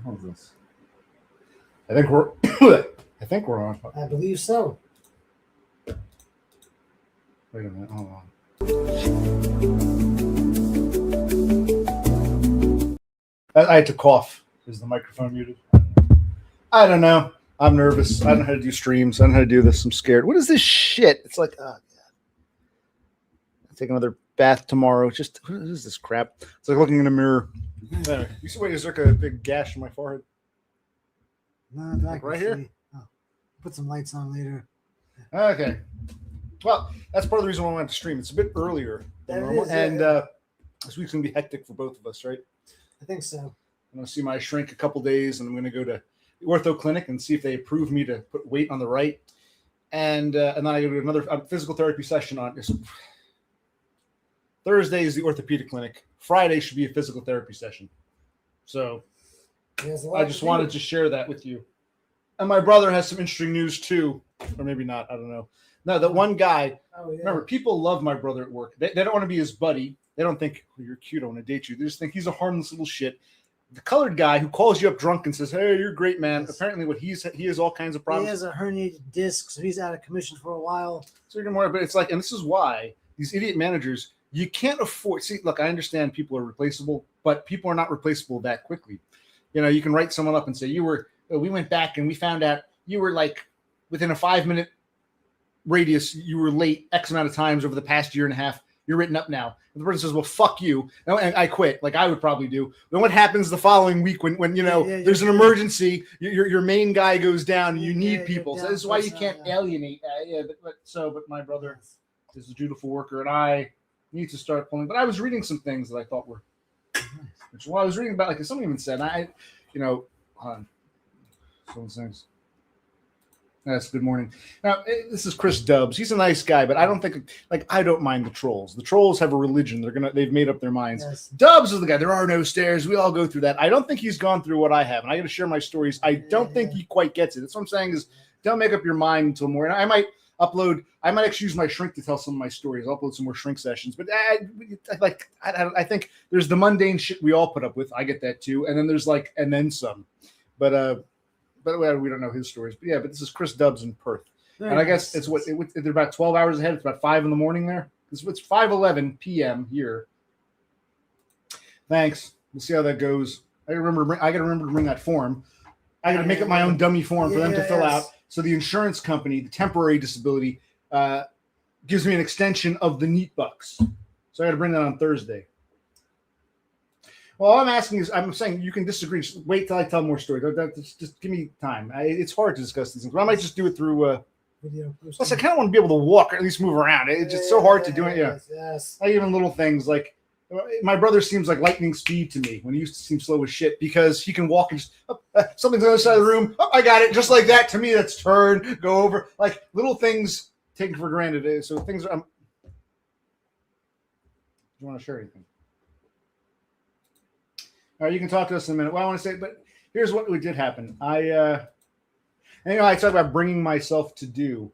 How's this? I think we're on. I believe so. Wait a minute. Hold on. I had to cough. Is the microphone muted? I don't know. I'm nervous. I don't know how to do streams. I don't know how to do this. I'm scared. What is this shit? It's like, oh, God. I'll take another bath tomorrow. Just, what is this crap? It's like looking in a mirror. You see, wait, is there like a big gash in my forehead? No, Like right here? Oh, put some lights on later. Okay. Well, that's part of the reason why I went to stream. It's a bit earlier than normal. And this week's going to be hectic for both of us, right? I think so. I'm going to see my shrink a couple days, and I'm going to go to the ortho clinic and see if they approve me to put weight on the right. And then I go to another physical therapy session on Thursday is the orthopedic clinic. Friday should be a physical therapy session. So I just wanted to share that with you. And my brother has some interesting news too, or maybe not. I don't know. No, that one guy. Oh, yeah. Remember, people love my brother at work. They don't want to be his buddy. They don't think, oh, you're cute, I want to date you. They just think he's a harmless little shit. The colored guy who calls you up drunk and says, "Hey, you're great, man." Yes. Apparently, he has all kinds of problems. He has a herniated disc, so he's out of commission for a while. So you're more, but it's like, and this is why these idiot managers, you can't afford. See, look, I understand people are replaceable, but people are not replaceable that quickly. You know, you can write someone up and say, we went back and we found out you were like within a 5-minute radius, you were late X amount of times over the past year and a half. You're written up now. And the person says, "Well, fuck you," and I quit, like I would probably do. Then what happens the following week when there's an emergency, your main guy goes down, and you need people. So this is why you can't alienate. But my brother is a dutiful worker, and I need to start pulling. But I was reading some things that I thought were, I was reading about, like someone even said, some things. Yes, good morning. Now, this is Chris Dubs. He's a nice guy, but I don't think, I don't mind the trolls. The trolls have a religion. They've made up their minds. Yes. Dubs is the guy. There are no stairs. We all go through that. I don't think he's gone through what I have, and I got to share my stories. I don't think he quite gets it. That's what I'm saying is, don't make up your mind until more. And I might actually use my shrink to tell some of my stories. I'll upload some more shrink sessions. But I think there's the mundane shit we all put up with. I get that too. And then there's and then some. But we don't know his stories. But yeah, but this is Chris Dubs in Perth. Very and I guess nice. They're about 12 hours ahead. It's about 5 a.m. there. It's 5:11 p.m. here. Thanks. We'll see how that goes. I got to remember to bring that form. I got to make up my own dummy form for them to fill out. So the insurance company, the temporary disability, gives me an extension of the NEAT bucks. So I got to bring that on Thursday. Well, all I'm asking is, I'm saying you can disagree. Just wait till I tell more stories. Just give me time. It's hard to discuss these things, but I might just do it through video. Plus, I kind of want to be able to walk or at least move around. It's just so hard to do it. Yeah. Yes. Even little things like my brother seems like lightning speed to me when he used to seem slow as shit because he can walk and just something's on the other side of the room. Oh, I got it. Just like that. To me, that's turn, go over. Like little things taken for granted. So things are. Do you want to share anything? All right, you can talk to us in a minute. Well, I want to say, but here's what did happen. I talk about bringing myself to do.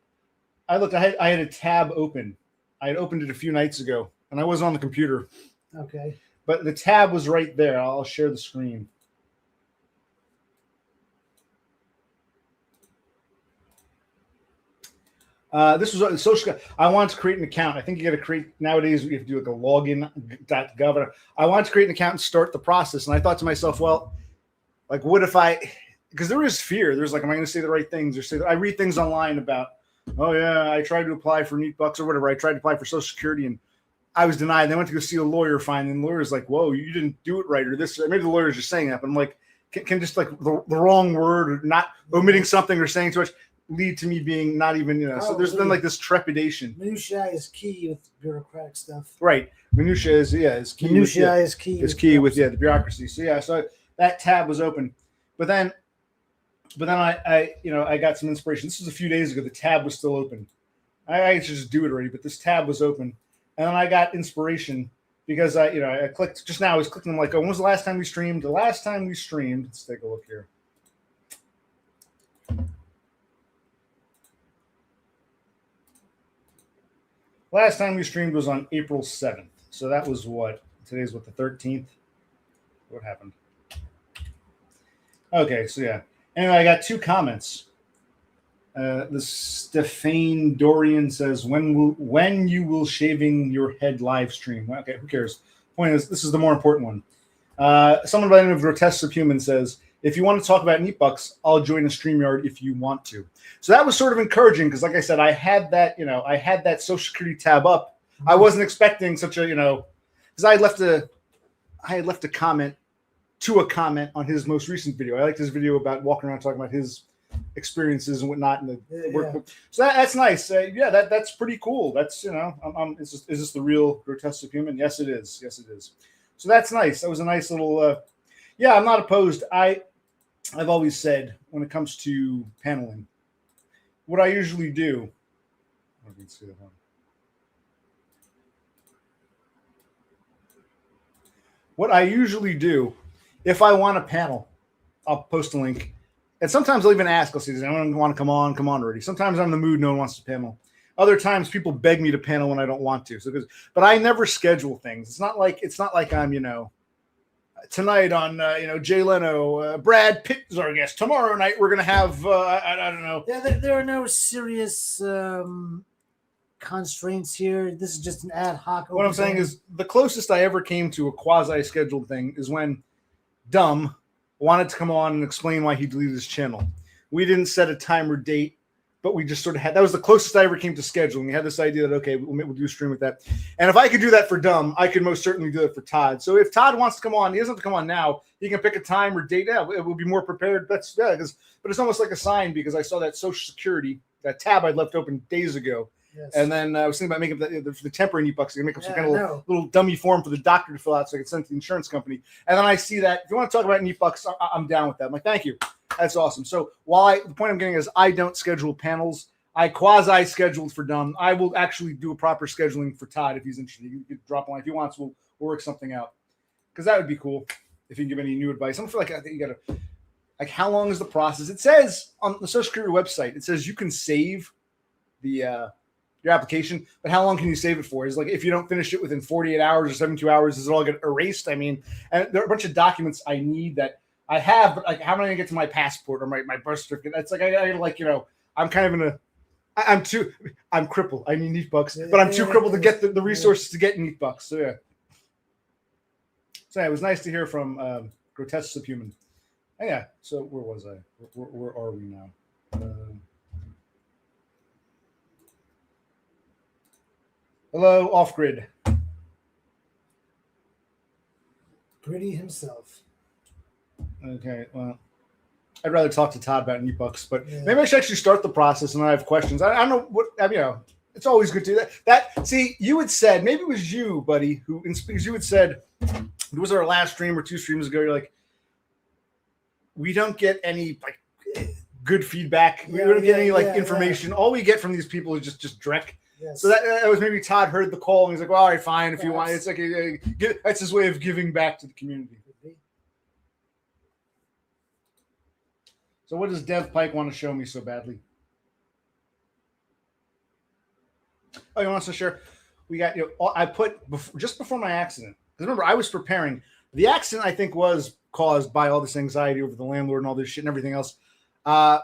I had a tab open. I had opened it a few nights ago, and I was on the computer. Okay. But the tab was right there. I'll share the screen. This was a social. I wanted to create an account. I think you got to create nowadays. You have to do like a login.gov. I wanted to create an account and start the process. And I thought to myself, well, like, what if because there is fear. There's like, am I going to say the right things or say that? I read things online about, oh yeah, I tried to apply for NEAT bucks or whatever. I tried to apply for Social Security and I was denied. And I went to go see a lawyer finally. And the lawyer's like, whoa, you didn't do it right. Or this, maybe the lawyer's just saying that, but I'm like, can just like the wrong word or not omitting something or saying too much lead to me being not even, so there's been like this trepidation. Minutia is key with bureaucratic stuff. Right. Minutia is key. Minutia is key. Is key with the bureaucracy. So that tab was open. But then I got some inspiration. This was a few days ago. The tab was still open. I should just do it already, but this tab was open. And then I got inspiration because I clicked just now. I was clicking. I'm like, oh, when was the last time we streamed? The last time we streamed. Let's take a look here. Last time we streamed was on April 7th. So that was today's the 13th. What happened? Okay, so yeah. Anyway, I got 2 comments. The Stefane Dorian says, when you will shaving your head live stream? Okay, who cares? Point is, this is the more important one. Someone by the name of Grotesque Subhuman says, if you want to talk about Neat Bucks, I'll join a StreamYard if you want to. So that was sort of encouraging because, like I said, I had that Social Security tab up. I wasn't expecting such a, because I had left a comment on his most recent video. I liked his video about walking around talking about his experiences and whatnot in the work. So that's nice. That's pretty cool. That's is this the real Grotesque Subhuman? Yes, it is. Yes, it is. So that's nice. That was a nice little. I'm not opposed. I've always said when it comes to paneling, what I usually do. What I usually do, if I want a panel, I'll post a link. And sometimes I'll even ask, I'll say, does anyone want to come on already? Sometimes I'm in the mood, no one wants to panel. Other times people beg me to panel when I don't want to. But I never schedule things. It's not like I'm, tonight on, Jay Leno, Brad Pitt is our guest. Tomorrow night we're going to have, I don't know. Yeah, there are no serious constraints here. This is just an ad hoc. What I'm saying is the closest I ever came to a quasi-scheduled thing is when Dumb wanted to come on and explain why he deleted his channel. We didn't set a time or date, but we just sort of had, that was the closest I ever came to scheduling. We had this idea that, okay, we'll do a stream with that. And if I could do that for Dumb, I could most certainly do it for Todd. So if Todd wants to come on, he doesn't have to come on now. He can pick a time or date. Yeah, it will be more prepared. But it's almost like a sign because I saw that Social Security, that tab I'd left open days ago. Yes. And then I was thinking about making up the temporary Neat Bucks. I can make up some kind of little dummy form for the doctor to fill out so I can send it to the insurance company. And then I see that if you want to talk about Neat Bucks, I'm down with that. I'm like, thank you. That's awesome. So the point I'm getting is I don't schedule panels. I quasi-scheduled for Dumb. I will actually do a proper scheduling for Todd if he's interested. He could drop a line if he wants. We'll work something out because that would be cool if you can give any new advice. I don't feel like I think you got to how long is the process? It says on the Social Security website, it says you can save the your application, but how long can you save it for? Is like if you don't finish it within 48 hours or 72 hours, does it all get erased? I mean, and there are a bunch of documents I need that I have, but like how am I gonna get to my passport or my birth certificate? That's like I'm kind of in a I'm crippled. I need Neat Bucks, but I'm too crippled to get the resources to get Neat Bucks. So it was nice to hear from Grotesque Subhuman. Oh, yeah. So where was I? Where are we now? Hello, Off Grid. Gritty himself. Okay, well, I'd rather talk to Todd about Neat Bucks, but maybe I should actually start the process and I have questions. I don't know what, it's always good to do that. See, you had said, maybe it was you, buddy, because you had said, it was our last stream or 2 streams ago, you're like, we don't get any like good feedback. We don't get any information. All we get from these people is just dreck. Yes. So that was maybe Todd heard the call and he's like, well, all right, fine. If you want, it's like that's his way of giving back to the community. So what does Dev Pike want to show me so badly? Oh, he wants to share. We got, I put just before my accident. Because remember, I was preparing. The accident, I think, was caused by all this anxiety over the landlord and all this shit and everything else. But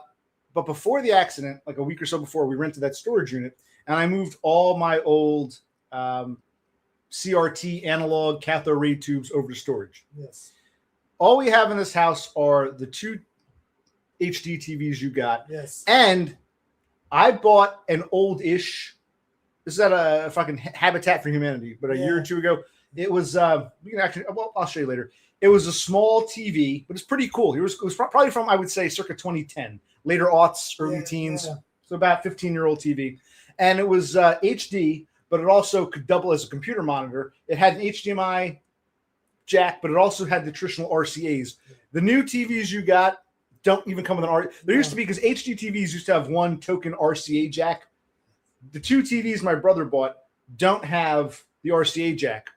before the accident, like a week or so before, we rented that storage unit. And I moved all my old CRT analog cathode ray tubes over to storage. Yes. All we have in this house are the 2 HD TVs you got. Yes. And I bought an old-ish, this is at a fucking Habitat for Humanity, but a year or 2 ago. It was, we can actually, well, I'll show you later. It was a small TV, but it's pretty cool. It was probably from, I would say, circa 2010, later aughts, early teens. Yeah. So about 15-year-old TV. And it was HD, but it also could double as a computer monitor. It had an HDMI jack, but it also had the traditional RCAs. The new TVs you got don't even come with an RCA. There used to be, because HD TVs used to have 1 token RCA jack. The 2 TVs my brother bought don't have the RCA jack.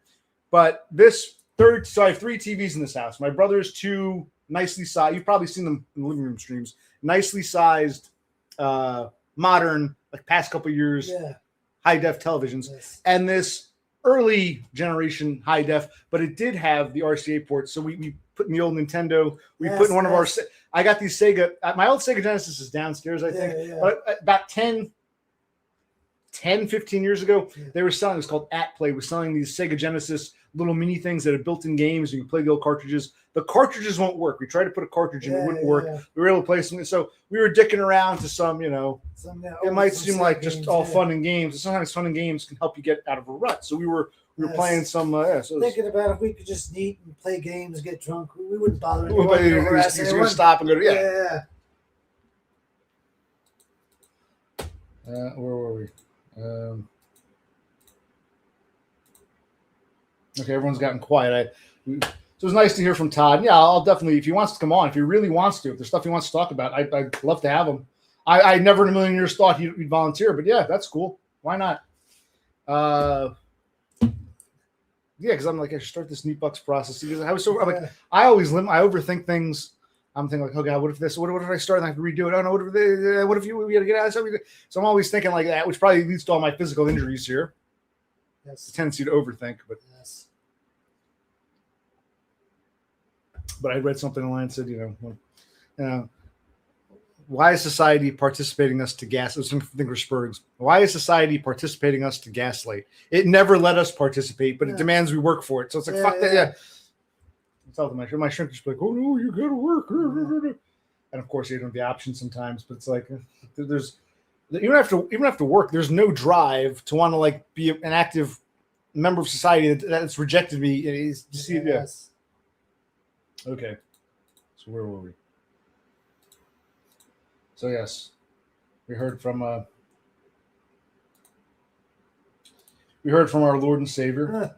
But this I have 3 TVs in this house. My brother's 2 nicely sized, you've probably seen them in the living room streams, nicely sized, modern, like past couple of years, high def televisions, and this early generation high def, but it did have the RCA port. So we put in the old Nintendo. We Yes, put in one of our. yes. I got these Sega. My old Sega Genesis is downstairs, I think. Yeah. But about 10, 15 years ago, Yeah. they were selling. It's called At Play. Was selling these Sega Genesis little mini things that are built-in games. You can play the old cartridges. The cartridges won't work. We tried to put a cartridge in, it wouldn't work. Yeah. We were able to play something. So we were dicking around to some, it might seem like just all fun and games. Sometimes fun and games can help you get out of a rut. So we were playing some. So thinking about if we could just eat and play games, get drunk, we wouldn't bother we're anyone. going to stop and go to where were we? Okay, everyone's gotten quiet. So it was nice to hear from Todd. Yeah, I'll definitely, if he wants to come on, if he really wants to, if there's stuff he wants to talk about, I'd love to have him. I never in a million years thought he'd volunteer, but yeah, that's cool. Why not? Yeah, because I'm like, I should start this NeatBucks process. Because I always I overthink things. I'm thinking like, oh God, what if this? What if I start and I have to redo it? Oh no, what if we got to get out of something? So I'm always thinking like that, which probably leads to all my physical injuries here. Yes. The tendency to overthink, but. Yes. But I read something online that said, why is society participating us to gas? It was from Spurgs. Why is society participating us to gaslight? It never let us participate, but it demands we work for it. So it's like, fuck that. Yeah. I tell my shrink is like, oh no, you gotta work. And of course, you don't have the option sometimes, but it's like, there's even after work, there's no drive to want to like be an active member of society that's rejected me. Yes. Okay. So where were we? So yes, we heard from our Lord and Savior.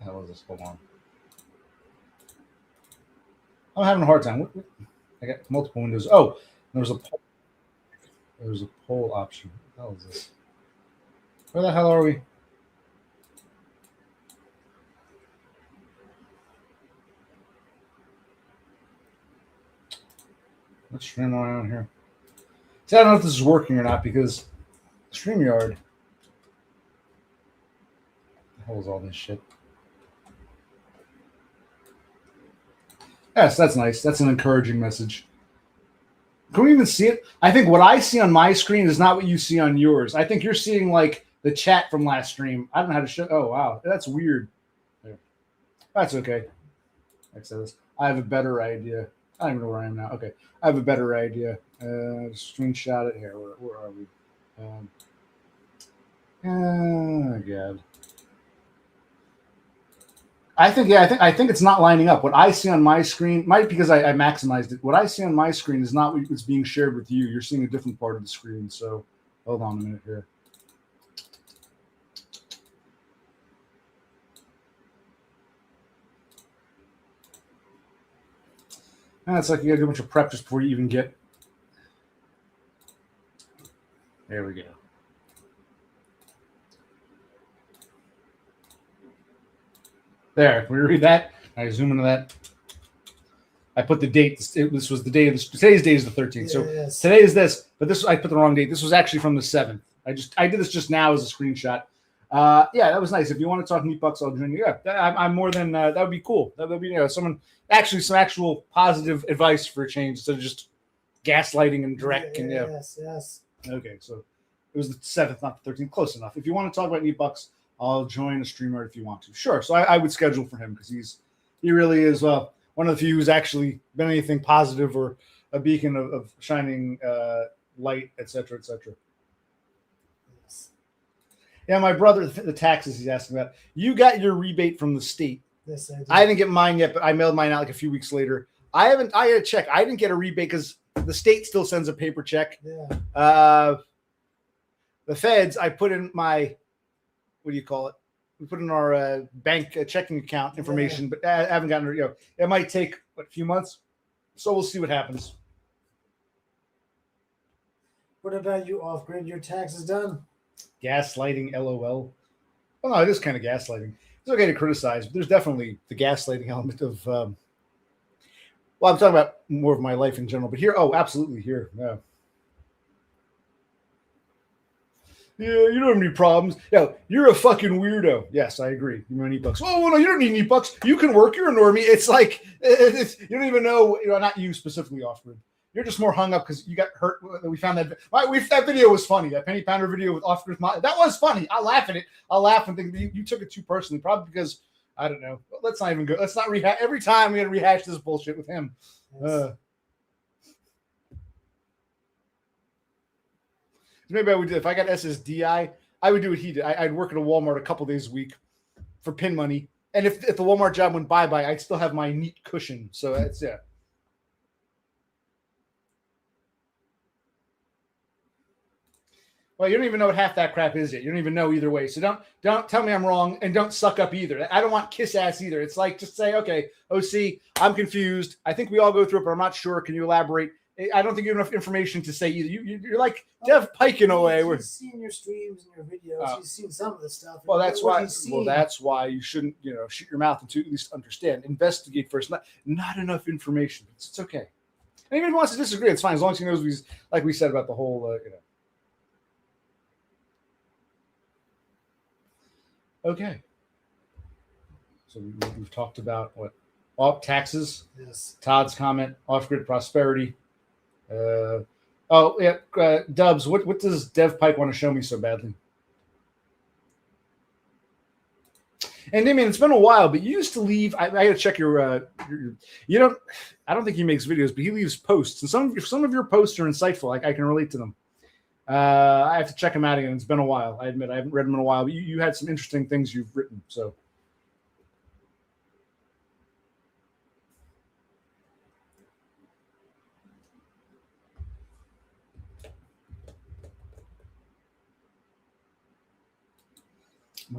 How was this? Hold on. I'm having a hard time. I got multiple windows. Oh, there's a poll option. What the hell is this? Where the hell are we? What's streaming around here? See, I don't know if this is working or not because StreamYard. The hell is all this shit? Yes, that's nice. That's an encouraging message. Can we even see it? I think what I see on my screen is not what you see on yours. I think you're seeing like the chat from last stream. I don't know how to show. Oh, wow. That's weird. There. That's okay. I have a better idea. I don't even know where I am now. Okay. I have a better idea. Screenshot it here. Where are we? Oh, God. I think it's not lining up. What I see on my screen might be because I maximized it. What I see on my screen is not what's being shared with you. You're seeing a different part of the screen. So hold on a minute here. It's like you gotta do a bunch of prep just before you even get. There we go. There, can we read that? I zoom into that. I put the date. This was the day of today's date is the 13th. So today is this, but I put the wrong date. This was actually from the 7th. I did this just now as a screenshot. Yeah, that was nice. If you want to talk NeatBucks, I'll join you. Yeah, I'm more than that would be cool. That would be some actual positive advice for a change instead of just gaslighting and direct. Yes. Okay, so it was the 7th, not the 13th. Close enough. If you want to talk about NeatBucks, I'll join a streamer if you want to. Sure. So I would schedule for him because he really is one of the few who's actually been anything positive or a beacon of shining light, etc., etc. Yes. Yeah, my brother, the taxes he's asking about. You got your rebate from the state. Yes, I did. I didn't get mine yet, but I mailed mine out like a few weeks later. I had to check. I didn't get a rebate because the state still sends a paper check. Yeah. The feds, I put in my, what do you call it? We put in our bank checking account information, but I haven't gotten it might take a few months. So we'll see what happens. What about you, Off-Grid? Your taxes done? Gaslighting, LOL. Well, no, it is kind of gaslighting. It's okay to criticize, but there's definitely the gaslighting element of. Well, I'm talking about more of my life in general, but here, absolutely here. Yeah. Yeah, you don't have any problems. Yeah, you're a fucking weirdo. Yes, I agree. You don't need bucks. Oh, well, no, you don't need any bucks. You can work. You're a normie. It's like you don't even know. Not you specifically, Off-Grid. You're just more hung up because you got hurt. We found that. That video was funny. That Penny Pounder video with Off-Grid. That was funny. I laugh at it. I laugh and think you took it too personally. Probably because I don't know. Let's not even go. Let's not rehash. Every time we got to rehash this bullshit with him. Yes. Maybe I would do if I got SSDI. I would do what he did. I'd work at a Walmart a couple days a week for pin money, and if the Walmart job went bye, I'd still have my neat cushion. So that's yeah. Well, you don't even know what half that crap is yet. You don't even know either way. So don't tell me I'm wrong, and don't suck up either. I don't want kiss ass either. It's like just say, okay, OC, I'm confused. I think we all go through it, but I'm not sure. Can you elaborate? I don't think you have enough information to say either. You're like Dev Pike in a way. He's seen your streams and your videos. He's seen some of the stuff. Well, that's why. Well, that's why you shouldn't, shoot your mouth into at least understand. Investigate first. Not enough information. It's okay. And even if he wants to disagree, it's fine as long as he knows he's like we said about the whole. Okay. So we've talked about what? Taxes. Yes. Todd's comment. Off-grid prosperity. Dubs. What does Dev Pike want to show me so badly? And Damien, it's been a while, but you used to leave. I got to check your. You don't. I don't think he makes videos, but he leaves posts, and some of your posts are insightful. I can relate to them. I have to check them out again. It's been a while. I admit I haven't read them in a while, but you had some interesting things you've written. So.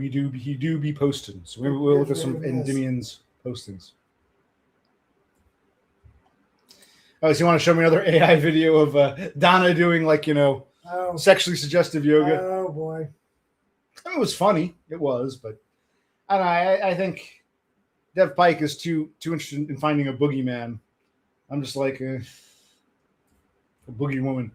He do be posting. So we'll look at some Endymion's postings. Oh, so you want to show me another AI video of Donna doing sexually suggestive yoga? Oh boy. It was funny. It was, but I don't know. I think Dev Pike is too interested in finding a boogeyman. I'm just like a boogie woman.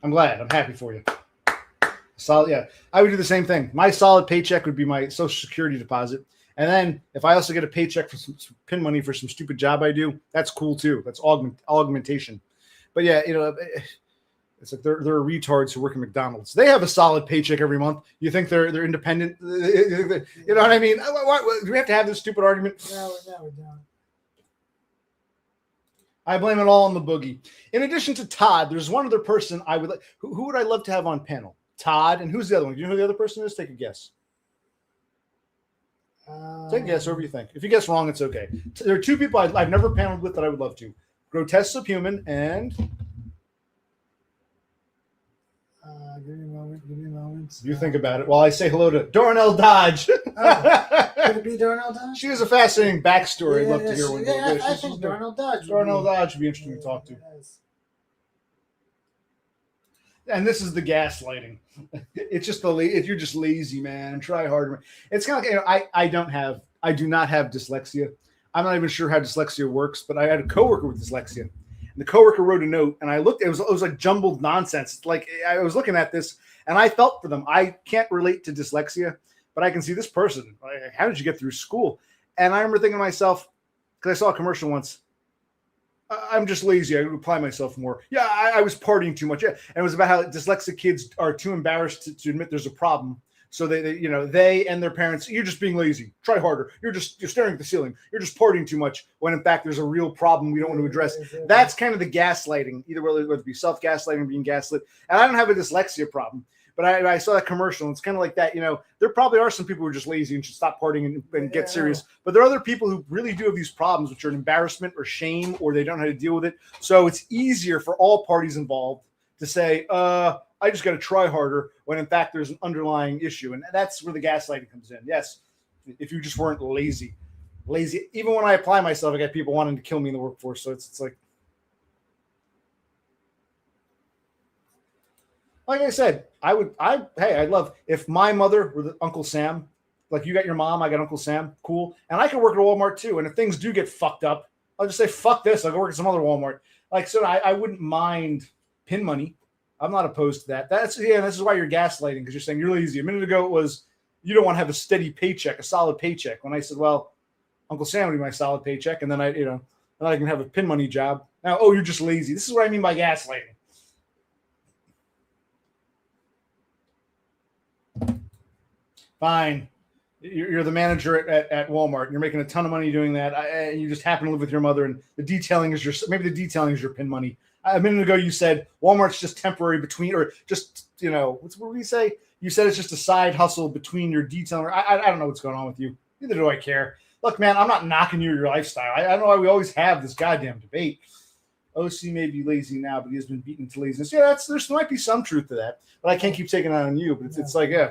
I'm glad. I'm happy for you. Solid, yeah. I would do the same thing. My solid paycheck would be my Social Security deposit, and then if I also get a paycheck for some pin money for some stupid job I do, that's cool too. That's augmentation. But yeah, it's like they're retards who work at McDonald's. They have a solid paycheck every month. You think they're independent? You know what I mean? Why, do we have to have this stupid argument? No, we don't. I blame it all on the boogie. In addition to Todd, there's one other person I would like. Who would I love to have on panel? Todd, and who's the other one? Do you know who the other person is? Take a guess. Take a guess, whoever you think. If you guess wrong, it's okay. There are two people I've never paneled with that I would love to. Grotesque Subhuman and... Give me a moment. You think about it while I say hello to Darnell Dodge. Could it be Darnell Dodge? She has a fascinating backstory. I'd love to hear one. Yeah, I think Darnell Dodge. Darnell Dodge would be interesting to talk to. Yes. And this is the gaslighting. It's just you're just lazy, man. Try harder. It's kind of like, I do not have dyslexia. I'm not even sure how dyslexia works, but I had a coworker with dyslexia. And the coworker wrote a note, and I looked. It was like jumbled nonsense. Like I was looking at this, and I felt for them. I can't relate to dyslexia, but I can see this person. Like, how did you get through school? And I remember thinking to myself, because I saw a commercial once, I'm just lazy. I would apply myself more. Yeah, I was partying too much. Yeah, and it was about how dyslexic kids are too embarrassed to admit there's a problem. So they and their parents, you're just being lazy. Try harder. You're staring at the ceiling. You're just partying too much. When in fact there's a real problem we don't want to address. That's kind of the gaslighting. Either whether it be self-gaslighting or being gaslit. And I don't have a dyslexia problem, but I saw that commercial. And it's kind of like that. There probably are some people who are just lazy and should stop partying and get serious. But there are other people who really do have these problems, which are an embarrassment or shame, or they don't know how to deal with it. So it's easier for all parties involved to say, I just got to try harder, when in fact there's an underlying issue. And that's where the gaslighting comes in. Yes, if you just weren't lazy. Even when I apply myself, I got people wanting to kill me in the workforce. So it's like I said, I'd love if my mother were Uncle Sam, like you got your mom, I got Uncle Sam, cool. And I could work at a Walmart too. And if things do get fucked up, I'll just say, fuck this. I'll go work at some other Walmart. Like, so I wouldn't mind pin money. I'm not opposed to that. This is why you're gaslighting, because you're saying you're lazy. A minute ago it was you don't want to have a steady paycheck, a solid paycheck. When I said, well, Uncle Sam would be my solid paycheck, and then I can have a pin money job. Now, you're just lazy. This is what I mean by gaslighting. Fine. You're the manager at Walmart. And you're making a ton of money doing that. And you just happen to live with your mother, and the detailing is your pin money. A minute ago, you said Walmart's just temporary between, or just, what do you say? You said it's just a side hustle between your detailing. I don't know what's going on with you. Neither do I care. Look, man, I'm not knocking your lifestyle. I don't know why we always have this goddamn debate. OC may be lazy now, but he has been beaten to laziness. Yeah, there might be some truth to that, but I can't keep taking that on you. But it's like, yeah.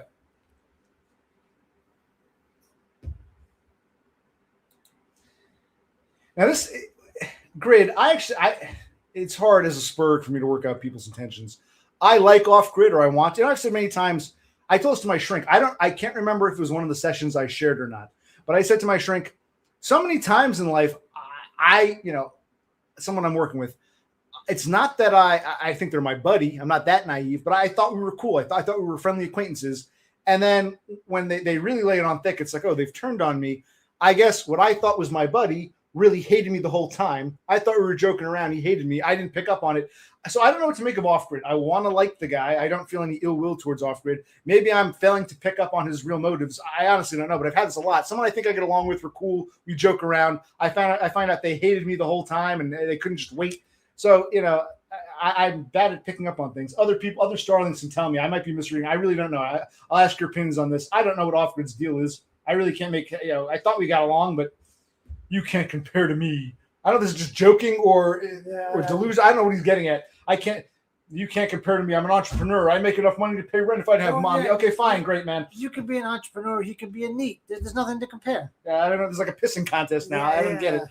Now this grid, it's hard as a spur for me to work out people's intentions. I like off grid, or I want to. I've said many times. I told this to my shrink. I can't remember if it was one of the sessions I shared or not, but I said to my shrink, so many times in life, someone I'm working with, it's not that I think they're my buddy. I'm not that naive, but I thought we were cool. I thought we were friendly acquaintances. And then when they really lay it on thick, it's like, oh, they've turned on me. I guess what I thought was my buddy really hated me the whole time. I thought we were joking around. He hated me. I didn't pick up on it. So I don't know what to make of off-grid. I want to like the guy. I don't feel any ill will towards off-grid. Maybe I'm failing to pick up on his real motives. I honestly don't know, but I've had this a lot. Someone I think I get along with, we're cool. We joke around. I find out they hated me the whole time and they couldn't just wait. So, I'm bad at picking up on things. Other starlings can tell me. I might be misreading. I really don't know. I'll ask your opinions on this. I don't know what off-grid's deal is. I really can't make, I thought we got along, but you can't compare to me. I don't know if this is just joking or delusion. I don't know what he's getting at. You can't compare to me. I'm an entrepreneur. I make enough money to pay rent if I have money. Yeah. Okay, fine. Great, man. You could be an entrepreneur. He could be a NEET. There's nothing to compare. Yeah, I don't know. There's like a pissing contest now. I don't get it.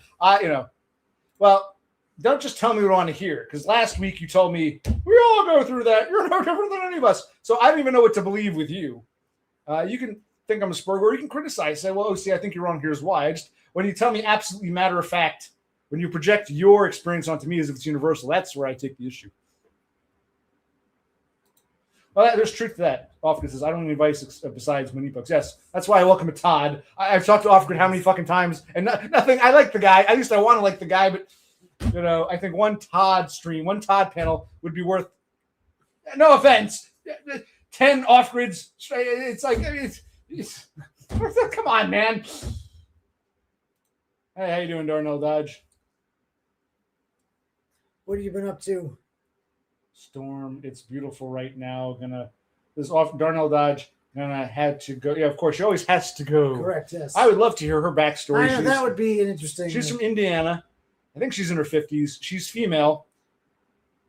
Well, don't just tell me what I want to hear, because last week you told me we all go through that. You're no different than any of us. So I don't even know what to believe with you. You can think I'm a Spurg, or you can criticize. Say, well, I think you're wrong. Here's why. When you tell me absolutely matter of fact, when you project your experience onto me as if it's universal, that's where I take the issue. Well, there's truth to that. Off-grid says, I don't have any advice besides money books. Yes, that's why I welcome a Todd. I've talked to Off-grid how many fucking times, and nothing. I like the guy. At least I want to like the guy, but I think one Todd panel would be worth, no offense, 10 Off-grids. It's like, come on, man. Hey, how you doing, Darnell Dodge? What have you been up to? Storm, it's beautiful right now. Darnell Dodge had to go. Yeah, of course, she always has to go. Correct, yes. I would love to hear her backstory. I know, that would be an interesting. She's from Indiana. I think she's in her 50s. She's female.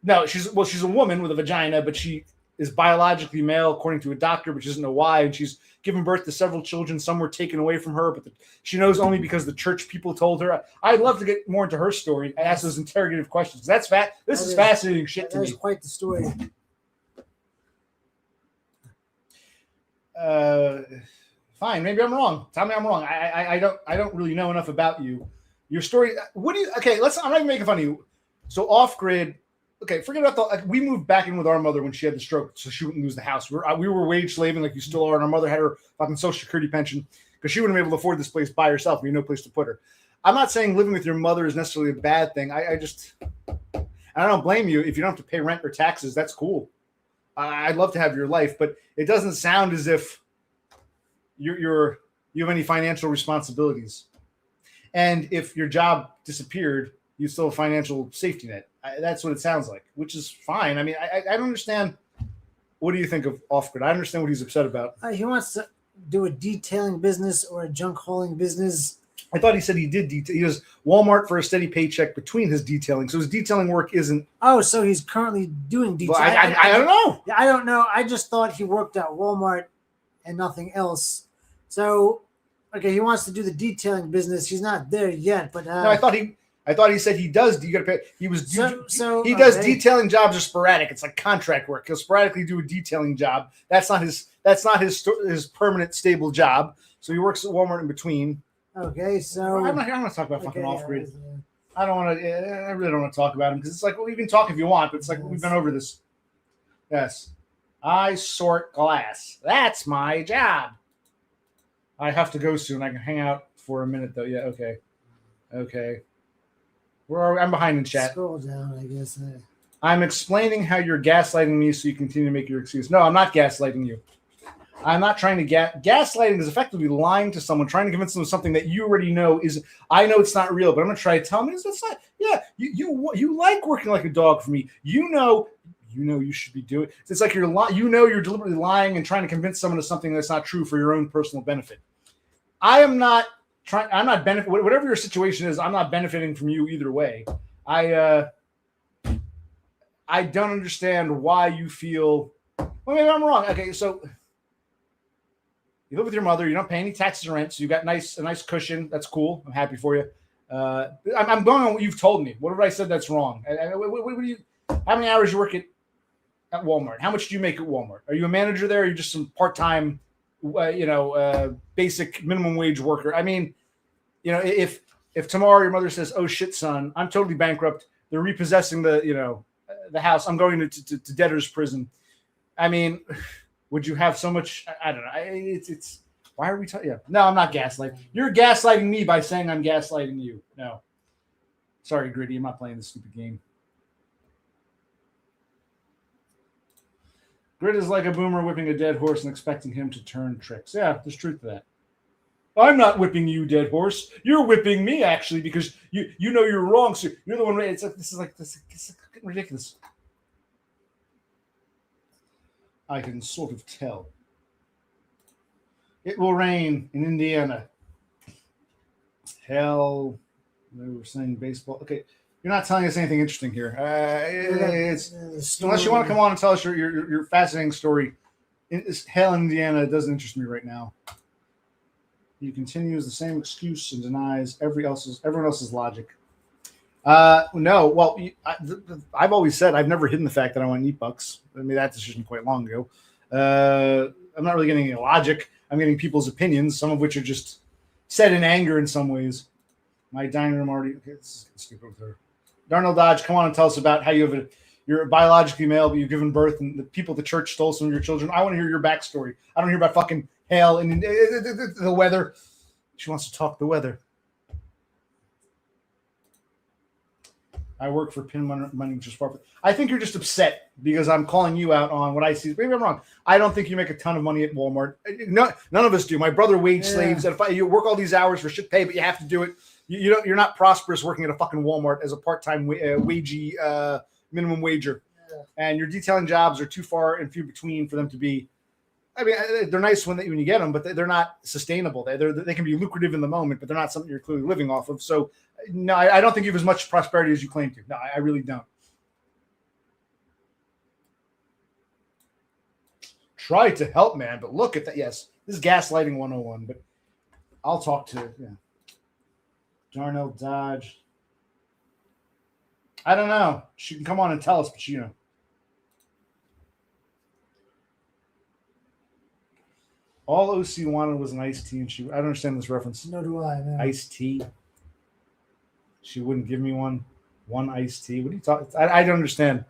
No, she's a woman with a vagina, but she is biologically male according to a doctor, but she doesn't know why. And she's given birth to several children. Some were taken away from her, but she knows only because the church people told her. I'd love to get more into her story. I ask those interrogative questions. This is fascinating shit to me. That is quite the story. Fine, maybe I'm wrong. Tell me I'm wrong. I don't really know enough about you. Your story. I'm not even making fun of you. So off-grid. Okay, forget about we moved back in with our mother when she had the stroke, so she wouldn't lose the house. We were wage slaving like you still are, and our mother had her fucking Social Security pension because she wouldn't be able to afford this place by herself. We had no place to put her. I'm not saying living with your mother is necessarily a bad thing. I don't blame you if you don't have to pay rent or taxes. That's cool. I'd love to have your life, but it doesn't sound as if you have any financial responsibilities. And if your job disappeared, you still have a financial safety net. That's what it sounds like, which is fine. I mean, I don't understand. What do you think of off-grid? I understand what he's upset about. He wants to do a detailing business or a junk hauling business. I thought he said he did detail. He does Walmart for a steady paycheck between his detailing. So his detailing work isn't. Oh, so he's currently doing detailing. Well, I don't know. I don't know. I just thought he worked at Walmart and nothing else. So, okay, he wants to do the detailing business. He's not there yet, but no, I thought he said he does. You got to pay. He was he does detailing jobs are sporadic. It's like contract work. He'll sporadically do a detailing job. That's not his permanent stable job. So he works at Walmart in between. Okay, so I'm not talking about fucking off-grid. I don't want to. I really don't want to talk about him because it's like, well, you can talk if you want, but it's like we've been over this. Yes, I sort glass. That's my job. I have to go soon. I can hang out for a minute though. Yeah. Okay. Where are we? I'm behind in chat. Scroll down, I guess. I'm explaining how you're gaslighting me so you continue to make your excuse. No, I'm not gaslighting you. I'm not trying to gaslighting is effectively lying to someone, trying to convince them of something that you already know is. I know it's not real, but I'm going to try to tell them it's not. Yeah, you like working like a dog for me. You know you should be doing. It's like you're deliberately lying and trying to convince someone of something that's not true for your own personal benefit. I'm not benefiting. Whatever your situation is, I'm not benefiting from you either way. I don't understand why you feel. Well, maybe I'm wrong. Okay, so you live with your mother. You don't pay any taxes or rent, so you got a nice cushion. That's cool. I'm happy for you. I'm going on what you've told me. What have I said that's wrong? What do you? How many hours you work at Walmart? How much do you make at Walmart? Are you a manager there? Or are you just some part-time, basic minimum wage worker? I mean, if tomorrow your mother says, "Oh shit, son, I'm totally bankrupt. They're repossessing the house. I'm going to debtor's prison." I mean, would you have so much? I don't know. It's why are we talking? Yeah. No, I'm not gaslighting. You're gaslighting me by saying I'm gaslighting you. No. Sorry, Gritty. I'm not playing this stupid game. Grit is like a boomer whipping a dead horse and expecting him to turn tricks. Yeah, there's truth to that. I'm not whipping you, dead horse. You're whipping me, actually, because you know you're wrong. So you're the one. It's like this is getting ridiculous. I can sort of tell. It will rain in Indiana. Hell, they were saying baseball. Okay, you're not telling us anything interesting here. Unless you want to come on and tell us your fascinating story. Hell in Indiana doesn't interest me right now. He continues the same excuse and denies everyone else's logic. No, well, I've always said I've never hidden the fact that I want to eat bucks. I made that decision quite long ago. I'm not really getting any logic. I'm getting people's opinions, some of which are just said in anger in some ways. My dining room already. Okay, this is stupid with her. Darnell Dodge, come on and tell us about how you're biologically male, but you've given birth, and the people at the church stole some of your children. I want to hear your backstory. I don't hear about fucking hail and the weather. She wants to talk the weather. I work for Pin Money just far. I think you're just upset because I'm calling you out on what I see. Maybe I'm wrong. I don't think you make a ton of money at Walmart. No, none of us do. My brother wage slaves. And you work all these hours for shit pay, but you have to do it. You're not prosperous working at a fucking Walmart as a part-time wagey minimum wager. Yeah. And your detailing jobs are too far and few between for them to be. I mean, they're nice when you get them, but they're not sustainable. They can be lucrative in the moment, but they're not something you're clearly living off of. So, no, I don't think you have as much prosperity as you claim to. No, I really don't. Try to help, man, but look at that. Yes, this is gaslighting 101, but I'll talk to Darnell Dodge. I don't know. She can come on and tell us, but all OC wanted was an iced tea, and I don't understand this reference. No, do I, man. Iced tea. She wouldn't give me one iced tea. What are you talking? I don't understand.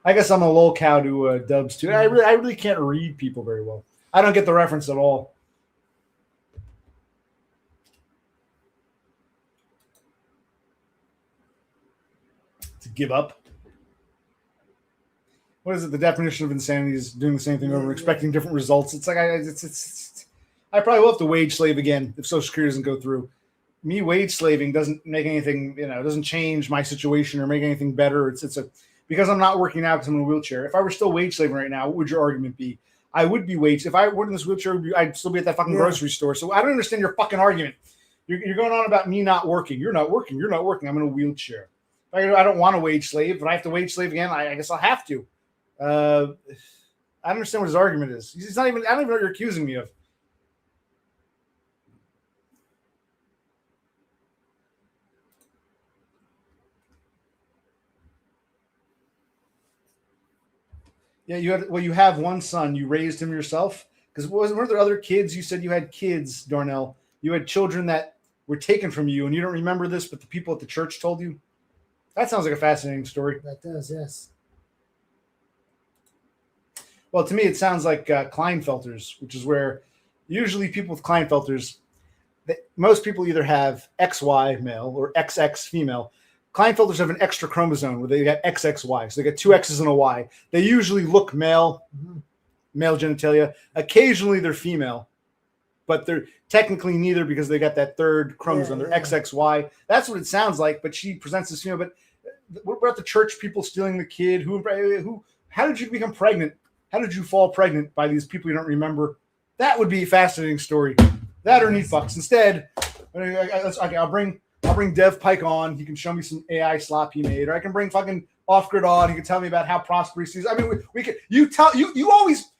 I guess I'm a lol cow to Dubs too. I really can't read people very well. I don't get the reference at all. To give up. What is it? The definition of insanity is doing the same thing over, expecting different results. It's like I probably will have to wage slave again if Social Security doesn't go through. Me wage slaving doesn't make anything, doesn't change my situation or make anything better. It's because I'm not working out because I'm in a wheelchair. If I were still wage slaving right now, what would your argument be? I would be wage. If I were in this wheelchair, I'd still be at that fucking grocery store. So I don't understand your fucking argument. You're going on about me not working. You're not working. You're not working. I'm in a wheelchair. I don't want to wage slave, but I have to wage slave again. I guess I'll have to. I don't understand what his argument is. He's not even. I don't even know what you're accusing me of. Yeah, you have one son. You raised him yourself? Because weren't there other kids? You said you had kids, Darnell. You had children that were taken from you and you don't remember this, but the people at the church told you? That sounds like a fascinating story. That does, yes. Well, to me, it sounds like Klinefelters, which is where usually people with Klinefelters, most people either have XY male or XX female. Klinefelters have an extra chromosome where they got XXY. So they got two X's and a Y. They usually look male, male genitalia. Occasionally they're female, but they're technically neither because they got that third chromosome. They're XXY. That's what it sounds like, but she presents as female. But what about the church people stealing the kid? How did you become pregnant? How did you fall pregnant by these people you don't remember? That would be a fascinating story. That or Neat Bucks. Instead, I'll bring Dev Pike on. He can show me some AI slop he made, or I can bring fucking Off Grid on. He can tell me about how prosperous he is. I mean, we could. You always.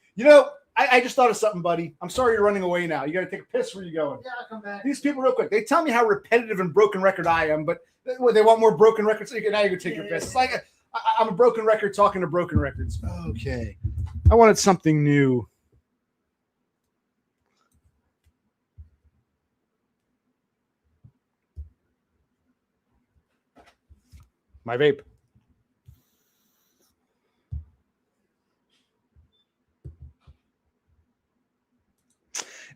I just thought of something, buddy. I'm sorry you're running away now. You got to take a piss. Where you going? Yeah, I'll come back. These people, real quick, they tell me how repetitive and broken record I am, but they want more broken records. So now you can take your piss. It's like I'm a broken record talking to broken records. Okay. I wanted something new. My vape.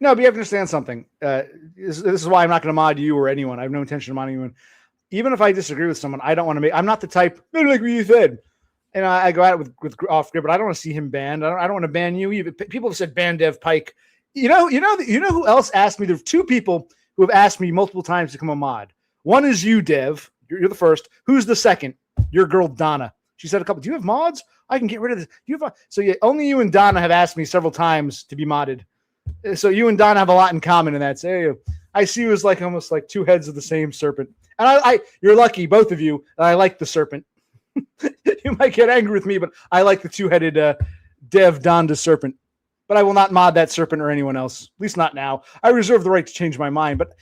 No, but you have to understand something. This is why I'm not going to mod you or anyone. I have no intention of modding anyone. Even if I disagree with someone, I don't want to make. I'm not the type. Like what you said. And I go at it with Off Grid, but I don't want to see him banned. I don't want to ban you either. People have said ban Dev Pike. You know who else asked me? There are two people who have asked me multiple times to come a mod. One is you, Dev. You're the first. Who's the second? Your girl Donna. She said a couple. Do you have mods? I can get rid of this. Do you have? So yeah, only you and Donna have asked me several times to be modded. So you and Donna have a lot in common in that. So I see you as like almost like two heads of the same serpent. And you're lucky, both of you. And I like the serpent. You might get angry with me, but I like the two-headed Dev Donda serpent. But I will not mod that serpent or anyone else. At least not now. I reserve the right to change my mind. But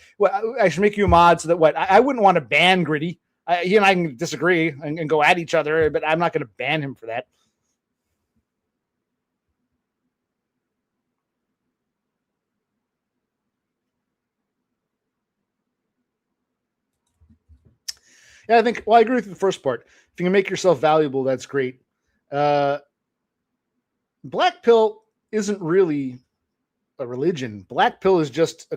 I should make you a mod so that I wouldn't want to ban Gritty. He and I can disagree and go at each other, but I'm not going to ban him for that. Yeah, I agree with the first part. If you can make yourself valuable, that's great. Black Pill isn't really a religion. Black Pill is just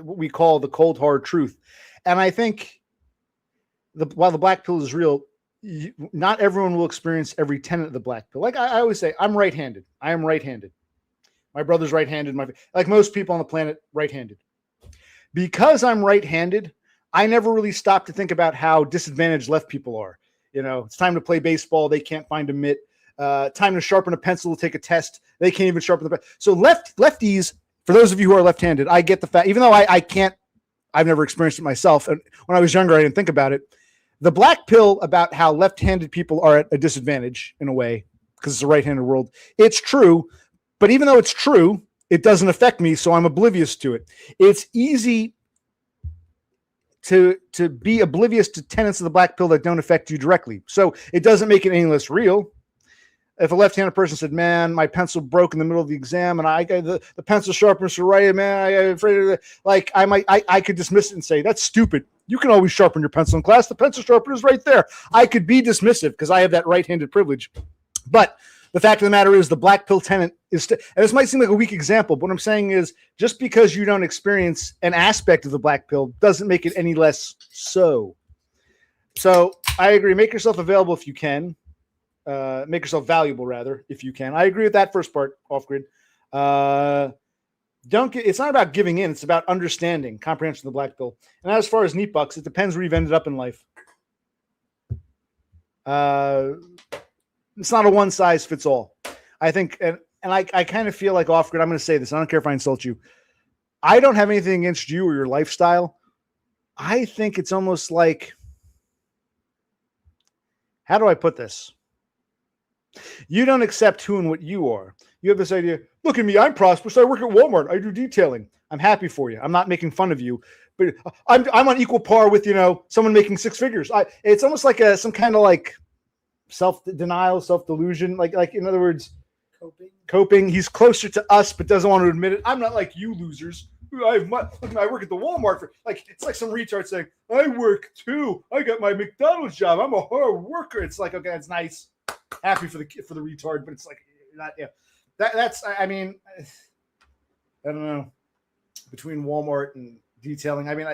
what we call the cold hard truth. And I think while the Black Pill is real, not everyone will experience every tenet of the Black Pill. Like I always say, I'm right-handed. I am right-handed. My brother's right-handed. Like most people on the planet, right-handed. Because I'm right-handed, I never really stopped to think about how disadvantaged left people are. It's time to play baseball. They can't find a mitt. Time to sharpen a pencil to take a test. They can't even sharpen the pencil. So lefties, for those of you who are left-handed, I get the fact, even though I can't, I've never experienced it myself. And when I was younger, I didn't think about it. The Black Pill about how left-handed people are at a disadvantage in a way, because it's a right-handed world. It's true. But even though it's true, it doesn't affect me. So I'm oblivious to it. It's easy to be oblivious to tenets of the Black Pill that don't affect you directly. So it doesn't make it any less real. If a left-handed person said, man, my pencil broke in the middle of the exam and I got the pencil sharpness to write it, man, I'm afraid of it. Like I could dismiss it and say, that's stupid. You can always sharpen your pencil in class. The pencil sharpener is right there. I could be dismissive because I have that right-handed privilege. But the fact of the matter is the Black Pill tenet is, and this might seem like a weak example, but what I'm saying is just because you don't experience an aspect of the Black Pill doesn't make it any less so. So I agree. Make yourself available if you can. Make yourself valuable, rather, if you can. I agree with that first part, Off Grid. It's not about giving in. It's about understanding, comprehension of the Black Pill. And as far as Neat Bucks, it depends where you've ended up in life. It's not a one size fits all. I think, and I kind of feel like Off Grid, I'm going to say this. I don't care if I insult you. I don't have anything against you or your lifestyle. I think it's almost like, how do I put this? You don't accept who and what you are. You have this idea, look at me, I'm prosperous. I work at Walmart. I do detailing. I'm happy for you. I'm not making fun of you, but I'm on equal par with, someone making six figures. It's almost like some kind of like self-denial, self-delusion. Like in other words, coping. He's closer to us, but doesn't want to admit it. I'm not like you losers. I work at the Walmart for like it's like some retard saying I work too. I got my McDonald's job. I'm a hard worker. It's like okay, that's nice. Happy for the retard, but it's like not yeah. That's I mean I don't know between Walmart and detailing. I mean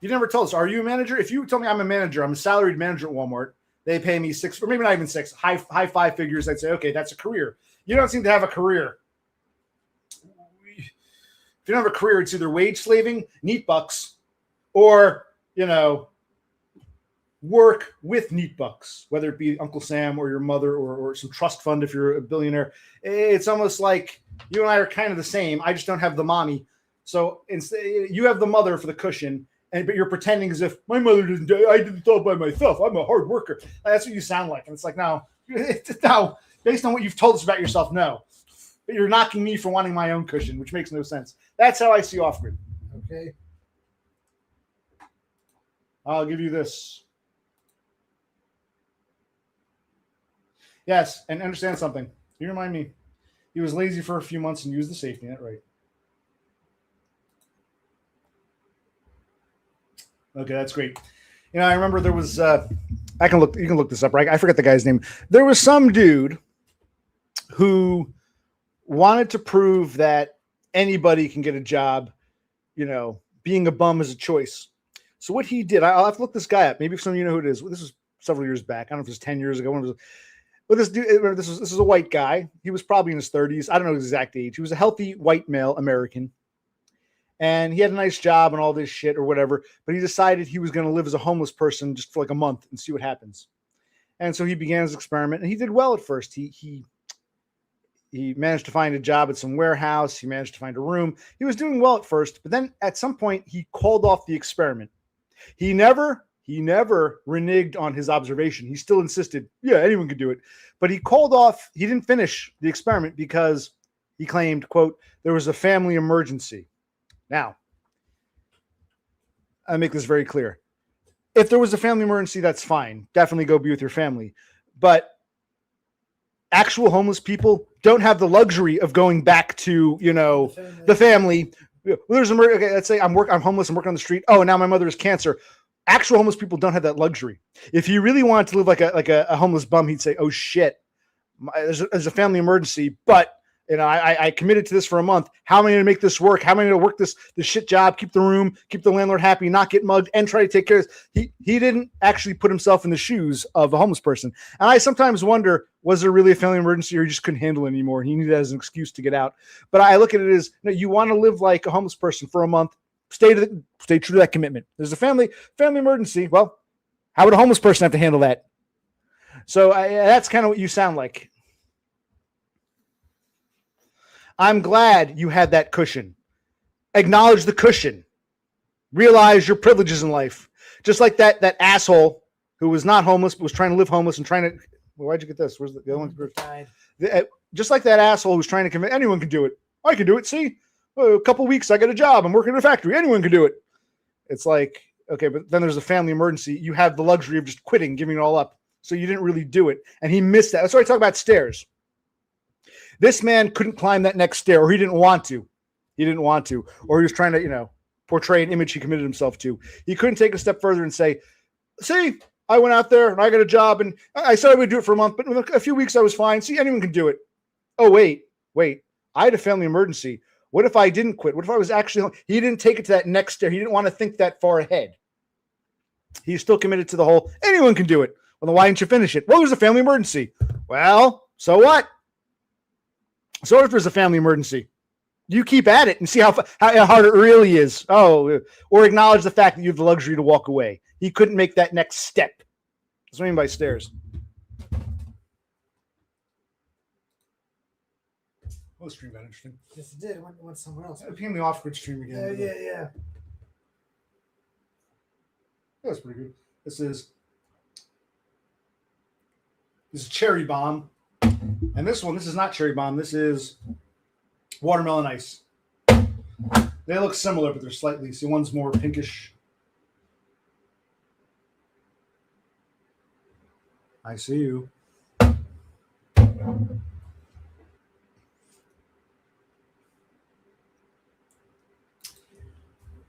you never told us. Are you a manager? If you told me I'm a manager, I'm a salaried manager at Walmart. They pay me $6 or maybe not even 6 high 5 figures. I'd say okay, that's a career. You don't seem to have a career. If you don't have a career, it's either wage slaving, neat bucks, or, work with neat bucks, whether it be Uncle Sam or your mother or some trust fund if you're a billionaire. It's almost like you and I are kind of the same. I just don't have the mommy. So instead, you have the mother for the cushion, but you're pretending as if my mother didn't do it. I did it all by myself. I'm a hard worker. That's what you sound like. And it's like, no, based on what you've told us about yourself, no. But you're knocking me for wanting my own cushion, which makes no sense. That's how I see off-grid. Okay. I'll give you this. Yes, and understand something. You remind me. He was lazy for a few months and used the safety net, right? Okay, that's great. I remember there was you can look this up, right? I forget the guy's name. There was some dude who wanted to prove that anybody can get a job, being a bum is a choice. So what he did, I'll have to look this guy up. Maybe some of you know who it is. This was several years back. I don't know if it was 10 years ago. But this dude, this is a white guy. He was probably in his 30s. I don't know his exact age. He was a healthy white male American. And he had a nice job and all this shit or whatever. But he decided he was going to live as a homeless person just for like a month and see what happens. And so he began his experiment. And he did well at first. He managed to find a job at some warehouse. He managed to find a room. He was doing well at first, but then at some point he called off the experiment. He never reneged on his observation. He still insisted, yeah, anyone could do it. But he called off, he didn't finish the experiment because he claimed, quote, there was a family emergency. Now, I make this very clear. If there was a family emergency, that's fine. Definitely go be with your family. But actual homeless people don't have the luxury of going back to, the family. There's okay, let's say I'm homeless, I'm working on the street. Oh, now my mother has cancer. Actual homeless people don't have that luxury. If he really wanted to live like a homeless bum, he'd say, oh shit, there's a family emergency, but I committed to this for a month. How am I going to make this work? How am I going to work this shit job, keep the room, keep the landlord happy, not get mugged, and try to take care of this? He didn't actually put himself in the shoes of a homeless person. And I sometimes wonder, was there really a family emergency or he just couldn't handle it anymore? He needed that as an excuse to get out. But I look at it as, you want to live like a homeless person for a month, stay true to that commitment. There's a family emergency. Well, how would a homeless person have to handle that? So that's kind of what you sound like. I'm glad you had that cushion. Acknowledge the cushion. Realize your privileges in life. Just like that asshole who was not homeless, but was trying to live homeless and trying to. Well, why'd you get this? Where's the other one? Just like that asshole who's trying to convince anyone can do it. I can do it. See, a couple weeks, I got a job. I'm working in a factory. Anyone can do it. It's like, okay, but then there's a family emergency. You have the luxury of just quitting, giving it all up. So you didn't really do it. And he missed that. That's why I talk about stairs. This man couldn't climb that next stair, or he didn't want to. Or he was trying to, portray an image he committed himself to. He couldn't take a step further and say, see, I went out there and I got a job and I said I would do it for a month, but in a few weeks I was fine. See, anyone can do it. Oh, wait. I had a family emergency. What if I didn't quit? What if I was actually home? He didn't take it to that next stair. He didn't want to think that far ahead. He's still committed to the whole, anyone can do it. Well, then why didn't you finish it? Well, there's a family emergency. Well, so what? So if there's a family emergency, you keep at it and see how hard it really is. Oh, or acknowledge the fact that you have the luxury to walk away. He couldn't make that next step. That's what I mean by stairs. Well, the stream got interesting. Yes, it did. It went somewhere else. It became the off-grid stream again. Yeah. That's pretty good. This is Cherry Bomb. And this is not Cherry Bomb. This is Watermelon Ice. They look similar, but they're slightly. See, one's more pinkish. I see you.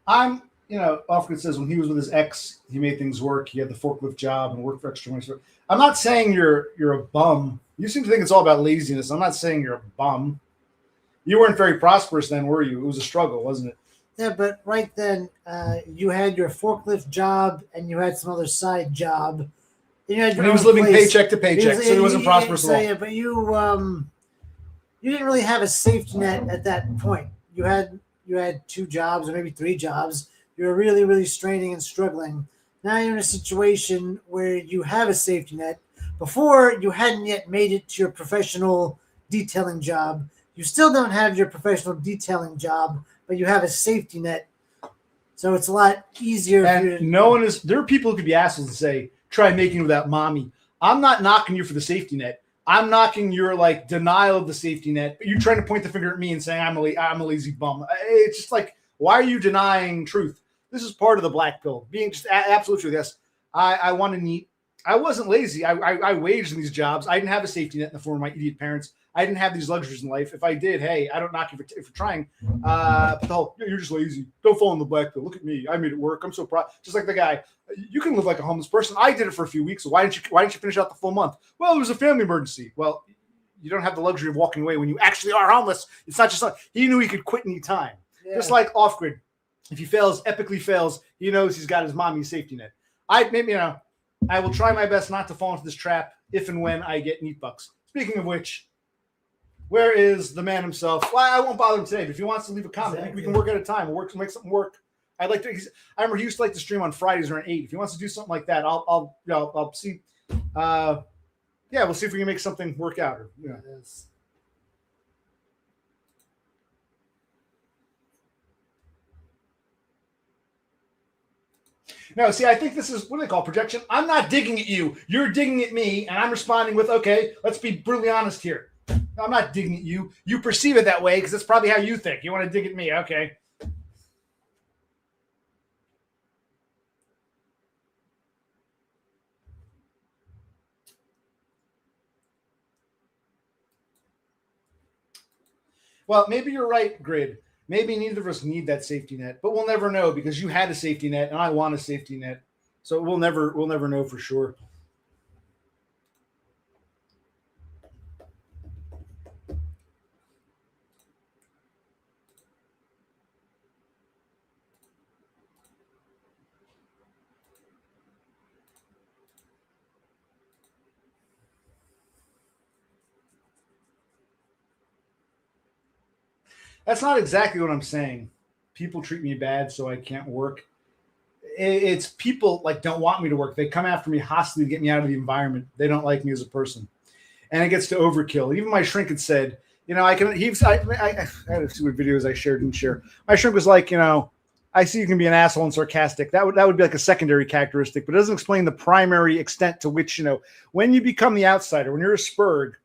Offgood says when he was with his ex, he made things work. He had the forklift job and worked for extra money. So I'm not saying you're a bum. You seem to think it's all about laziness. I'm not saying you're a bum. You weren't very prosperous then, were you? It was a struggle, wasn't it? Yeah, but right then, you had your forklift job and you had some other side job. You had and he was living paycheck to paycheck, so he wasn't prosperous at all. Yeah, but you didn't really have a safety net at that point. You had 2 jobs or maybe 3 jobs. You were really, really straining and struggling. Now you're in a situation where you have a safety net. Before, you hadn't yet made it to your professional detailing job. You still don't have your professional detailing job, but you have a safety net. So it's a lot easier. And there are people who could be assholes and say, try making it without mommy. I'm not knocking you for the safety net. I'm knocking your denial of the safety net, but you're trying to point the finger at me and saying I'm a lazy bum. It's just like, why are you denying truth? This is part of the black pill. Being just absolute truth. Yes, I want to neat. I wasn't lazy. I waged in these jobs. I didn't have a safety net in the form of my idiot parents. I didn't have these luxuries in life. If I did, hey, I don't knock you for trying. You're just lazy. Don't fall in the black pill. Look at me. I made it work. I'm so proud. Just like the guy. You can live like a homeless person. I did it for a few weeks. So why didn't you finish out the full month? Well, it was a family emergency. Well, you don't have the luxury of walking away when you actually are homeless. It's not just like he knew he could quit any time. Yeah. Just like Offgrid. If he epically fails, he knows he's got his mommy's safety net. I will try my best not to fall into this trap if and when I get neat bucks. Speaking of which, where is the man himself? Well, I won't bother him today, but if he wants to leave a comment, exactly. We can work at a time. We'll make something work. I remember he used to like to stream on Fridays around 8. If he wants to do something like that, I'll see. We'll see if we can make something work out. Yes. No, see, I think this is what do they call projection? I'm not digging at you. You're digging at me, and I'm responding with, okay, let's be brutally honest here. No, I'm not digging at you. You perceive it that way because that's probably how you think. You want to dig at me. Okay. Well, maybe you're right, Grid. Maybe neither of us need that safety net, but we'll never know because you had a safety net and I want a safety net. So we'll never know for sure. That's not exactly what I'm saying. People treat me bad, so I can't work. It's people don't want me to work. They come after me hostily to get me out of the environment. They don't like me as a person, and it gets to overkill. Even my shrink had said, I had to see what videos I shared and share. My shrink was like, I see you can be an asshole and sarcastic. That would be like a secondary characteristic, but it doesn't explain the primary extent to which when you become the outsider, when you're a spurg.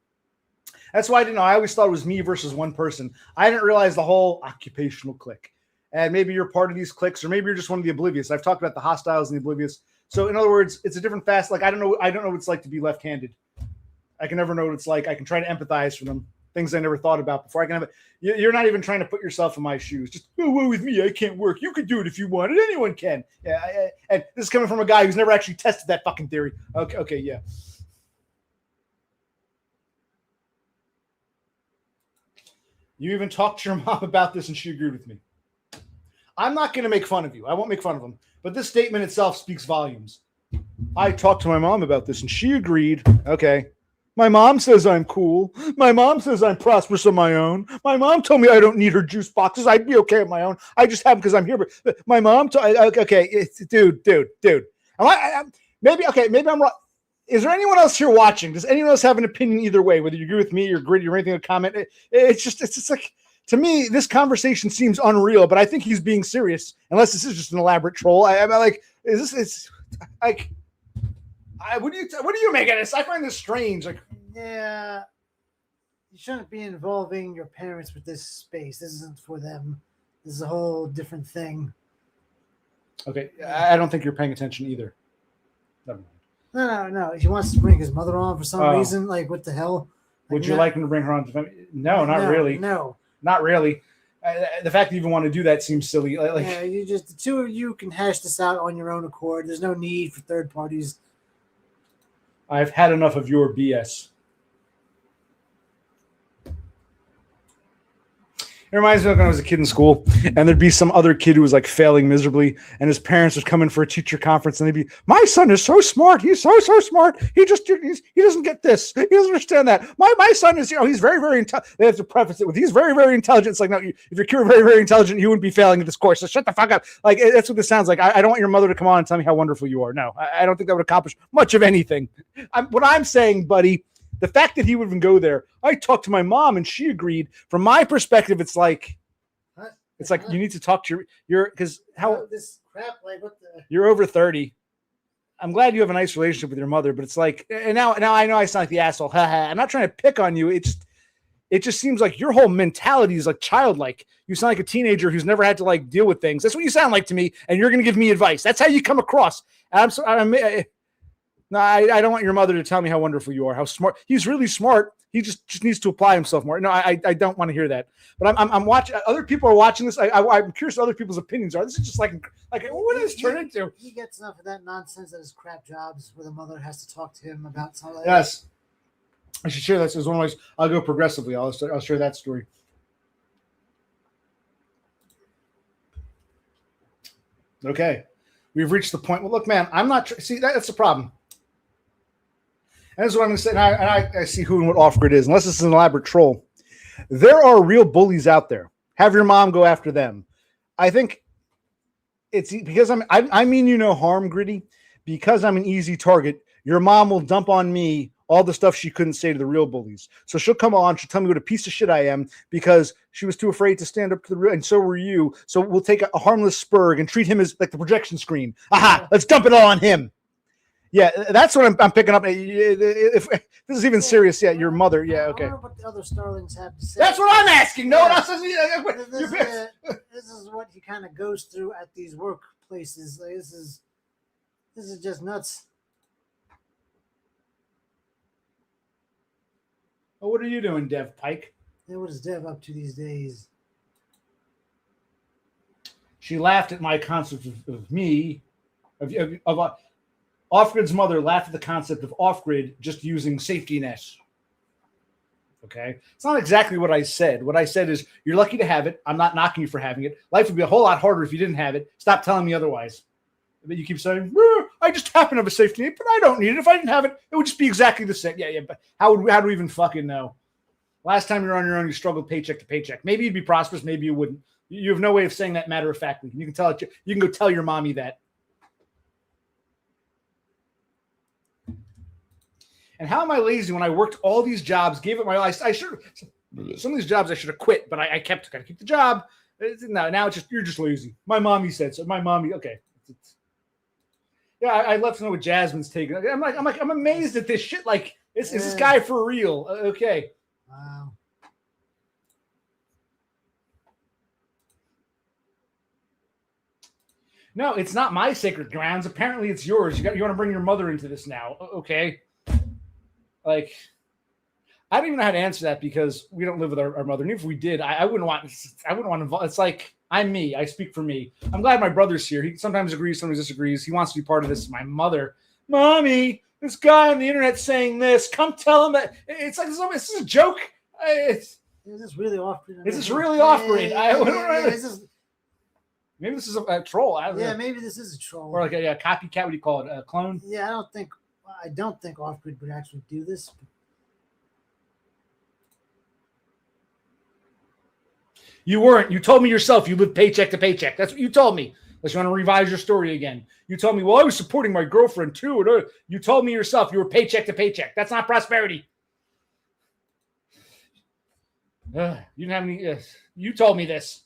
That's why I always thought it was me versus one person. I didn't realize the whole occupational clique. And maybe you're part of these cliques, or maybe you're just one of the oblivious. I've talked about the hostiles and the oblivious. So in other words, it's a different fast. I don't know what it's like to be left-handed. I can never know what it's like. I can try to empathize for them. Things I never thought about before. I can have it. You're not even trying to put yourself in my shoes. Just woe with me. I can't work. You could do it if you wanted. Anyone can. Yeah. And this is coming from a guy who's never actually tested that fucking theory. Okay. Yeah. You even talked to your mom about this and she agreed with me. I'm not going to make fun of you. I won't make fun of them. But this statement itself speaks volumes. I talked to my mom about this and she agreed. Okay. My mom says I'm cool. My mom says I'm prosperous on my own. My mom told me I don't need her juice boxes. I'd be okay on my own. I just have because I'm here. But my mom okay. Dude. Maybe I'm wrong. Is there anyone else here watching? Does anyone else have an opinion either way, whether you agree with me or gritty or anything to comment? It's just like, to me, this conversation seems unreal, but I think he's being serious, unless this is just an elaborate troll. I'm like, what do you make of this? I find this strange. Yeah, you shouldn't be involving your parents with this space. This isn't for them. This is a whole different thing. Okay, I don't think you're paying attention either. Never mind. No. He wants to bring his mother on for some reason. What the hell? Would you like him to bring her on? No, not really. No. Not really. The fact that you even want to do that seems silly. Like, yeah, the two of you can hash this out on your own accord. There's no need for third parties. I've had enough of your BS. It reminds me of when I was a kid in school, and there'd be some other kid who was like failing miserably, and his parents would come in for a teacher conference, and they'd be, "My son is so smart. He's so smart. He doesn't get this. He doesn't understand that. My son is, he's very, very intelligent." They have to preface it with, "He's very, very intelligent." It's like, no, if your kid were very, very intelligent, you wouldn't be failing at this course. So shut the fuck up. Like, that's what this sounds like. I don't want your mother to come on and tell me how wonderful you are. No, I don't think that would accomplish much of anything. What I'm saying, buddy. The fact that he would even go there, I talked to my mom and she agreed. From my perspective, it's like you need to talk to because this crap, like what the you're over 30. I'm glad you have a nice relationship with your mother, but it's like, and now I know I sound like the asshole. I'm not trying to pick on you. It just seems like your whole mentality is like childlike. You sound like a teenager who's never had to like deal with things. That's what you sound like to me, and you're going to give me advice. That's how you come across. No, I don't want your mother to tell me how wonderful you are, how smart. He's really smart. He just needs to apply himself more. No, I don't want to hear that. But I'm watching. Other people are watching this. I'm curious what other people's opinions are. This is just like what does this turn into? He gets enough of that nonsense at his crap jobs where the mother has to talk to him about something like yes. I should share this as one of my. I'll go progressively. I'll share that story. Okay, we've reached the point. Well, look, man, I'm not. See, that's the problem. And this is what I'm going to say. And I see who and what off-grid is, unless this is an elaborate troll. There are real bullies out there. Have your mom go after them. I think it's because I mean you no harm, Gritty. Because I'm an easy target, your mom will dump on me all the stuff she couldn't say to the real bullies. So she'll come on, she'll tell me what a piece of shit I am because she was too afraid to stand up to the real, and so were you. So we'll take a harmless Spurg and treat him as like the projection screen. Aha, let's dump it all on him. Yeah, that's what I'm picking up. If this is even serious, yeah, your mother, yeah, okay. I wonder what the other Starlings have to say. That's what I'm asking. No one else says. This is what he kind of goes through at these workplaces. Like, this is just nuts. Well, what are you doing, Dev Pike? Yeah, what is Dev up to these days? She laughed at my concept of me, of Off-Grid's mother laughed at the concept of off-grid just using safety nets. Okay? It's not exactly what I said. What I said is, you're lucky to have it. I'm not knocking you for having it. Life would be a whole lot harder if you didn't have it. Stop telling me otherwise. But you keep saying, I just happen to have a safety net, but I don't need it. If I didn't have it, it would just be exactly the same. Yeah, but how do we even fucking know? Last time you were on your own, you struggled paycheck to paycheck. Maybe you'd be prosperous, maybe you wouldn't. You have no way of saying that matter-of-factly. You can tell it. You can go tell your mommy that. And how am I lazy when I worked all these jobs, gave it my all? I should some of these jobs I should have quit, but I got to keep the job. Now it's just you're just lazy. My mommy said so. My mommy, okay. Yeah, I left to know what Jasmine's taking. I'm amazed at this shit. Like, is this guy for real? Okay. Wow. No, it's not my sacred grounds. Apparently, it's yours. You want to bring your mother into this now? Okay. Like, I don't even know how to answer that because we don't live with our mother. And if we did, I wouldn't want to involve. It's like, I'm me. I speak for me. I'm glad my brother's here. He sometimes agrees, sometimes disagrees. He wants to be part of this. My mother, Mommy, this guy on the internet saying this. Come tell him that. It's like, this is a joke. Is this really off-grid? Is this really off-grid? Maybe this is a troll. Maybe this is a troll. Or like a copycat. What do you call it? A clone? Yeah, I don't think off-grid would actually do this. You weren't. You told me yourself you lived paycheck to paycheck. That's what you told me. Unless you want to revise your story again. You told me, well, I was supporting my girlfriend too. You told me yourself you were paycheck to paycheck. That's not prosperity. You didn't have any. You told me this.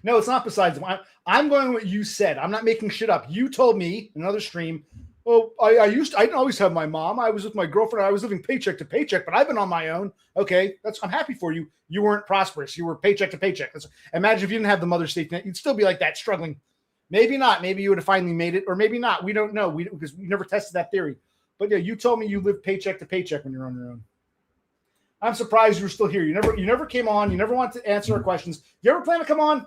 No, it's not besides them. I'm going with what you said. I'm not making shit up. You told me in another stream, oh, I didn't always have my mom. I was with my girlfriend. I was living paycheck to paycheck, but I've been on my own. Okay, I'm happy for you. You weren't prosperous. You were paycheck to paycheck. Imagine if you didn't have the mother's safety net, you'd still be like that, struggling. Maybe not. Maybe you would have finally made it, or maybe not. We don't know. Because we never tested that theory. But yeah, you told me you lived paycheck to paycheck when you're on your own. I'm surprised you're still here. You never came on. You never want to answer our questions. You ever plan to come on?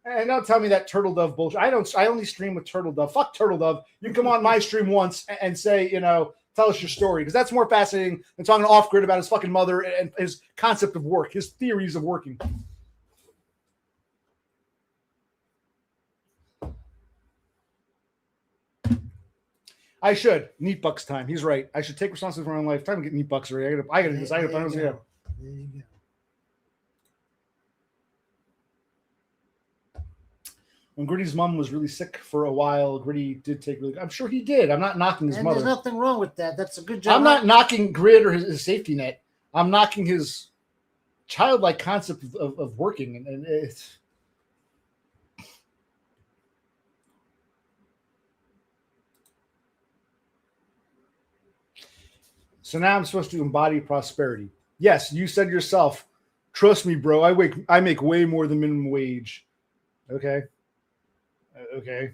And don't tell me that Turtle Dove bullshit. I only stream with Turtle Dove. Fuck Turtle Dove. You can come on my stream once and say, tell us your story, because that's more fascinating than talking off grid about his fucking mother and his concept of work, his theories of working. I should. Neat bucks time. He's right. I should take responsibility for my own life. Time to get neat bucks already. I gotta do this. There you go. When Gritty's mom was really sick for a while, Gritty did take really. I'm sure he did. I'm not knocking his mother. There's nothing wrong with that. That's a good job. I'm not knocking Grit or his safety net. I'm knocking his childlike concept of working, and it's. So now I'm supposed to embody prosperity. Yes, you said yourself. Trust me, bro. I make way more than minimum wage. Okay. Okay.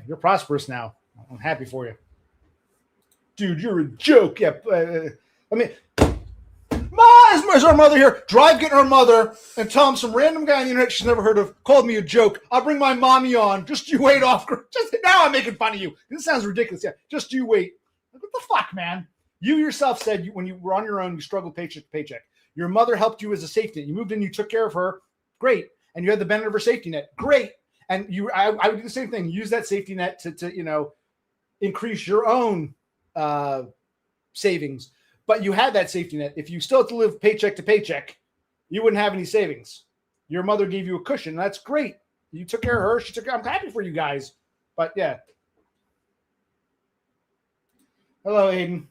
You're prosperous now. I'm happy for you, dude. You're a joke. Yeah. Is our mother here? Drive, get her mother, and tell him some random guy on the internet she's never heard of called me a joke. I'll bring my mommy on. Just you wait off. Just now I'm making fun of you. This sounds ridiculous. Yeah. Just you wait. What the fuck, man? You yourself said when you were on your own, you struggled paycheck to paycheck. Your mother helped you as a safety net. You moved in, you took care of her. Great. And you had the benefit of her safety net. Great. And I would do the same thing. Use that safety net to increase your own savings. But you had that safety net. If you still have to live paycheck to paycheck, you wouldn't have any savings. Your mother gave you a cushion. That's great. You took care of her. She took care. I'm happy for you guys. But yeah. Hello, Aiden.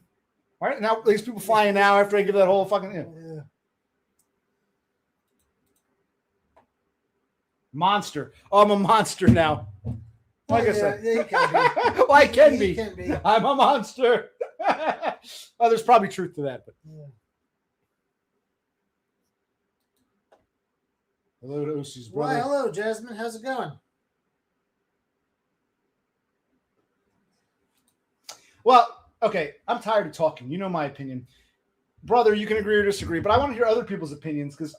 All right, now these people flying now after I give that whole fucking Yeah. Monster. Oh, I'm a monster now. Like I said. Yeah, you can be. Well, I can You be. can be. I'm a monster. Oh, there's probably truth to that. But Yeah. hello to Osie's Why, brother. hello, Jasmine. How's it going? Well, okay, I'm tired of talking. You know my opinion. Brother, you can agree or disagree, but I want to hear other people's opinions because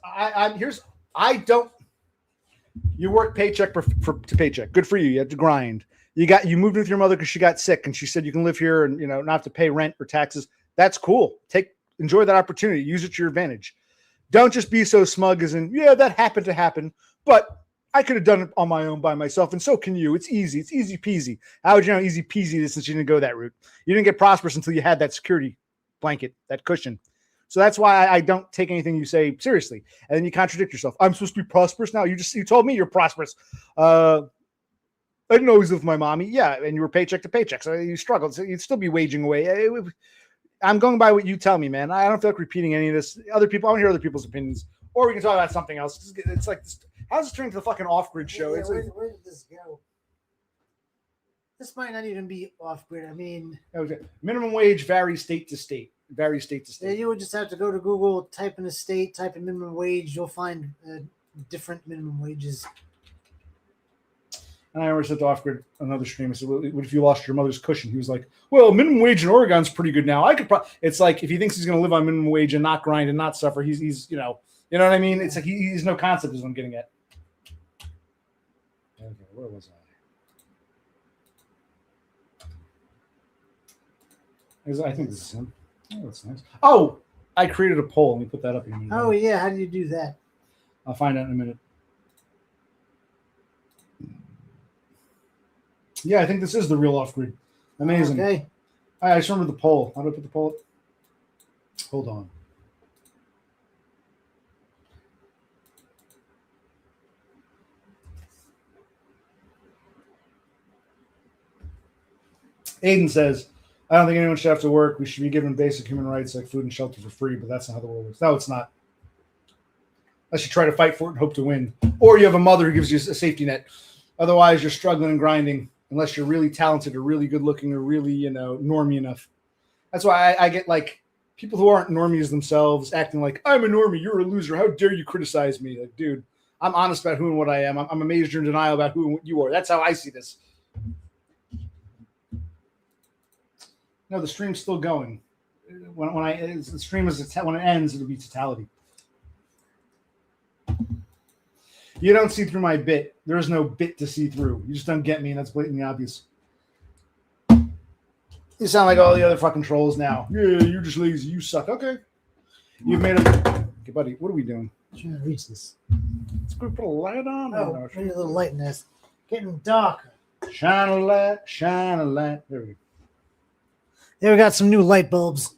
you work paycheck to paycheck. Good for you. You had to grind. You moved with your mother because she got sick and she said you can live here and not have to pay rent or taxes. That's cool. Enjoy that opportunity. Use it to your advantage. Don't just be so smug as in, yeah, that happened to happen, but I could have done it on my own by myself, and so can you. It's easy. It's easy peasy. How would you know easy peasy this since you didn't go that route? You didn't get prosperous until you had that security blanket, that cushion. So that's why I don't take anything you say seriously. And then you contradict yourself. I'm supposed to be prosperous now. You told me you're prosperous. I didn't always live with my mommy. Yeah, and you were paycheck to paycheck, so you struggled. So you'd still be waging away. I'm going by what you tell me, man. I don't feel like repeating any of this. Other people, I want to hear other people's opinions. Or we can talk about something else. It's like this. How's this turn into the fucking off-grid show? Yeah, where did this go? This might not even be off-grid. I mean, minimum wage varies state to state. Yeah, you would just have to go to Google, type in a state, type in minimum wage. You'll find different minimum wages. And I always said to off-grid another stream. I said, "What if you lost your mother's cushion?" He was like, "Well, minimum wage in Oregon's pretty good now. I could." It's like if he thinks he's going to live on minimum wage and not grind and not suffer, he's you know what I mean. It's like he's no concept is what I'm getting at. Okay, where was I? I think this is him. Oh, that's nice. Oh, I created a poll. Let me put that up in. Oh yeah, how do you do that? I'll find out in a minute. Yeah, I think this is the real off-grid. Amazing. Okay. I just remember the poll. How do I put the poll up? Hold on. Aiden says, I don't think anyone should have to work. We should be given basic human rights like food and shelter for free, but that's not how the world works. No, it's not. Unless you try to fight for it and hope to win. Or you have a mother who gives you a safety net. Otherwise, you're struggling and grinding unless you're really talented or really good looking or really, normie enough. That's why I get like people who aren't normies themselves acting like, I'm a normie, you're a loser. How dare you criticize me? Like, dude, I'm honest about who and what I am. I'm amazed you're in denial about who and what you are. That's how I see this. No, the stream's still going. when the stream is when it ends, it'll be totality. You don't see through my bit. There is no bit to see through. You just don't get me, and that's blatantly obvious. You sound like all the other fucking trolls now. Yeah, you're just lazy. You suck. Okay. You've made a... Okay, buddy, what are we doing? I'm trying to reach this. Let's go put a light on. Oh, we need a little light in this. Getting darker. Shine a light, shine a light. There we go. There we got some new light bulbs.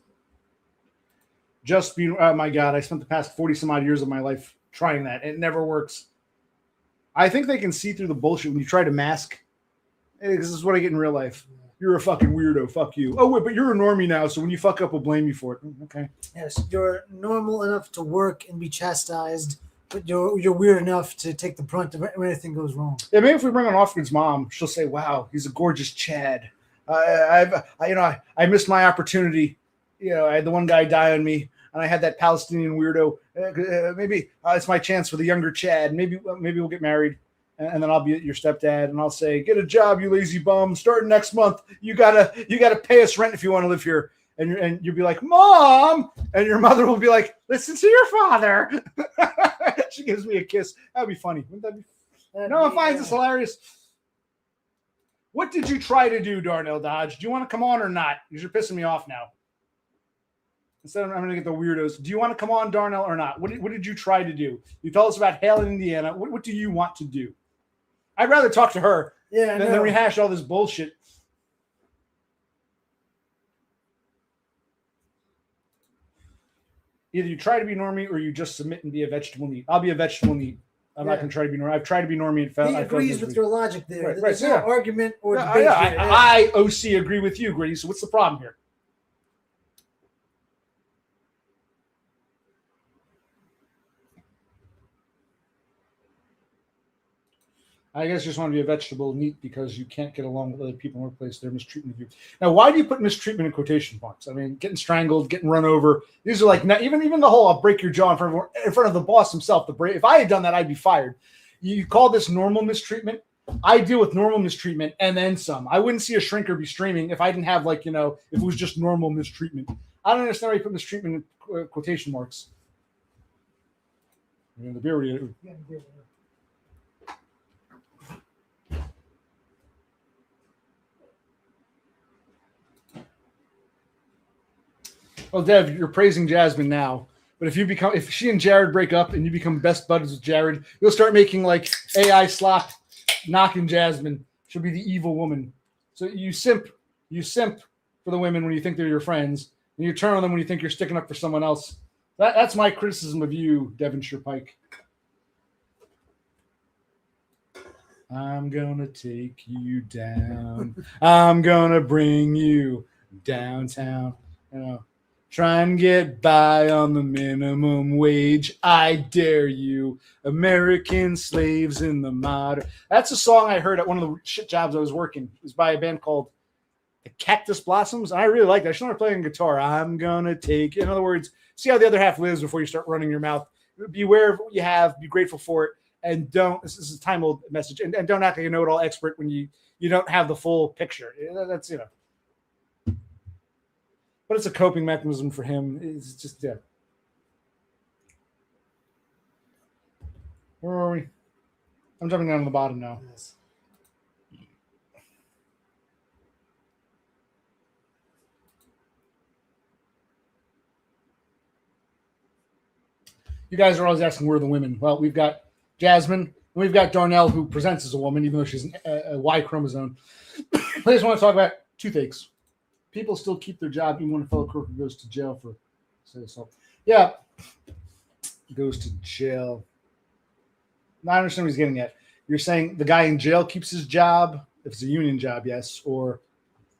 Just be... Oh, my God. I spent the past 40 some odd years of my life trying that. It never works. I think they can see through the bullshit when you try to mask. This is what I get in real life. You're a fucking weirdo. Fuck you. Oh, wait, but you're a normie now, so when you fuck up, we'll blame you for it. Okay. Yes, you're normal enough to work and be chastised, but you're weird enough to take the brunt of when anything goes wrong. Yeah, maybe if we bring on Offred's mom, she'll say, "Wow, he's a gorgeous Chad. I missed my opportunity. You know, I had the one guy die on me, and I had that Palestinian weirdo. Maybe it's my chance for the younger Chad. Maybe we'll get married." And then I'll be your stepdad, and I'll say, "Get a job, you lazy bum. Starting next month, you gotta pay us rent if you want to live here." And you'll be like, "Mom," and your mother will be like, "Listen to your father." She gives me a kiss. That'd be funny. Wouldn't that be? No one finds this hilarious. What did you try to do, Darnell Dodge? Do you want to come on or not? Because you're pissing me off now. Instead of I'm going to get the weirdos. Do you want to come on, Darnell, or not? What did you try to do? You told us about Hale in Indiana. What do you want to do? I'd rather talk to her than rehash all this bullshit. Either you try to be normie or you just submit and be a vegetable meat. I'll be a vegetable meat. I'm not going to try to be normie. I've tried to be normie and failed. He agrees with your logic there. Right, There's no argument or debate. I, OC, agree with you, Grady. So what's the problem here? I guess you just want to be a vegetable meat because you can't get along with other people in the workplace. They're mistreating you. Now, why do you put mistreatment in quotation marks? I mean, getting strangled, getting run over. These are like even the whole "I'll break your jaw" in front of the boss himself. If I had done that, I'd be fired. You call this normal mistreatment? I deal with normal mistreatment and then some. I wouldn't see a shrinker be streaming if I didn't have if it was just normal mistreatment. I don't understand why you put mistreatment in quotation marks. I mean, the beer. Well, Dev, you're praising Jasmine now, but if she and Jared break up and you become best buddies with Jared, you'll start making like AI slop knocking Jasmine. She'll be the evil woman. So you simp for the women when you think they're your friends, and you turn on them when you think you're sticking up for someone else. That's my criticism of you, Devonshire Pike. I'm gonna take you down. I'm gonna bring you downtown. Try and get by on the minimum wage. I dare you. American slaves in the modern. That's a song I heard at one of the shit jobs I was working. It was by a band called the Cactus Blossoms. And I really liked it. I started playing guitar. I'm going to take, in other words, see how the other half lives before you start running your mouth. Beware of what you have. Be grateful for it. And don't, this is a time old message. And don't act like a know-it-all expert when you don't have the full picture. That's, But it's a coping mechanism for him. It's just, yeah. Where are we? I'm jumping down to the bottom now. Yes. You guys are always asking where are the women. Well, we've got Jasmine, and we've got Darnell, who presents as a woman, even though she's a Y chromosome. I just want to talk about two things. People still keep their job even when a fellow coworker goes to jail for say so. Yeah, goes to jail. I understand what he's getting at. You're saying the guy in jail keeps his job if it's a union job, yes, or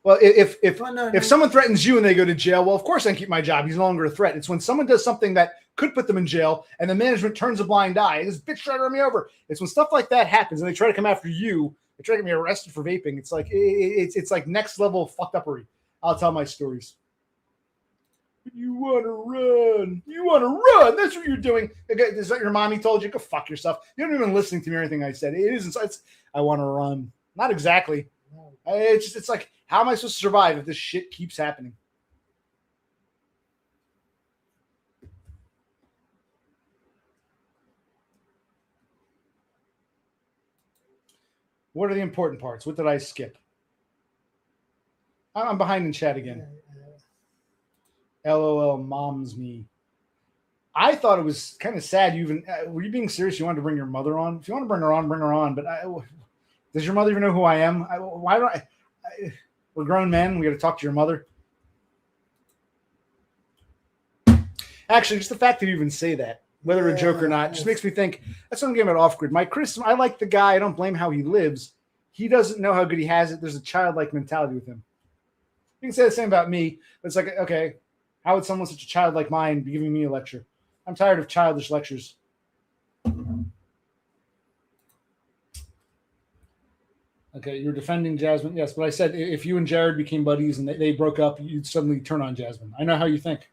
well, if someone threatens you and they go to jail, well, of course I can keep my job. He's no longer a threat. It's when someone does something that could put them in jail and the management turns a blind eye. This bitch tried to run me over. It's when stuff like that happens and they try to come after you. They try to get me arrested for vaping. It's like it's like next level fucked uppery. I'll tell my stories. You want to run. You want to run. That's what you're doing. Is that your mommy told you? Go fuck yourself. You're not even listening to me or anything I said. It isn't. I want to run. Not exactly. It's like, how am I supposed to survive if this shit keeps happening? What are the important parts? What did I skip? I'm behind in chat again. LOL moms me. I thought it was kind of sad. You even were you being serious? You wanted to bring your mother on? If you want to bring her on, bring her on. But does your mother even know who I am? Why don't I? We're grown men. We got to talk to your mother. Actually, just the fact that you even say that, whether a joke or not, just makes me think. That's what I'm getting at off grid. Mike Chris, I like the guy. I don't blame how he lives. He doesn't know how good he has it. There's a childlike mentality with him. You can say the same about me, but it's like, okay, how would someone such a childlike mind be giving me a lecture? I'm tired of childish lectures. Okay, you're defending Jasmine. Yes, but I said if you and Jared became buddies and they broke up, you'd suddenly turn on Jasmine. I know how you think.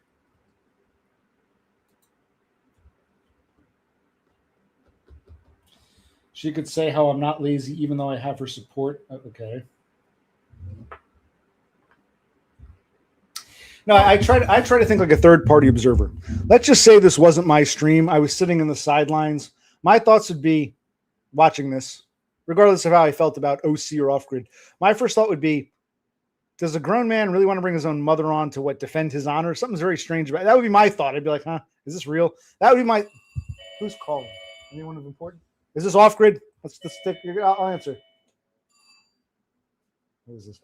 She could say how I'm not lazy even though I have her support. Okay. No, I try to think like a third-party observer. Let's just say this wasn't my stream. I was sitting in the sidelines. My thoughts would be, watching this, regardless of how I felt about OC or off-grid, my first thought would be, does a grown man really want to bring his own mother on to defend his honor? Something's very strange about it. That would be my thought. I'd be like, huh, is this real? That would be my... Who's calling? Anyone of importance? Is this off-grid? Let's stick... I'll answer. What is this?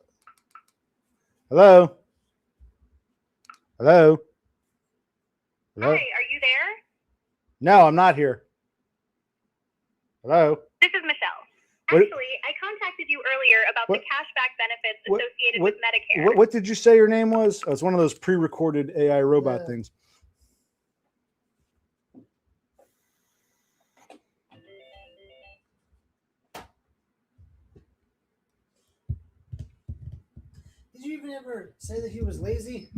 Hello? Hello? Hello? Hi, are you there? No, I'm not here. Hello? This is Michelle. What- Actually, I contacted you earlier about What- the cashback benefits what- associated what- with Medicare. What did you say your name was? Oh, it's one of those pre-recorded AI robot Yeah. things. Did you even ever say that he was lazy?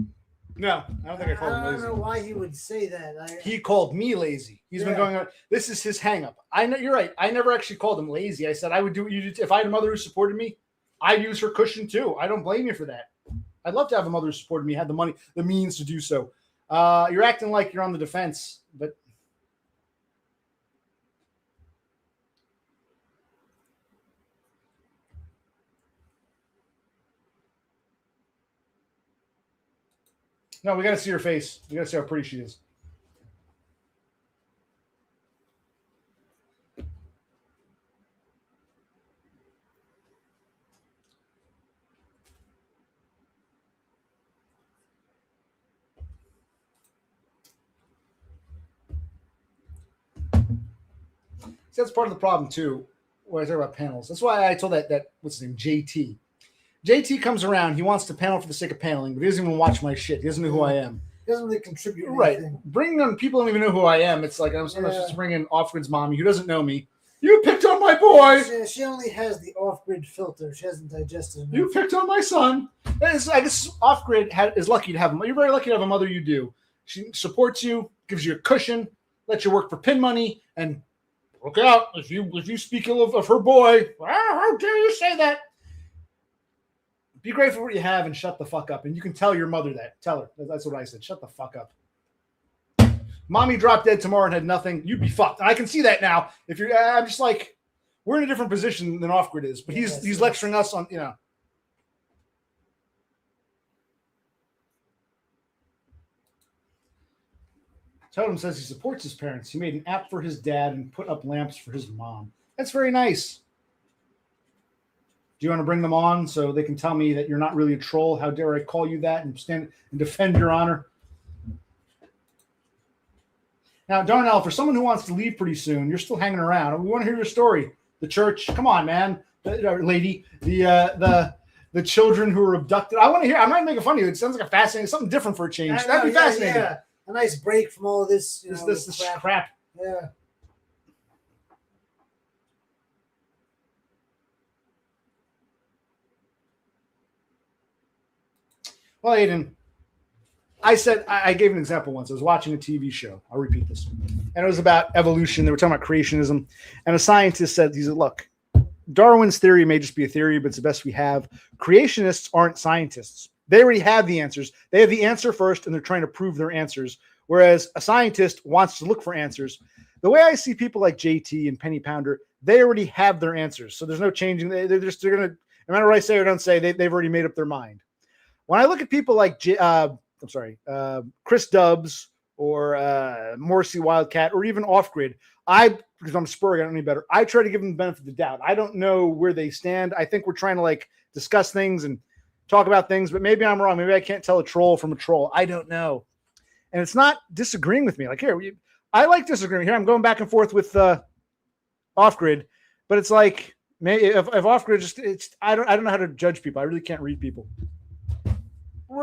No, I don't think I called him don't lazy. know why he would say that. He called me lazy. He's been Yeah. going on. This is his hang up. I know you're right. I never actually called him lazy. I said I would do what you did. If I had a mother who supported me, I'd use her cushion too. I don't blame you for that. I'd love to have a mother who supported me, had the money, the means to do so. You're acting like you're on the defense, but no, we got to see her face. We got to see how pretty she is. See, that's part of the problem too. When I talk about panels, that's why I told that what's his name, JT. JT comes around. He wants to panel for the sake of paneling, but he doesn't even watch my shit. He doesn't know who I am. He doesn't really contribute. Right. Anything. Bringing on people don't even know who I am. It's like I'm supposed to bring in Offgrid's mommy who doesn't know me. You picked on my boy. She only has the off-grid filter. She hasn't digested enough. You picked on my son. I guess Offgrid is lucky to have him. You're very lucky to have a mother you do. She supports you, gives you a cushion, lets you work for pin money, and look out if you speak ill of her boy. How dare you say that? Be grateful for what you have and shut the fuck up. And you can tell your mother that. Tell her. That's what I said. Shut the fuck up. Mommy dropped dead tomorrow and had nothing. You'd be fucked. And I can see that now. If you're, I'm just like, we're in a different position than Offgrid is. But he's lecturing us on, you know. Totem says he supports his parents. He made an app for his dad and put up lamps for his mom. That's very nice. Do you want to bring them on so they can tell me that you're not really a troll? How dare I call you that and stand and defend your honor? Now, Darnell, for someone who wants to leave pretty soon, you're still hanging around. We want to hear your story. The church, come on, man, lady, the children who were abducted. I want to hear. I'm not making fun of you. It sounds like a fascinating, something different for a change. That'd be fascinating. Yeah. A nice break from all of this. This crap. Yeah. Well, Aiden, I gave an example once. I was watching a TV show. I'll repeat this. And it was about evolution. They were talking about creationism. And a scientist said, he said, look, Darwin's theory may just be a theory, but it's the best we have. Creationists aren't scientists. They already have the answers. They have the answer first, and they're trying to prove their answers. Whereas a scientist wants to look for answers. The way I see people like JT and Penny Pounder, they already have their answers. So there's no changing. They're going to, no matter what I say or don't say, they've already made up their mind. When I look at people like, Chris Dubbs or Morrissey Wildcat or even Off Grid, because I'm Spurg, I don't know any better. I try to give them the benefit of the doubt. I don't know where they stand. I think we're trying to like discuss things and talk about things, but maybe I'm wrong. Maybe I can't tell a troll from a troll. I don't know. And it's not disagreeing with me. Like here, I like disagreeing. Here, I'm going back and forth with Off Grid, but it's like if Off Grid I don't know how to judge people. I really can't read people.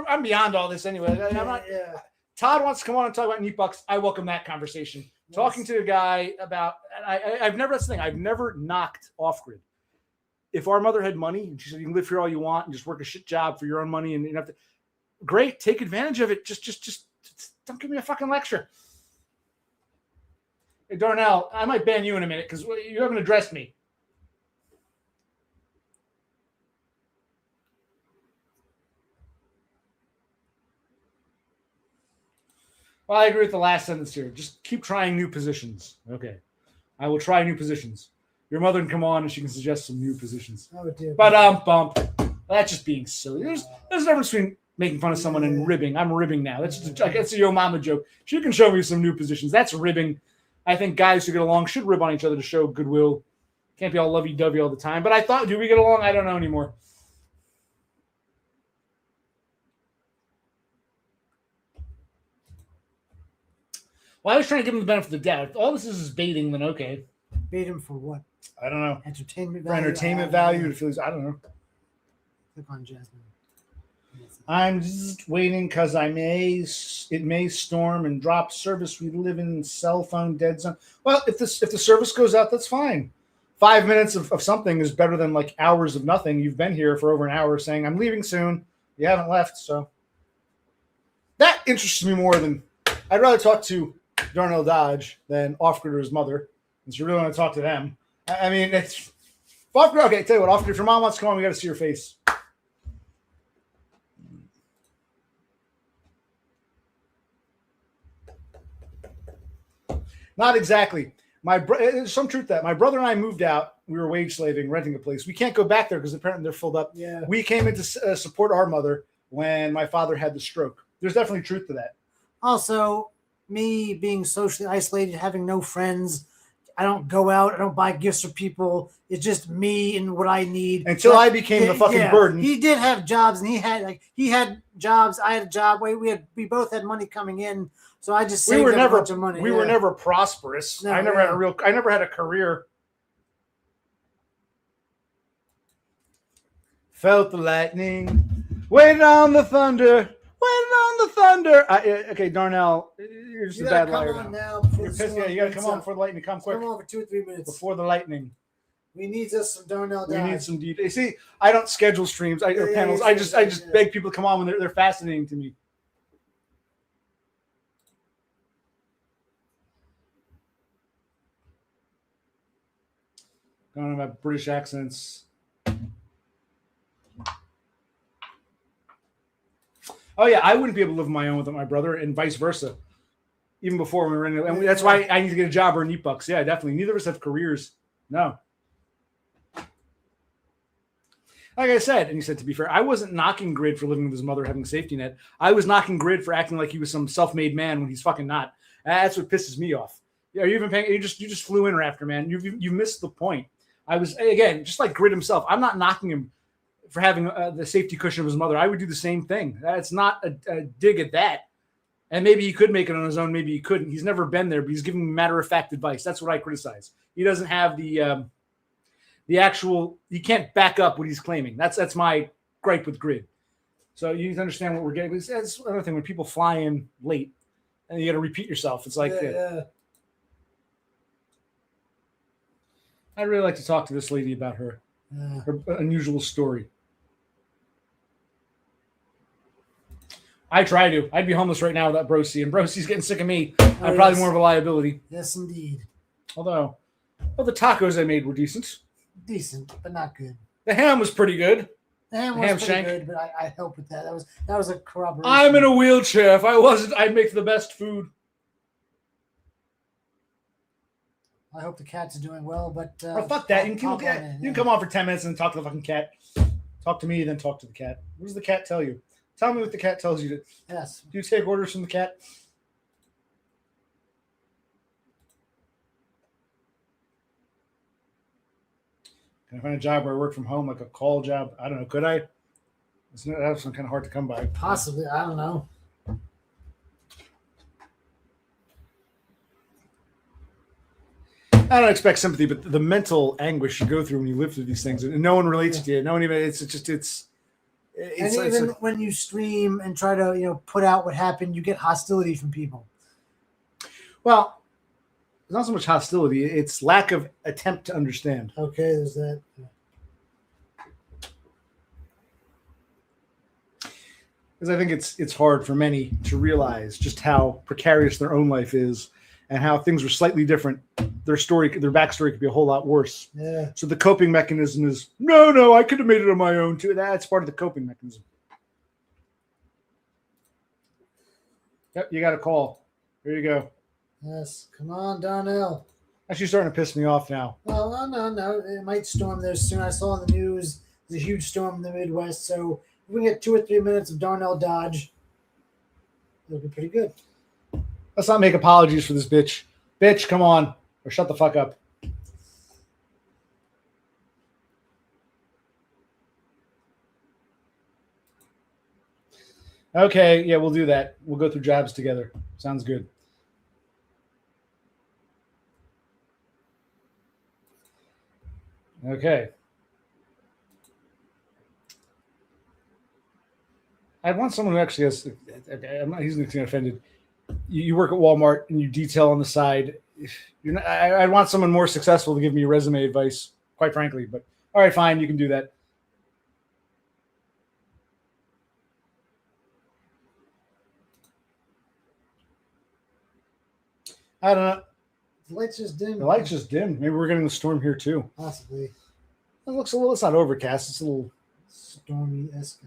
I'm beyond all this anyway. I'm not. Yeah. Todd wants to come on and talk about Neat Bucks. I welcome that conversation. Yes. Talking to a guy about, I've never, that's the thing, I've never knocked Off Grid. If our mother had money and she said, you can live here all you want and just work a shit job for your own money and you have to, great, take advantage of it. Just don't give me a fucking lecture. Hey, Darnell, I might ban you in a minute because you haven't addressed me. Well, I agree with the last sentence here. Just keep trying new positions. Okay. I will try new positions. Your mother can come on and she can suggest some new positions. Oh, dear. But that's just being silly. There's a difference between making fun of someone and ribbing. I'm ribbing now. That's a yo mama joke. She can show me some new positions. That's ribbing. I think guys who get along should rib on each other to show goodwill. Can't be all lovey-dovey all the time. But I thought, do we get along? I don't know anymore. Well, I was trying to give him the benefit of the doubt. If all this is baiting, then okay. Bait him for what? I don't know. Entertainment For value. entertainment value. To feel, I don't know. Click on Jasmine. I'm just waiting because it may storm and drop service. We live in cell phone dead zone. Well, if the service goes out, that's fine. 5 minutes of something is better than like hours of nothing. You've been here for over an hour saying I'm leaving soon. You haven't left, so that interests me more than I'd rather talk to Darnell Dodge than Off-Grid or his mother. Since you really want to talk to them. I mean, it's Off-Grid. Okay, tell you what, Off-Grid, if your mom wants to come on, we got to see your face. Not exactly. There's some truth to that. My brother and I moved out. We were wage slaving, renting a place. We can't go back there because apparently they're filled up. Yeah. We came in to support our mother when my father had the stroke. There's definitely truth to that. Also, me being socially isolated, having no friends, I don't go out. I don't buy gifts for people. It's just me and what I need. Until I became the fucking burden. He did have jobs, and he had jobs. I had a job. We both had money coming in. So I just saved a bunch of money. We were never prosperous. No, I never had a career. Felt the lightning, waiting on the thunder. Okay, Darnell, you're just a bad liar now. You're pissed. Yeah, you got to come on before the lightning. Come quick. Come on for 2 or 3 minutes before the lightning. We need us some Darnell. We need some details. See, I don't schedule streams or panels. I just beg people to come on when they're fascinating to me. Going about British accents. Oh yeah, I wouldn't be able to live on my own with my brother, and vice versa. Even before we were in, and that's why I need to get a job or Neat Bucks. Yeah, definitely. Neither of us have careers. No. Like I said, and he said, to be fair, I wasn't knocking Grid for living with his mother, having a safety net. I was knocking Grid for acting like he was some self-made man when he's fucking not. That's what pisses me off. Are you even paying? You just flew in after, man. You missed the point. I was, again, just like Grid himself. I'm not knocking him for having the safety cushion of his mother. I would do the same thing. It's not a dig at that. And maybe he could make it on his own. Maybe he couldn't. He's never been there, but he's giving matter-of-fact advice. That's what I criticize. He doesn't have the actual – he can't back up what he's claiming. That's my gripe with Grid. So you need to understand what we're getting. That's another thing. When people fly in late and you got to repeat yourself, it's like I'd really like to talk to this lady about her unusual story. I try to. I'd be homeless right now without Brocy, and Brocy's getting sick of me. I'm probably more of a liability. Yes, indeed. Although, the tacos I made were decent. Decent, but not good. The ham was pretty good. The ham was pretty good, but I helped with that. That was a corroboration. I'm in a wheelchair. If I wasn't, I'd make the best food. I hope the cat's doing well, but Oh, fuck that. You pop can, on in, you can come on for 10 minutes and talk to the fucking cat. Talk to me, then talk to the cat. What does the cat tell you? Tell me what the cat tells you. Yes. Do you take orders from the cat? Can I find a job where I work from home, like a call job? I don't know. Could I? That's kind of hard to come by. Possibly. I don't know. I don't expect sympathy, but the mental anguish you go through when you live through these things, and no one relates to you. No one even. It's and even when you stream and try to put out what happened, you get hostility from people. Well, it's not so much hostility; it's lack of attempt to understand. Okay, there's that. Because I think it's hard for many to realize just how precarious their own life is, and how things are slightly different. Their backstory could be a whole lot worse. Yeah. So the coping mechanism is no, I could have made it on my own too. That's part of the coping mechanism. Yep, you got a call. There you go. Yes, come on, Donnell. Actually, starting to piss me off now. Well, no. It might storm there soon. I saw on the news there's a huge storm in the Midwest. So if we can get 2 or 3 minutes of Darnell Dodge, it'll be pretty good. Let's not make apologies for this bitch. Bitch, come on. Or shut the fuck up. Okay, yeah, we'll do that. We'll go through jobs together. Sounds good. Okay. I want someone who actually has. He's going to get offended. You work at Walmart and you detail on the side. I want someone more successful to give me resume advice, quite frankly. But all right, fine, you can do that. I don't know. The lights just dimmed. The lights just dimmed. Maybe we're getting the storm here too. Possibly. It looks a little. It's not overcast. It's a little stormy-esque.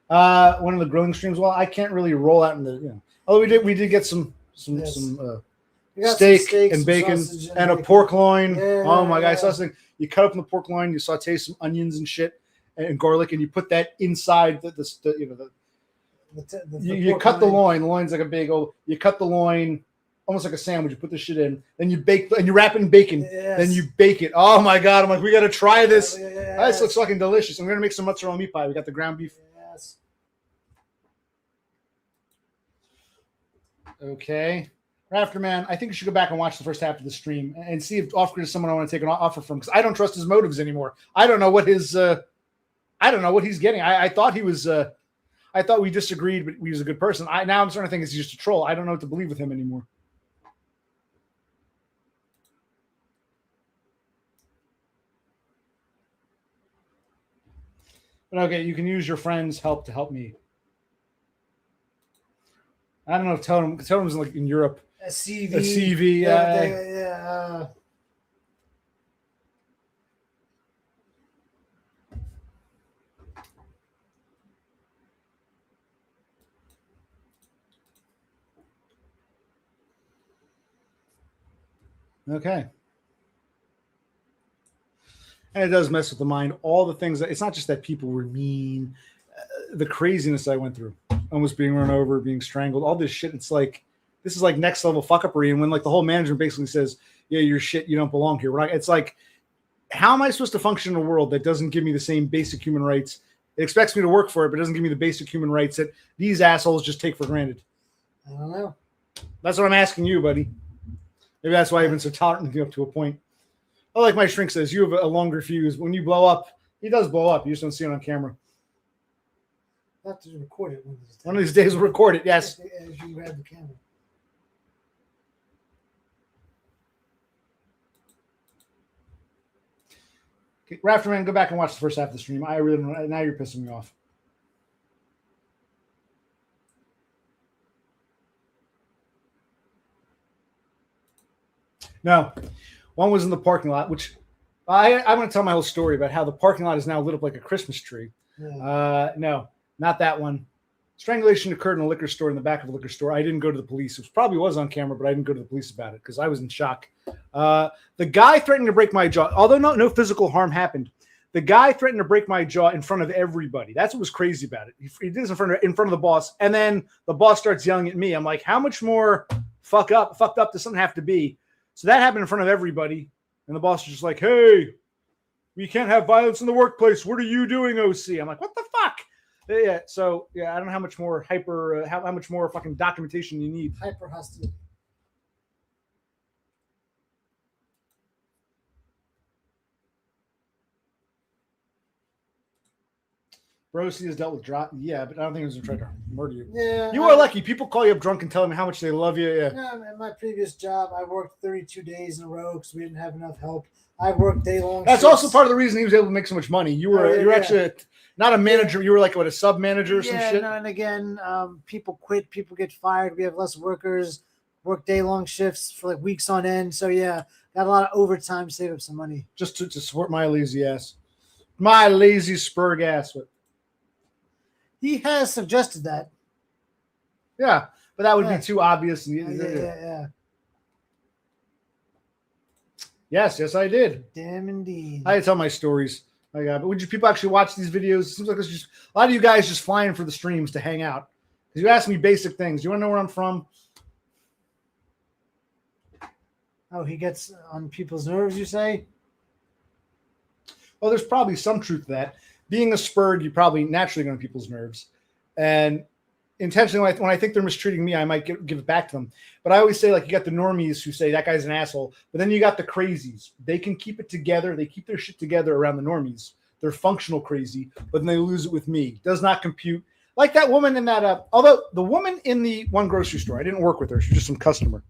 One of the grilling streams. Well, I can't really roll out in the. Although we did get some steak and bacon and a pork loin. Yeah, oh my god! I saw something. You cut up the pork loin. You saute some onions and shit and garlic, and you put that inside you cut the loin. The loin's like a big old. You cut the loin. Almost like a sandwich. You put the shit in, then you bake, and you wrap it in bacon. Yes. Then you bake it. Oh my god! I'm like, we got to try this. Yes. This looks fucking delicious. I'm gonna make some mozzarella meat pie. We got the ground beef. Yes. Okay, Rafterman. I think you should go back and watch the first half of the stream and see if Off Grid is someone I want to take an offer from, because I don't trust his motives anymore. I don't know what his. I don't know what he's getting. I thought he was. I thought we disagreed, but he was a good person. Now I'm starting to think he's just a troll. I don't know what to believe with him anymore. But okay, you can use your friend's help to help me. I don't know if Totem's like in Europe. A CV. A CV. Yeah. Okay. And it does mess with the mind. All the things it's not just that people were mean, the craziness I went through, almost being run over, being strangled, all this shit. It's like, this is like next level fuckery. And when like the whole management basically says, yeah, you're shit, you don't belong here. It's like, how am I supposed to function in a world that doesn't give me the same basic human rights? It expects me to work for it, but doesn't give me the basic human rights that these assholes just take for granted. I don't know. That's what I'm asking you, buddy. Maybe that's why I've been so tolerant with you up to a point. Oh, like my shrink says, you have a longer fuse. When you blow up, he does blow up. You just don't see it on camera. We'll have to record it one of these days. We'll record it, yes. As you grab the camera. Okay, Rafterman, go back and watch the first half of the stream. I really don't. Now you're pissing me off. No. One was in the parking lot, which I want to tell my whole story about how the parking lot is now lit up like a Christmas tree. Yeah. No, not that one. Strangulation occurred in a liquor store, in the back of a liquor store. I didn't go to the police. It probably was on camera, but I didn't go to the police about it because I was in shock. The guy threatened to break my jaw, although no physical harm happened. The guy threatened to break my jaw in front of everybody. That's what was crazy about it. He did this in front of the boss, and then the boss starts yelling at me. I'm like, how much more fucked up does something have to be? So that happened in front of everybody, and the boss was just like, hey, we can't have violence in the workplace. What are you doing, OC? I'm like, what the fuck? Yeah. So yeah, I don't know how much more how much more fucking documentation you need. Hyper hostility. Brosi has dealt with drop. Yeah, but I don't think he was trying to murder you. Yeah. You are lucky. People call you up drunk and tell them how much they love you. Yeah. No, in my previous job, I worked 32 days in a row because we didn't have enough help. I worked day-long That's shifts. also part of the reason he was able to make so much money. You were actually not a manager. You were like a sub manager or some shit. No, and again, people quit. People get fired. We have less workers. Work day-long shifts for like weeks on end. So yeah, got a lot of overtime. Save up some money. Just to support my lazy ass. My lazy spurg ass. He has suggested that. Yeah, but that would be too obvious. Yeah. Yes, I did. Damn indeed. I tell my stories. But would you people actually watch these videos? It seems like it's just a lot of you guys just flying for the streams to hang out. Because you ask me basic things. You want to know where I'm from? Oh, he gets on people's nerves, you say? Well, there's probably some truth to that. Being a Spurg, you probably naturally get on people's nerves. And intentionally, when I think they're mistreating me, I might give it back to them. But I always say, like, you got the normies who say that guy's an asshole. But then you got the crazies. They can keep it together. They keep their shit together around the normies. They're functional crazy, but then they lose it with me. Does not compute. Like that woman in that, although the woman in the one grocery store, I didn't work with her. She was just some customer.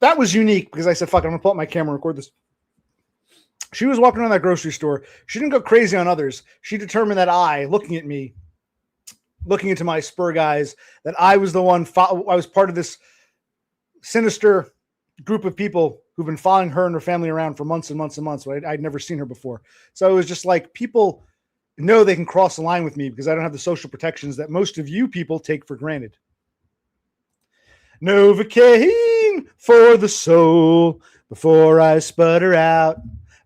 That was unique because I said, fuck it, I'm going to pull up my camera and record this. She was walking around that grocery store. She didn't go crazy on others. She determined that looking at me, looking into my Spurg eyes, that I was the one, I was part of this sinister group of people who've been following her and her family around for months and months and months. I'd never seen her before. So it was just like people know they can cross the line with me because I don't have the social protections that most of you people take for granted. Novocaine for the soul before I sputter out.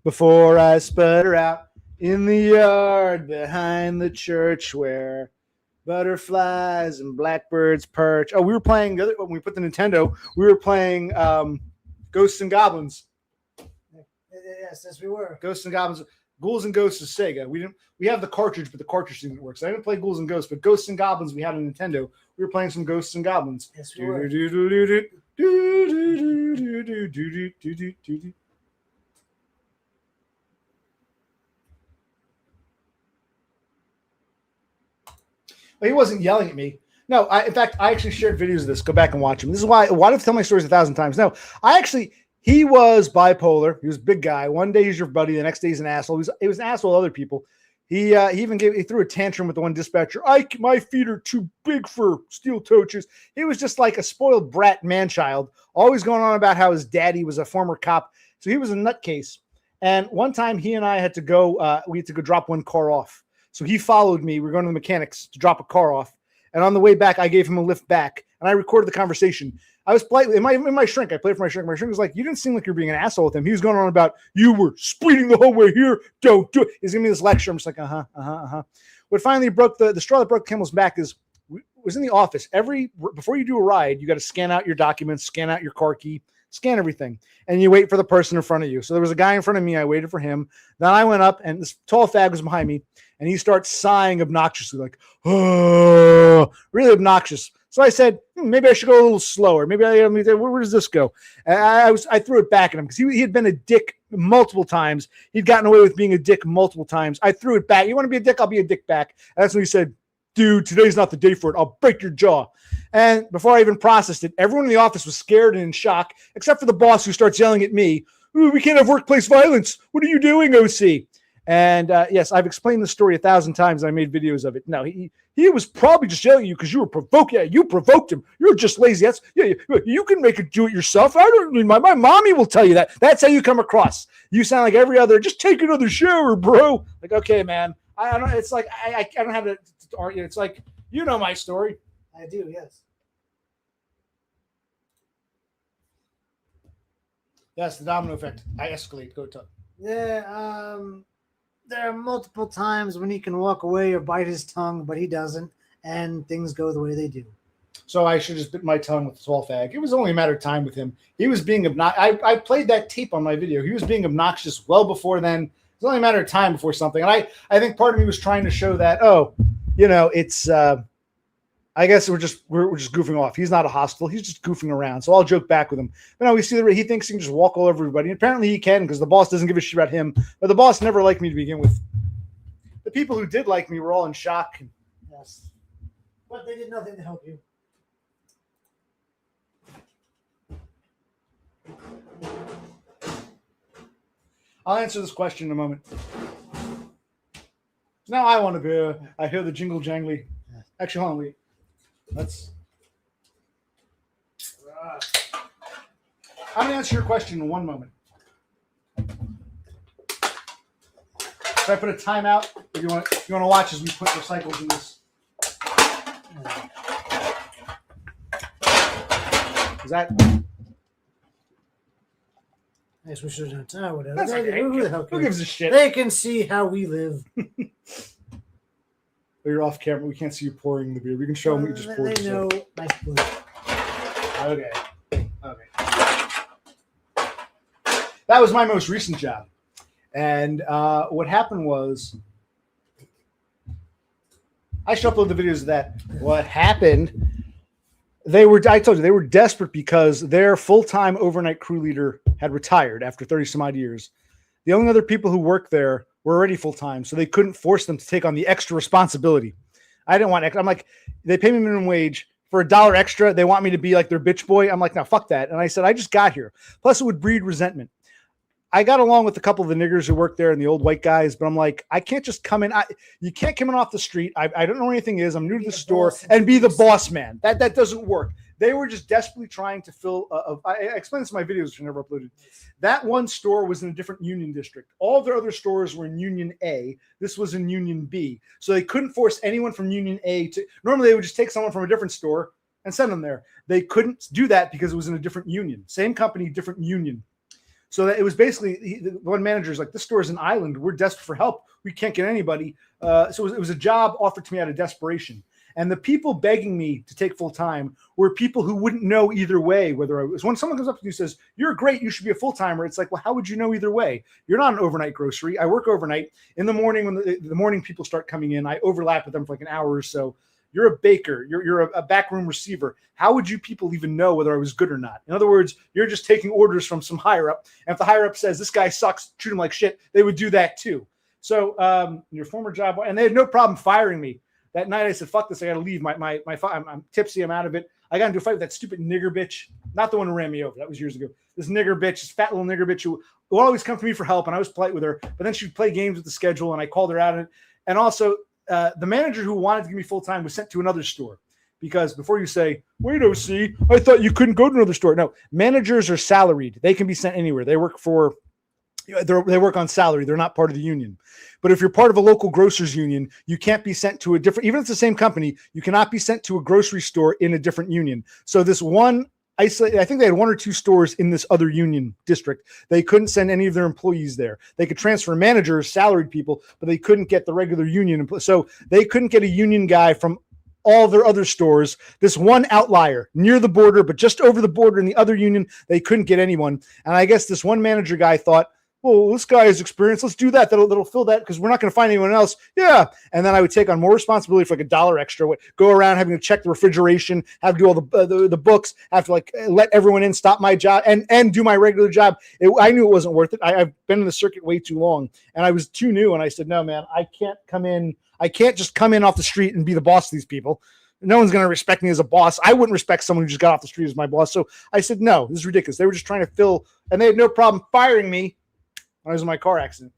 Before I sputter out in the yard behind the church where butterflies and blackbirds perch. Oh, we were playing, when we put the Nintendo, we were playing Ghosts and Goblins. Yes, we were. Ghosts and Goblins. Ghouls and Ghosts is Sega. We have the cartridge, but the cartridge didn't work. So I didn't play Ghouls and Ghosts, but Ghosts and Goblins we had on Nintendo. We were playing some Ghosts and Goblins. Yes, we were. He wasn't yelling at me. No, in fact, I actually shared videos of this. Go back and watch them. This is why do I tell my stories 1,000 times? No, he was bipolar. He was a big guy. One day he's your buddy. The next day he's an asshole. He was an asshole to other people. He threw a tantrum with the one dispatcher. My feet are too big for steel toe shoes. He was just like a spoiled brat man-child, always going on about how his daddy was a former cop. So he was a nutcase. And one time he and I had to go, we had to go drop one car off. So he followed me. We were going to the mechanics to drop a car off. And on the way back, I gave him a lift back. And I recorded the conversation. I was politely, in my shrink, I played for my shrink. My shrink was like, you didn't seem like you're being an asshole with him. He was going on about, you were speeding the whole way here. Don't do it. He's giving me this lecture. I'm just like, What finally broke the straw that broke the camel's back is, was in the office. Before you do a ride, you got to scan out your documents, scan out your car key, scan everything, and you wait for the person in front of you. So there was a guy in front of me. I waited for him. Then I went up, and this tall fag was behind me, and he starts sighing obnoxiously, like, oh, really obnoxious. So I said, maybe I should go a little slower. Maybe where does this go? I threw it back at him because he had been a dick multiple times. He'd gotten away with being a dick multiple times. I threw it back. You want to be a dick? I'll be a dick back. And that's when he said, dude, today's not the day for it. I'll break your jaw. And before I even processed it, everyone in the office was scared and in shock, except for the boss who starts yelling at me, we can't have workplace violence. What are you doing, OC? And yes, I've explained the story 1,000 times. I made videos of it. No, he was probably just yelling at you because you were provoked. Yeah, you provoked him. You're just lazy. You can make it do it yourself. I don't mean my mommy will tell you that. That's how you come across. You sound like every other, just take another shower, bro. Like, okay, man, I don't. It's like I don't have to argue. It's like you know my story. I do, yes. That's the domino effect. I escalate. Go to. Yeah, there are multiple times when he can walk away or bite his tongue, but he doesn't, and things go the way they do. So I should just bit my tongue with the tall fag. It was only a matter of time with him. He was being obnoxious. I played that tape on my video. He was being obnoxious well before then. It was only a matter of time before something. And I think part of me was trying to show that, it's I guess we're just goofing off. He's not a hostile. He's just goofing around. So I'll joke back with him. But no, we see that he thinks he can just walk all over everybody. And apparently he can because the boss doesn't give a shit about him. But the boss never liked me to begin with. The people who did like me were all in shock. Yes. But they did nothing to help you. I'll answer this question in a moment. Now I want to be. I hear the jingle jangly. Actually, hold on, wait. I'm going to answer your question in one moment. Should I put a timeout? If you want to watch as we put recycles in this? Is that? I guess we should have done whatever. That's okay. Who gives a shit? They can see how we live. You're off camera. We can't see you pouring the beer. We can show them what you just poured. They know. Nice blue. Okay. That was my most recent job. And what happened was I should upload the videos of that. What happened, I told you, they were desperate because their full-time overnight crew leader had retired after 30 some odd years. The only other people who worked there were already full-time, so they couldn't force them to take on the extra responsibility. I didn't want extra. I'm like, they pay me minimum wage. For $1 extra, they want me to be like their bitch boy. I'm like, no, fuck that. And I said, I just got here. Plus, it would breed resentment. I got along with a couple of the niggers who worked there and the old white guys, but I'm like, I can't just come in. You can't come in off the street. I don't know what anything is. I'm new to the store and be the boss man. That doesn't work. They were just desperately trying to fill. I explained this in my videos, which I never uploaded. That one store was in a different union district. All their other stores were in Union A. This was in Union B. So they couldn't force anyone from Union A to. Normally, they would just take someone from a different store and send them there. They couldn't do that because it was in a different union. Same company, different union. So that it was basically the one manager's like, this store is an island. We're desperate for help. We can't get anybody. So it was a job offered to me out of desperation. And the people begging me to take full time were people who wouldn't know either way whether I was. When someone comes up to you and says, you're great, you should be a full timer. It's like, well, how would you know either way? You're not an overnight grocery. I work overnight. In the morning, when the morning people start coming in, I overlap with them for like an hour or so. You're a baker. You're a backroom receiver. How would you people even know whether I was good or not? In other words, you're just taking orders from some higher up. And if the higher up says this guy sucks, treat him like shit, they would do that too. So your former job, and they had no problem firing me. That night I said, fuck this, I got to leave. I'm tipsy, I'm out of it. I got into a fight with that stupid nigger bitch. Not the one who ran me over. That was years ago. This nigger bitch, this fat little nigger bitch who would always come to me for help, and I was polite with her. But then she'd play games with the schedule, and I called her out on it. And also, the manager who wanted to give me full-time was sent to another store. Because before you say, wait, OC, I thought you couldn't go to another store. No, managers are salaried. They can be sent anywhere. They work on salary. They're not part of the union. But if you're part of a local grocers union, you can't be sent to a different, even if it's the same company, you cannot be sent to a grocery store in a different union. So this one isolated, I think they had 1 or 2 stores in this other union district. They couldn't send any of their employees there. They could transfer managers, salaried people, but they couldn't get the regular union employees. So they couldn't get a union guy from all their other stores. This one outlier near the border, but just over the border in the other union, they couldn't get anyone. And I guess this one manager guy thought, well, this guy has experience. Let's do that. That'll fill that because we're not going to find anyone else. Yeah. And then I would take on more responsibility for like $1 extra, go around having to check the refrigeration, have to do all the books, have to like let everyone in, stop my job and do my regular job. I knew it wasn't worth it. I've been in the circuit way too long and I was too new. And I said, no, man, I can't come in. I can't just come in off the street and be the boss of these people. No one's going to respect me as a boss. I wouldn't respect someone who just got off the street as my boss. So I said, no, this is ridiculous. They were just trying to fill, and they had no problem firing me when I was in my car accident.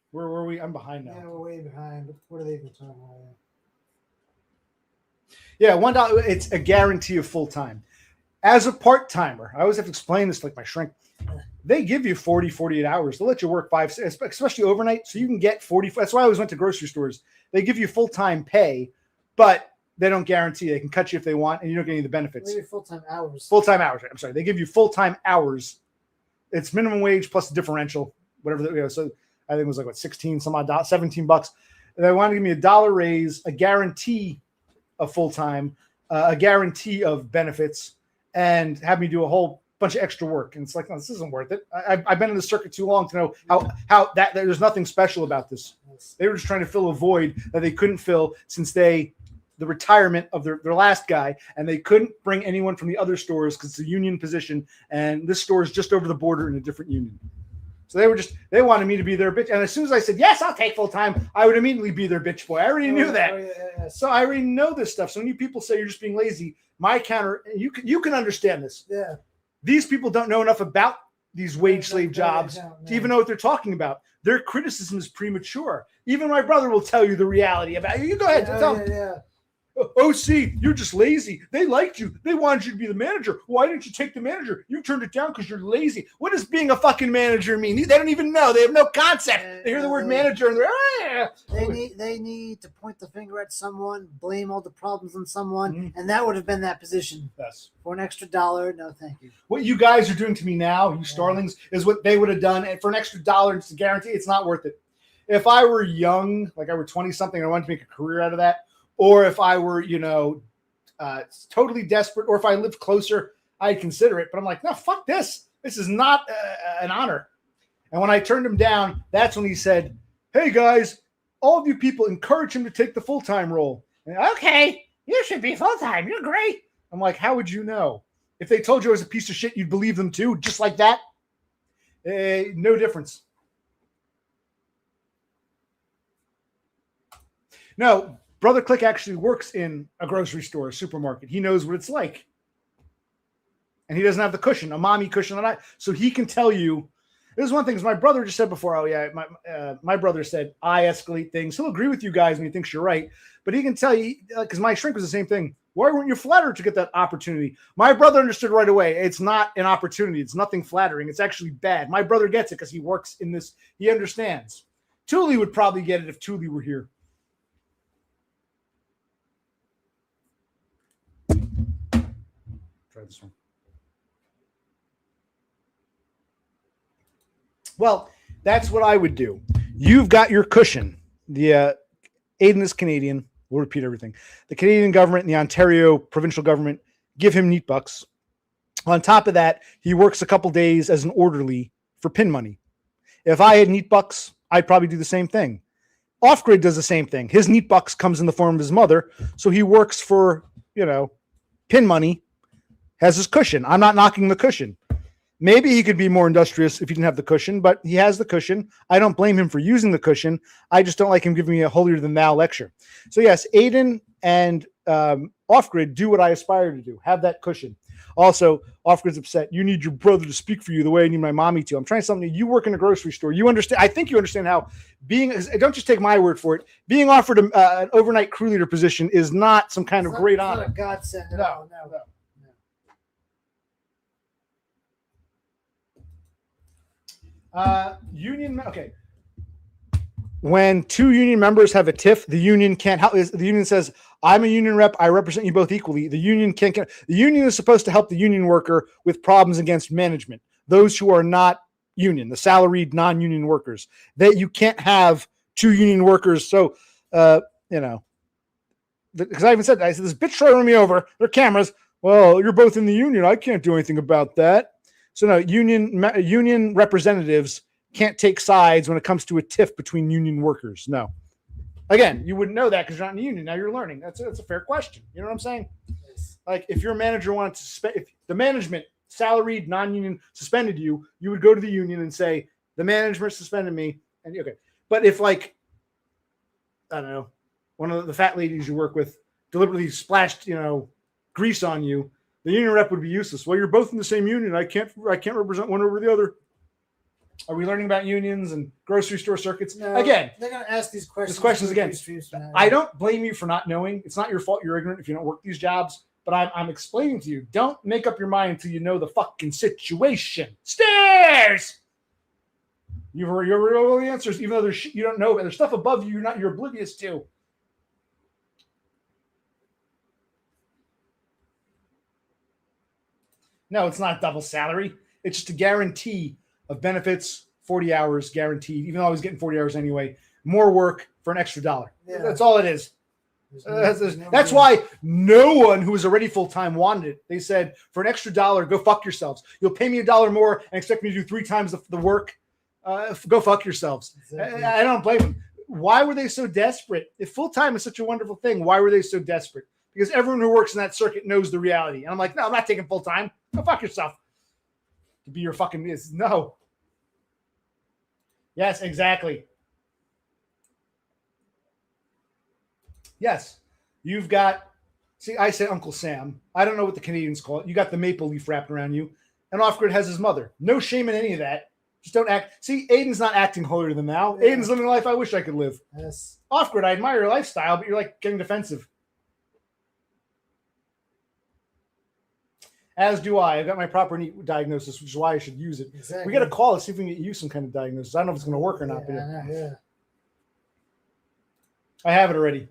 Where were we? I'm behind now. Yeah, we're way behind. What are they even talking about? Yeah, $1. It's a guarantee of full time. As a part timer, I always have to explain this to like my shrink. they give you 40, 48 hours. They'll let you work 5, 6, especially overnight. So you can get 40. That's why I always went to grocery stores. They give you full-time pay, but they don't guarantee. They can cut you if they want, and you don't get any of the benefits. Maybe full-time hours. Full-time hours. I'm sorry. They give you full-time hours. It's minimum wage plus the differential, whatever. So I think it was like what, 16 some odd dollars, $17. And they wanted to give me a $1 raise, a guarantee of full-time, a guarantee of benefits, and have me do a whole bunch of extra work. And it's like, no, this isn't worth it. I've been in the circuit too long to know how that there's nothing special about this. They were just trying to fill a void that they couldn't fill since the retirement of their last guy, and they couldn't bring anyone from the other stores because it's a union position, and this store is just over the border in a different union. So they wanted me to be their bitch. And as soon as I said, yes, I'll take full time, I would immediately be their bitch boy. I already knew that. Yeah. So I already know this stuff. So when you people say you're just being lazy, my counter, you can understand this. Yeah. These people don't know enough about these wage slave jobs to even know what they're talking about. Their criticism is premature. Even my brother will tell you the reality about it. You go ahead. Tell him. Yeah. Oh, see, you're just lazy. They liked you. They wanted you to be the manager. Why didn't you take the manager? You turned it down because you're lazy. What does being a fucking manager mean? They don't even know. They have no concept. They hear the word manager and they need to point the finger at someone, blame all the problems on someone, and that would have been that position. Yes. For an extra $1, no thank you. What you guys are doing to me now, you starlings, is what they would have done. And for an extra $1, it's a guarantee it's not worth it. If I were young, like I were 20-something, I wanted to make a career out of that, or if I were, totally desperate, or if I lived closer, I'd consider it. But I'm like, no, fuck this. This is not an honor. And when I turned him down, that's when he said, hey, guys, all of you people encourage him to take the full-time role. And, okay, you should be full-time. You're great. I'm like, how would you know? If they told you I was a piece of shit, you'd believe them too, just like that? No difference. No, Brother Click actually works in a grocery store, a supermarket. He knows what it's like. And he doesn't have the cushion, a mommy cushion. So he can tell you. This is one thing, as my brother just said before. Oh, yeah, my brother said, I escalate things. He'll agree with you guys when he thinks you're right. But he can tell you, because my shrink was the same thing. Why weren't you flattered to get that opportunity? My brother understood right away. It's not an opportunity. It's nothing flattering. It's actually bad. My brother gets it because he works in this. He understands. Thule would probably get it if Thule were here. Try this one. Well, that's what I would do. You've got your cushion. The Aiden is Canadian. We'll repeat everything. The Canadian government and the Ontario provincial government give him neat bucks. On top of that, he works a couple days as an orderly for pin money. If I had neat bucks, I'd probably do the same thing. Off-Grid does the same thing. His neat bucks comes in the form of his mother, so he works for, pin money, has his cushion. I'm not knocking the cushion. Maybe he could be more industrious if he didn't have the cushion, but he has the cushion. I don't blame him for using the cushion. I just don't like him giving me a holier-than-thou lecture. So yes, Aiden and Off-Grid do what I aspire to do, have that cushion. Also, Off-Grid's upset. You need your brother to speak for you the way I need my mommy to. I'm trying something. You work in a grocery store. You understand. I think you understand how don't just take my word for it. Being offered an overnight crew leader position is not some kind of great honor. Not a godsend. No. Union. Okay. When two union members have a tiff, the union can't help. The union says, I'm a union rep. I represent you both equally. The union can't. The union is supposed to help the union worker with problems against management. Those who are not union, the salaried non-union workers, that you can't have two union workers. So, because I even said, this bitch trying to run me over. There are cameras. Well, you're both in the union. I can't do anything about that. So no, union representatives can't take sides when it comes to a tiff between union workers. No. Again, you wouldn't know that because you're not in the union. Now you're learning. That's a fair question. You know what I'm saying? Yes. Like if your manager wanted to suspend, if the management, salaried, non-union, suspended you, you would go to the union and say, the management suspended me. And okay. But if I don't know, one of the fat ladies you work with deliberately splashed, grease on you, the union rep would be useless. Well, you're both in the same union. I can't represent one over the other. Are we learning about unions and grocery store circuits? No, again, they're going to ask these questions. Again. I don't blame you for not knowing. It's not your fault. You're ignorant if you don't work these jobs. But I'm explaining to you. Don't make up your mind until you know the fucking situation. Stairs. You're all the answers, even though there's shit you don't know, but there's stuff above you you're oblivious to. No, it's not double salary. It's just a guarantee of benefits, 40 hours guaranteed, even though I was getting 40 hours anyway. More work for an extra $1. Yeah. That's all it is. There's no That's why no one who was already full-time wanted it. They said, for an extra $1, go fuck yourselves. You'll pay me $1 more and expect me to do 3 times the work. Go fuck yourselves. Exactly. I don't blame them. Why were they so desperate? If full-time is such a wonderful thing, why were they so desperate? Because everyone who works in that circuit knows the reality. And I'm like, no, I'm not taking full-time. Go fuck yourself. To be your fucking is no. Yes, exactly. Yes. You've got, see, I said Uncle Sam. I don't know what the Canadians call it. You got the maple leaf wrapped around you. And Off-Grid has his mother. No shame in any of that. Just don't act. See, Aiden's not acting holier than thou. Yeah. Aiden's living a life I wish I could live. Yes. Off-Grid, I admire your lifestyle, but you're like getting defensive. As do I. I've got my proper diagnosis, which is why I should use it. Exactly. We got to call it, see if we can get you some kind of diagnosis. I don't know if it's going to work or not, but Yeah. I have it already.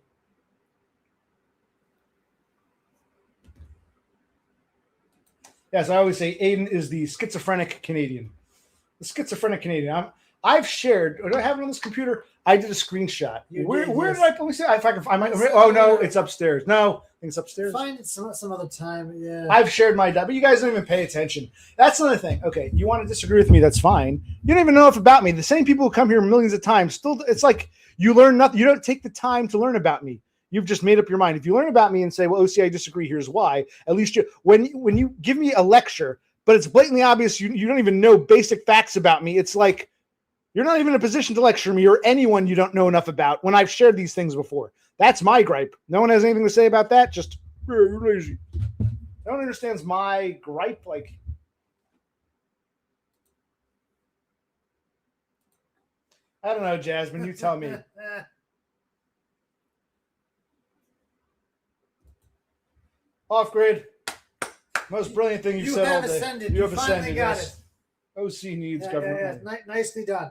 Yes, I always say Aiden is the schizophrenic Canadian. The schizophrenic Canadian. I've shared. Do I have it on this computer? I did a screenshot. Where did I? Let me see if I can find my. Oh no, it's upstairs. No, I think it's upstairs. Find it some other time. Yeah. I've shared my but you guys don't even pay attention. That's another thing. Okay, you want to disagree with me? That's fine. You don't even know enough about me. The same people who come here millions of times still. It's like you learn nothing. You don't take the time to learn about me. You've just made up your mind. If you learn about me and say, "Well, OC, I disagree. Here's why." At least when you give me a lecture, but it's blatantly obvious you don't even know basic facts about me. It's like you're not even in a position to lecture me or anyone you don't know enough about when I've shared these things before. That's my gripe. No one has anything to say about that. Just you're lazy. No one understands my gripe. Like, I don't know, Jasmine. You tell me. Off-Grid. Most brilliant thing you've said all day. Ascended. You have finally ascended. got Yes. it. OC needs government. Yeah. Nicely done.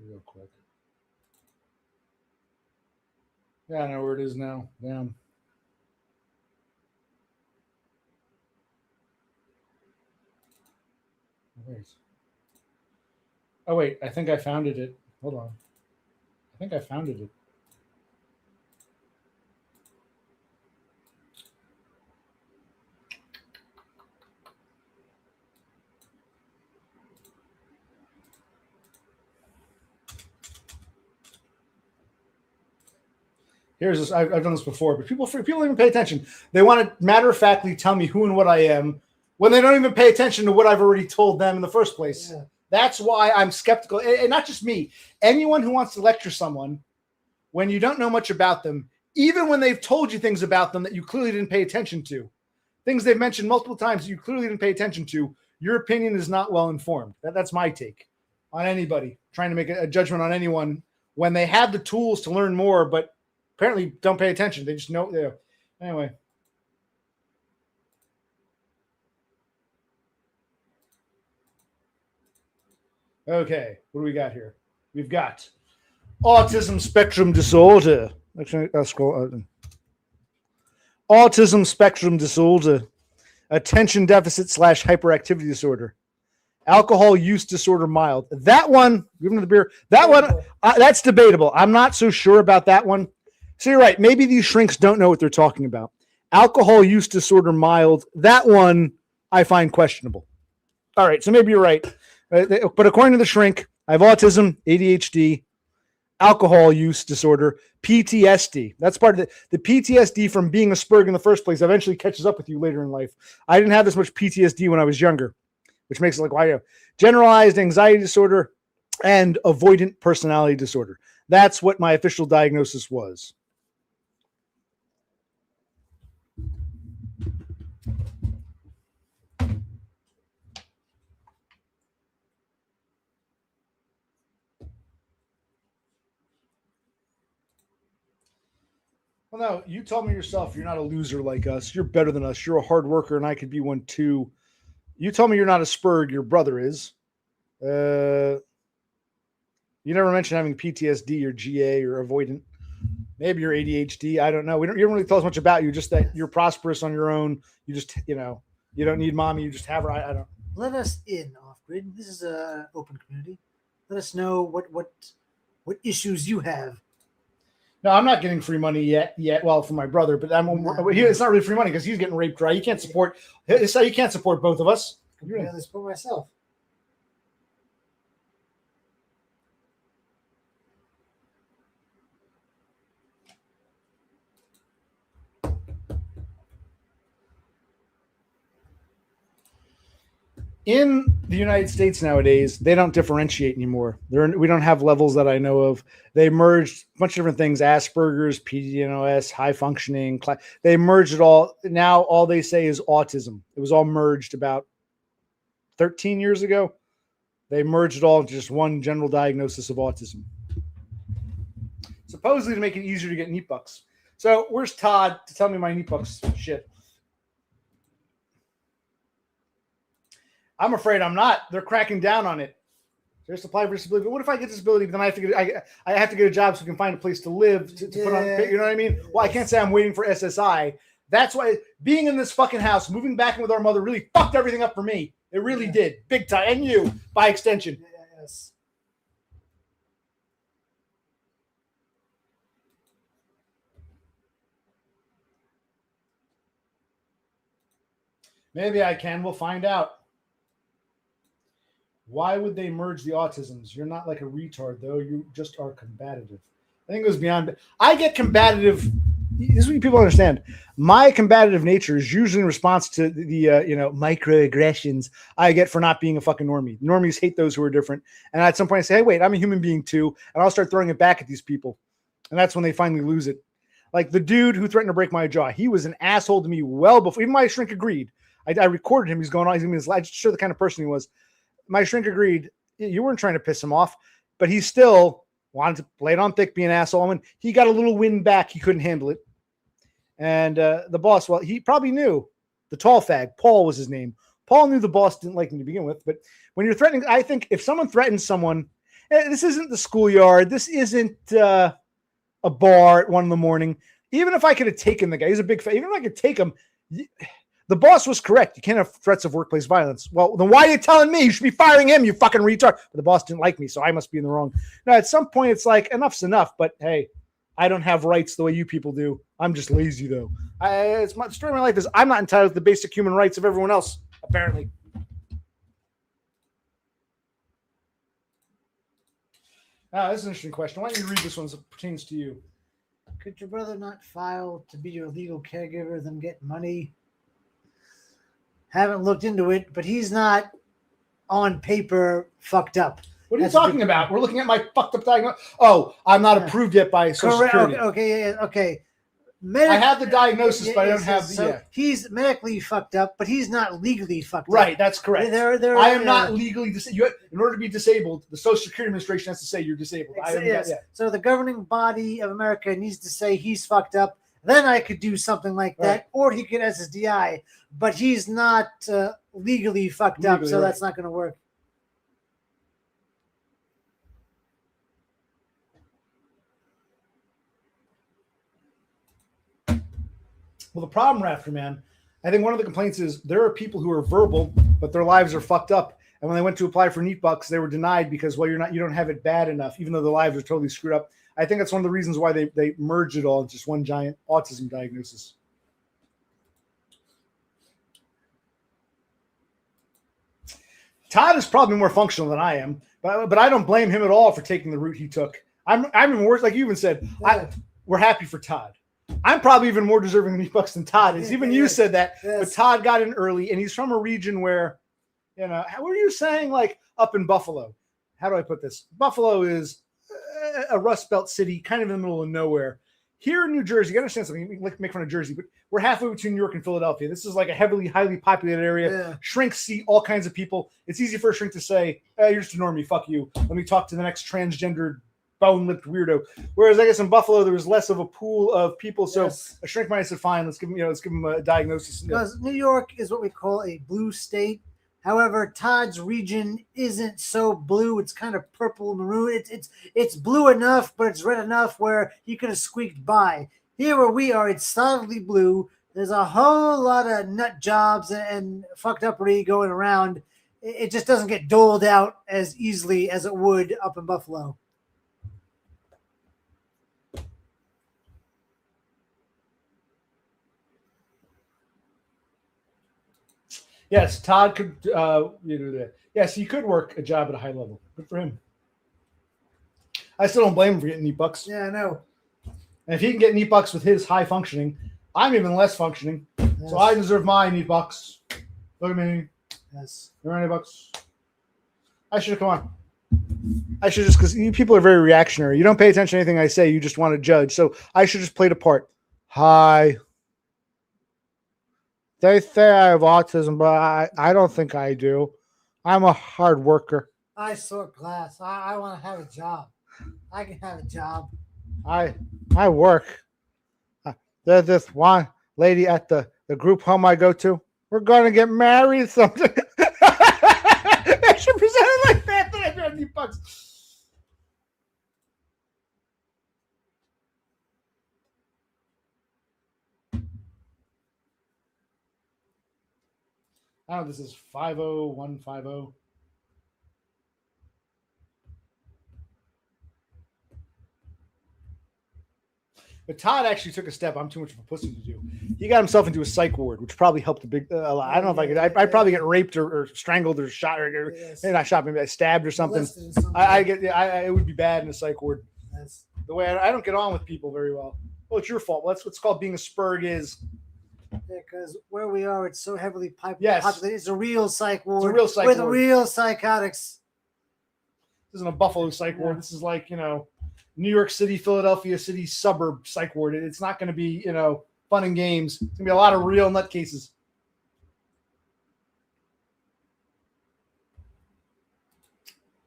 Real quick. Yeah, I know where it is now. Damn. Wait. Oh, wait. I think I found it. Hold on. I think I found it. Here's this. I've done this before, but people don't even pay attention. They want to matter-of-factly tell me who and what I am when they don't even pay attention to what I've already told them in the first place. Yeah. That's why I'm skeptical. And not just me. Anyone who wants to lecture someone when you don't know much about them, even when they've told you things about them that you clearly didn't pay attention to, things they've mentioned multiple times that you clearly didn't pay attention to, your opinion is not well informed. That's my take on anybody trying to make a judgment on anyone when they have the tools to learn more, but apparently don't pay attention. They just know. Yeah. Anyway. Okay, what do we got here? We've got autism spectrum disorder. Actually, I'll scroll. Autism spectrum disorder, attention deficit / hyperactivity disorder, alcohol use disorder mild. That one, give them the beer. That one, that's debatable. I'm not so sure about that one. So you're right. Maybe these shrinks don't know what they're talking about. Alcohol use disorder mild. That one I find questionable. All right, so maybe you're right. But according to the shrink, I have autism, ADHD, alcohol use disorder, PTSD. That's part of the PTSD from being a Spurg in the first place eventually catches up with you later in life. I didn't have this much PTSD when I was younger, which makes it like, why? Generalized anxiety disorder and avoidant personality disorder. That's what my official diagnosis was. Well, no, you told me yourself you're not a loser like us. You're better than us. You're a hard worker, and I could be one too. You told me you're not a Spurg. Your brother is. You never mentioned having PTSD or GA or avoidant. Maybe you're ADHD. I don't know. You don't really tell us much about you. Just that you're prosperous on your own. You just, you don't need mommy. You just have her. I don't. Let us in, Off-Grid. This is an open community. Let us know what issues you have. No, I'm not getting free money yet. Well, from my brother, but it's not really free money because he's getting raped dry. You can't support. You can't support both of us. I can barely support myself. In the United States nowadays, they don't differentiate anymore. We don't have levels that I know of. They merged a bunch of different things: Asperger's, PDNOS, high functioning. They merged it all. Now all they say is autism. It was all merged about 13 years ago. They merged it all into just one general diagnosis of autism, supposedly to make it easier to get NEAT bucks. So where's Todd to tell me my NEAT bucks shit? I'm afraid I'm not. They're cracking down on it. There's apply for disability. But what if I get disability? Then I have to get a job so I can find a place to live to put on. You know what I mean? Well, I can't say I'm waiting for SSI. That's why being in this fucking house, moving back in with our mother, really fucked everything up for me. It really did, big time, and you by extension. Yes. Maybe I can. We'll find out. Why would they merge the autisms? You're not like a retard, though. You just are combative. I think it goes beyond. I get combative. This is what people understand. My combative nature is usually in response to the microaggressions I get for not being a fucking normie. Normies hate those who are different. And at some point I say, hey, wait, I'm a human being too. And I'll start throwing it back at these people. And that's when they finally lose it. Like the dude who threatened to break my jaw. He was an asshole to me well before. Even my shrink agreed. I recorded him. He's going on. He's going to be his life. Just to show the kind of person he was. My shrink agreed. You weren't trying to piss him off, but he still wanted to play it on thick, be an asshole. When he got a little wind back, he couldn't handle it. And the boss, well, he probably knew the tall fag. Paul was his name. Paul knew the boss didn't like him to begin with. But when you're threatening, I think if someone threatens someone, this isn't the schoolyard. This isn't a bar at 1 a.m. Even if I could have taken the guy, he's a big fan. Even if I could take him, the boss was correct. You can't have threats of workplace violence. Well, then why are you telling me? You should be firing him, you fucking retard. But the boss didn't like me, so I must be in the wrong. Now, at some point, it's like, enough's enough. But hey, I don't have rights the way you people do. I'm just lazy, though. It's my story of my life is I'm not entitled to the basic human rights of everyone else, apparently. This is an interesting question. Why don't you read this one as it pertains to you? Could your brother not file to be your legal caregiver, then get money? Haven't looked into it, but he's not on paper fucked up. What are you talking about? We're looking at my fucked up diagnosis. Oh, I'm not approved yet by Social Security. Okay. I have the diagnosis, but I don't have the. So he's medically fucked up, but he's not legally fucked up. Right, that's correct. I am not legally disabled. In order to be disabled, the Social Security Administration has to say you're disabled. Yes. So the governing body of America needs to say he's fucked up. Then I could do something like that, right. Or he could SSDI, but he's not legally fucked up, so that's not going to work. Well, the problem, Rafter, man, I think one of the complaints is there are people who are verbal, but their lives are fucked up. And when they went to apply for NEAT bucks, they were denied because, well, you don't have it bad enough, even though their lives are totally screwed up. I think that's one of the reasons why they merged it all into just one giant autism diagnosis. Todd is probably more functional than I am, but I don't blame him at all for taking the route he took. I'm even worse, like you even said. We're happy for Todd. I'm probably even more deserving of bucks than Todd is. Even you said that, but Todd got in early, and he's from a region where, what were you saying? Like up in Buffalo. How do I put this? Buffalo is a Rust Belt city, kind of in the middle of nowhere. Here in New Jersey, you understand something. We make fun of Jersey, but we're halfway between New York and Philadelphia. This is like a highly populated area. Yeah. Shrinks see all kinds of people. It's easy for a shrink to say, "Hey, you're just a normie. Fuck you. Let me talk to the next transgendered bone-lipped weirdo. Whereas I guess in Buffalo there was less of a pool of people. So Yes. a shrink might have said, "Fine, let's give him a diagnosis." Because New York is what we call a blue state. However, Todd's region isn't so blue. It's kind of purple maroon. It's blue enough, but it's red enough where he could have squeaked by. Here where we are, it's solidly blue. There's a whole lot of nut jobs and fucked uppery going around. It just doesn't get doled out as easily as it would up in Buffalo. Yes, Todd could. Yes, he could work a job at a high level. Good for him. I still don't blame him for getting neat bucks. Yeah, I know. And if he can get neat bucks with his high functioning, I'm even less functioning. Yes. So I deserve my neat bucks. Look at me. Yes. There are any bucks. I should have come on. I should just, because people are very reactionary. You don't pay attention to anything I say. You just want to judge. So I should just play the part. Hi. They say I have autism, but I don't think I do. I'm a hard worker. I sort glass. I want to have a job. I can have a job. I work. There's this one lady at the group home I go to. We're going to get married someday. I should present it like that. That I have any bucks. I don't know. This is 50150. But Todd actually took a step I'm too much of a pussy to do. He got himself into a psych ward, which probably helped a big. A lot. I don't know if I could. I'd probably get raped or strangled or shot or Yes. maybe not shot, maybe I stabbed or something. Molested in some I way. get. It would be bad in a psych ward. Yes. The way I don't get on with people very well. Well, it's your fault. Well, that's what's called being a spurg is. Because where we are, it's so heavily Yes. populated. It's a real psych ward. It's a real psych with ward. real psychotics. This isn't a Buffalo psych ward. This is like, New York City, Philadelphia City suburb psych ward. It's not going to be, fun and games. It's going to be a lot of real nutcases.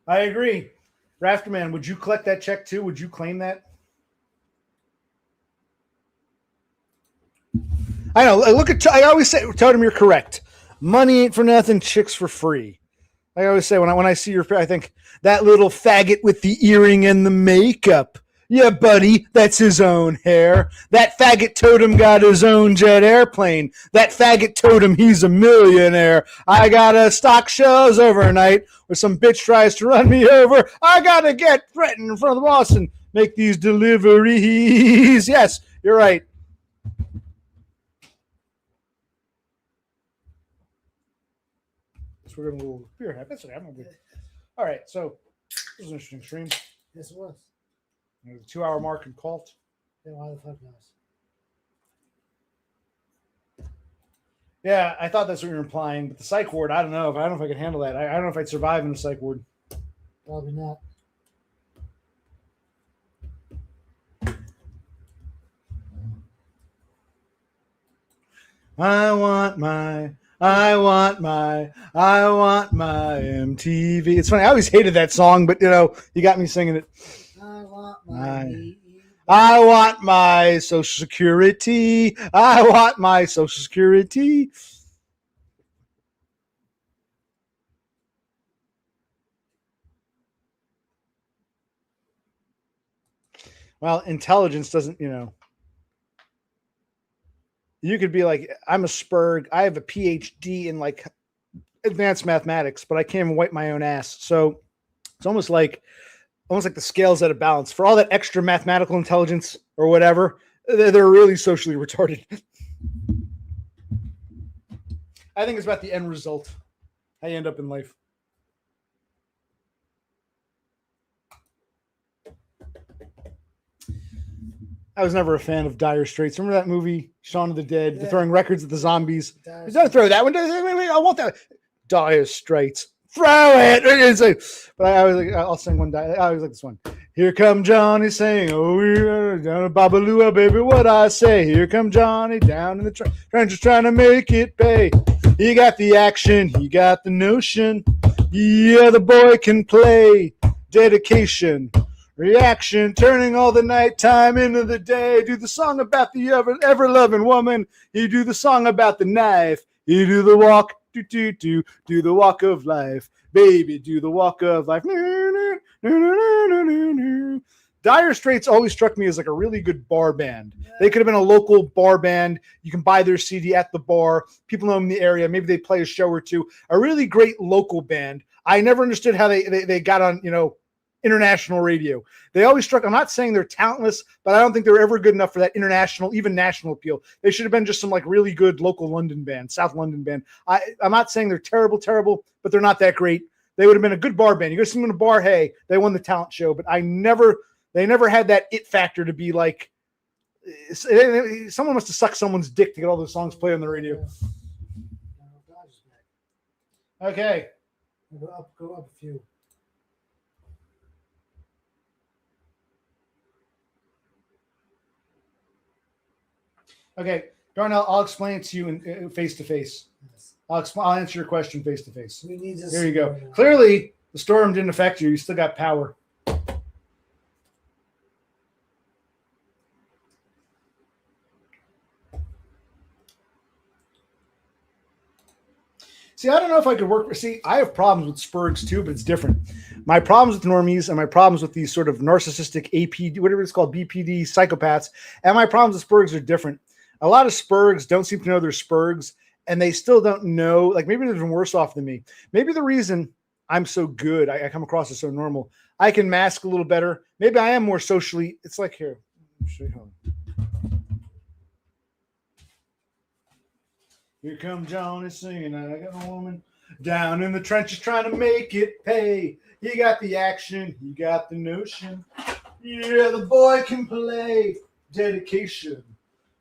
I agree. Rafterman, would you collect that check too? Would you claim that? I know. Look at. I always say, Totem, you're correct. Money ain't for nothing. Chicks for free. I always say when I see your, I think that little faggot with the earring and the makeup. Yeah, buddy, that's his own hair. That faggot Totem got his own jet airplane. That faggot Totem, he's a millionaire. I got a stock shows overnight where some bitch tries to run me over. I gotta get threatened in front of the boss and make these deliveries. Yes, you're right. We're going to little beer hat. That's okay. I'm good. All right. So this was an interesting stream. Yes, it was. It was a 2-hour mark in cult. Then why the fuck knows? Yeah, I thought that's what you were implying, but the psych ward, I don't know if I could handle that. I don't know if I'd survive in the psych ward. Probably not. I want my MTV. It's funny. I always hated that song, but you got me singing it. I want my Social Security. I want my Social Security. Well, intelligence doesn't, you could be like, I'm a spurg. I have a PhD in like advanced mathematics, but I can't even wipe my own ass. So it's almost like the scales out of balance. For all that extra mathematical intelligence or whatever, they're really socially retarded. I think it's about the end result. How you end up in life. I was never a fan of Dire Straits. Remember that movie, Shaun of the Dead, Yeah. throwing records at the zombies? Dire Don't throw that one. Wait, I want that. Dire Straits. Throw it. It's like, but I always like, I'll sing one. I always like this one. Here come Johnny saying, oh, we're down at Babalua, baby, what I say. Here come Johnny down in the trenches trying to make it pay. He got the action. He got the notion. Yeah, the boy can play. Dedication. Reaction, turning all the nighttime into the day. Do the song about the ever-loving woman. You do the song about the knife. You do the walk, do the walk of life. Baby, do the walk of life. Dire Straits always struck me as like a really good bar band. They could have been a local bar band. You can buy their CD at the bar. People know them in the area. Maybe they play a show or two. A really great local band. I never understood how they got on, international radio. They always struck. I'm not saying they're talentless, but I don't think they were ever good enough for that international, even national appeal. They should have been just some like really good local London band, South London band. I'm not saying they're terrible, but they're not that great. They would have been a good bar band. You go see them in a bar, hey, they won the talent show, but they never had that it factor to be like, someone must have sucked someone's dick to get all those songs played on the radio. Okay. Go up a few. Okay, Darnell, I'll explain it to you in face to face. I'll answer your question face to face. There you go. Clearly, the storm didn't affect you. You still got power. See, I don't know if I could work. See, I have problems with Spurgs too, but it's different. My problems with normies and my problems with these sort of narcissistic APD, whatever it's called, BPD psychopaths, and my problems with Spurgs are different. A lot of Spurgs don't seem to know they're Spurgs, and they still don't know. Like maybe they're even worse off than me. Maybe the reason I'm so good, I come across as so normal, I can mask a little better. Maybe I am more socially. It's like here. Let me show you how. Here come Johnny singing, I got a woman down in the trenches trying to make it pay. He got the action, he got the notion. Yeah, the boy can play. Dedication.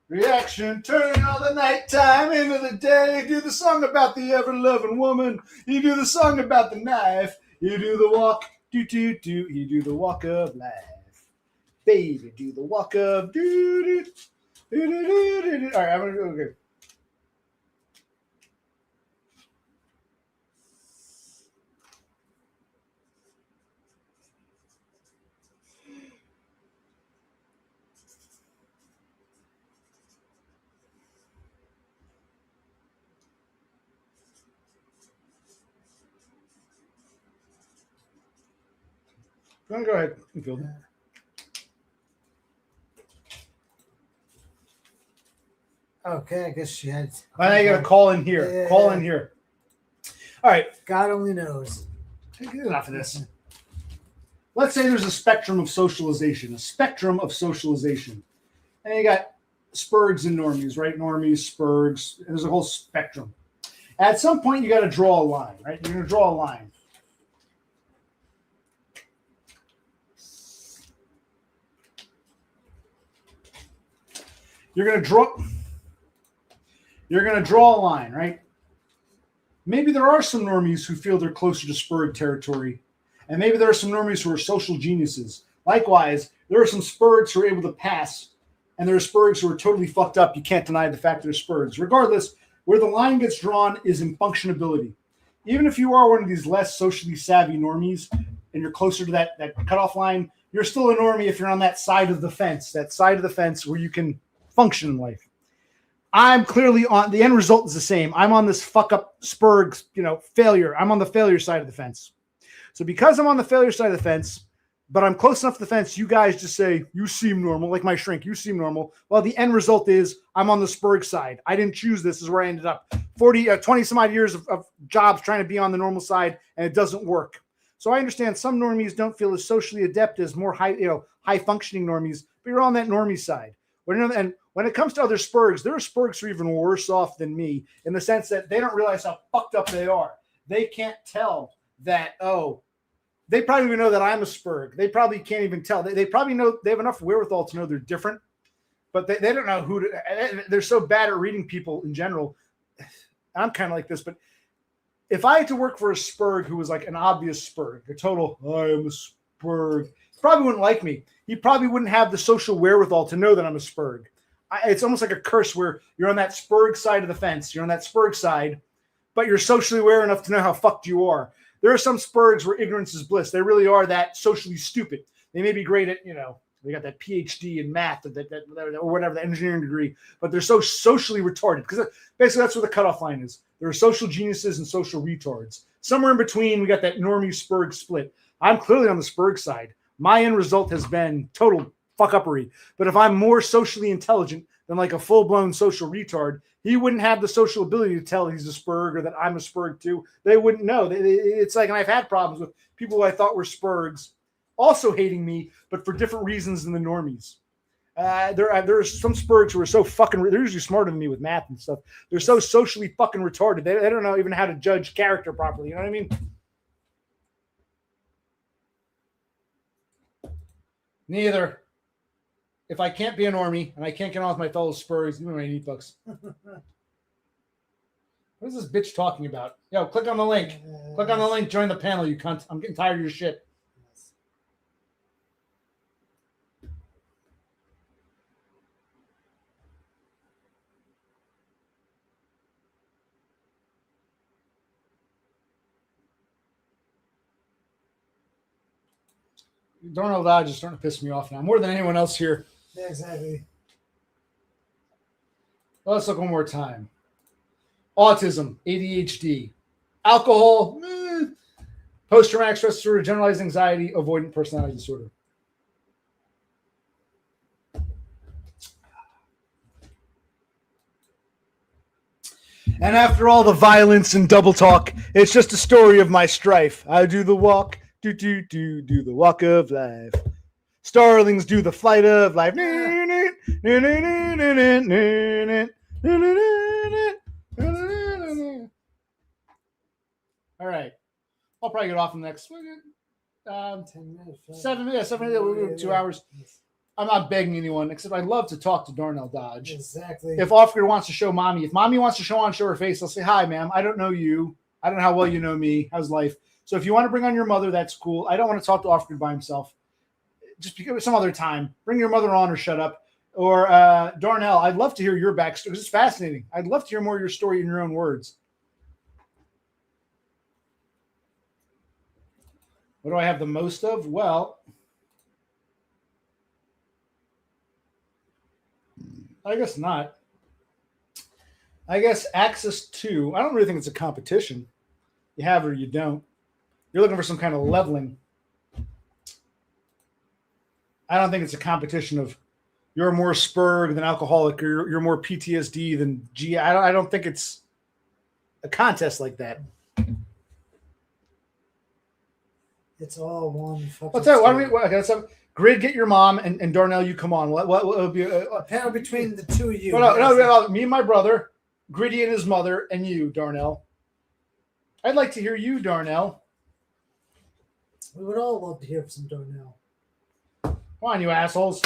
Reaction, turn all the nighttime into the day. Do the song about the ever-loving woman. You do the song about the knife. You do the walk, you do the walk of life. Baby, do the walk of do. All right, I'm going to go. Okay. Go ahead. You feel it. Okay, I guess she had. Now you got to call in here. Yeah. Call in here. All right. God only knows. Enough of this. Let's say there's a spectrum of socialization. And you got Spurgs and normies, right? Normies, Spurgs. And there's a whole spectrum. At some point, you got to draw a line, right? You're going to draw a line. You're going to draw a line, right? Maybe there are some normies who feel they're closer to Spurg territory, and maybe there are some normies who are social geniuses. Likewise, there are some Spurgs who are able to pass, and there are Spurgs who are totally fucked up. You can't deny the fact they're Spurgs. Regardless, where the line gets drawn is in functionability. Even if you are one of these less socially savvy normies, and you're closer to that cutoff line, you're still a normie if you're on that side of the fence where you can function in life. I'm clearly on the end result is the same. I'm on this fuck up Spurgs, failure. I'm on the failure side of the fence. So because I'm on the failure side of the fence, but I'm close enough to the fence, you guys just say, you seem normal, like my shrink, you seem normal. Well, the end result is I'm on the Spurg side. I didn't choose this. This is where I ended up. 20 some odd years of jobs trying to be on the normal side, and it doesn't work. So I understand some normies don't feel as socially adept as more high functioning normies, but you're on that normie side. And when it comes to other Spurgs, there are Spurgs who are even worse off than me in the sense that they don't realize how fucked up they are. They can't tell that, they probably even know that I'm a Spurg. They probably can't even tell. They probably know, they have enough wherewithal to know they're different, but they don't know who to, they're so bad at reading people in general. I'm kind of like this, but if I had to work for a Spurg who was like an obvious Spurg, a total, I am a Spurg, he probably wouldn't like me. He probably wouldn't have the social wherewithal to know that I'm a Spurg. It's almost like a curse where you're on that Spurg side of the fence. You're on that Spurg side, but you're socially aware enough to know how fucked you are. There are some Spurgs where ignorance is bliss. They really are that socially stupid. They may be great at, they got that PhD in math or whatever, the engineering degree, but they're so socially retarded because basically that's where the cutoff line is. There are social geniuses and social retards. Somewhere in between, we got that normie Spurg split. I'm clearly on the Spurg side. My end result has been total fuck-uppery. But if I'm more socially intelligent than like a full-blown social retard, he wouldn't have the social ability to tell he's a Spurg or that I'm a Spurg too. They wouldn't know. It's like, and I've had problems with people who I thought were Spurgs also hating me, but for different reasons than the normies. There are some Spurgs who are so fucking, they're usually smarter than me with math and stuff. They're so socially fucking retarded. They don't know even how to judge character properly. You know what I mean? Neither. If I can't be a normie and I can't get on with my fellow Spurs, give me my $8. What is this bitch talking about? Yo, click on the link. Click on the link. Join the panel, you cunt. I'm getting tired of your shit. Darnell Dodge is starting to piss me off now, more than anyone else here. Yeah, exactly. Well, let's look one more time. Autism, ADHD, alcohol, post-traumatic stress disorder, generalized anxiety, avoidant personality disorder. And after all the violence and double talk, it's just a story of my strife. I do the walk. Do the walk of life. Starlings do the flight of life. All right. I'll probably get off in the next 10 minutes. 7 minutes, 2 hours. I'm not begging anyone, except I'd love to talk to Darnell Dodge. Exactly. If Offgrid wants to show mommy, if mommy wants to show her face, I'll say, hi, ma'am. I don't know you. I don't know how well you know me. How's life? So if you want to bring on your mother, that's cool. I don't want to talk to Offgrid by himself. Just because some other time. Bring your mother on or shut up. Or Darnell, I'd love to hear your backstory. It's fascinating. I'd love to hear more of your story in your own words. What do I have the most of? Well, I guess not. I guess Axis 2. I don't really think it's a competition. You have it or you don't. You're looking for some kind of leveling. I don't think it's a competition of you're more Spurg than alcoholic or you're more PTSD than G. I don't think it's a contest like that. It's all one fucking What's that? Why don't we? Okay, so Grid, get your mom, and Darnell, you come on. What will be a panel between the two of you? No, me and my brother, Gritty and his mother, and you, Darnell. I'd like to hear you, Darnell. We would all love to hear from some Darnell. Come on, you assholes.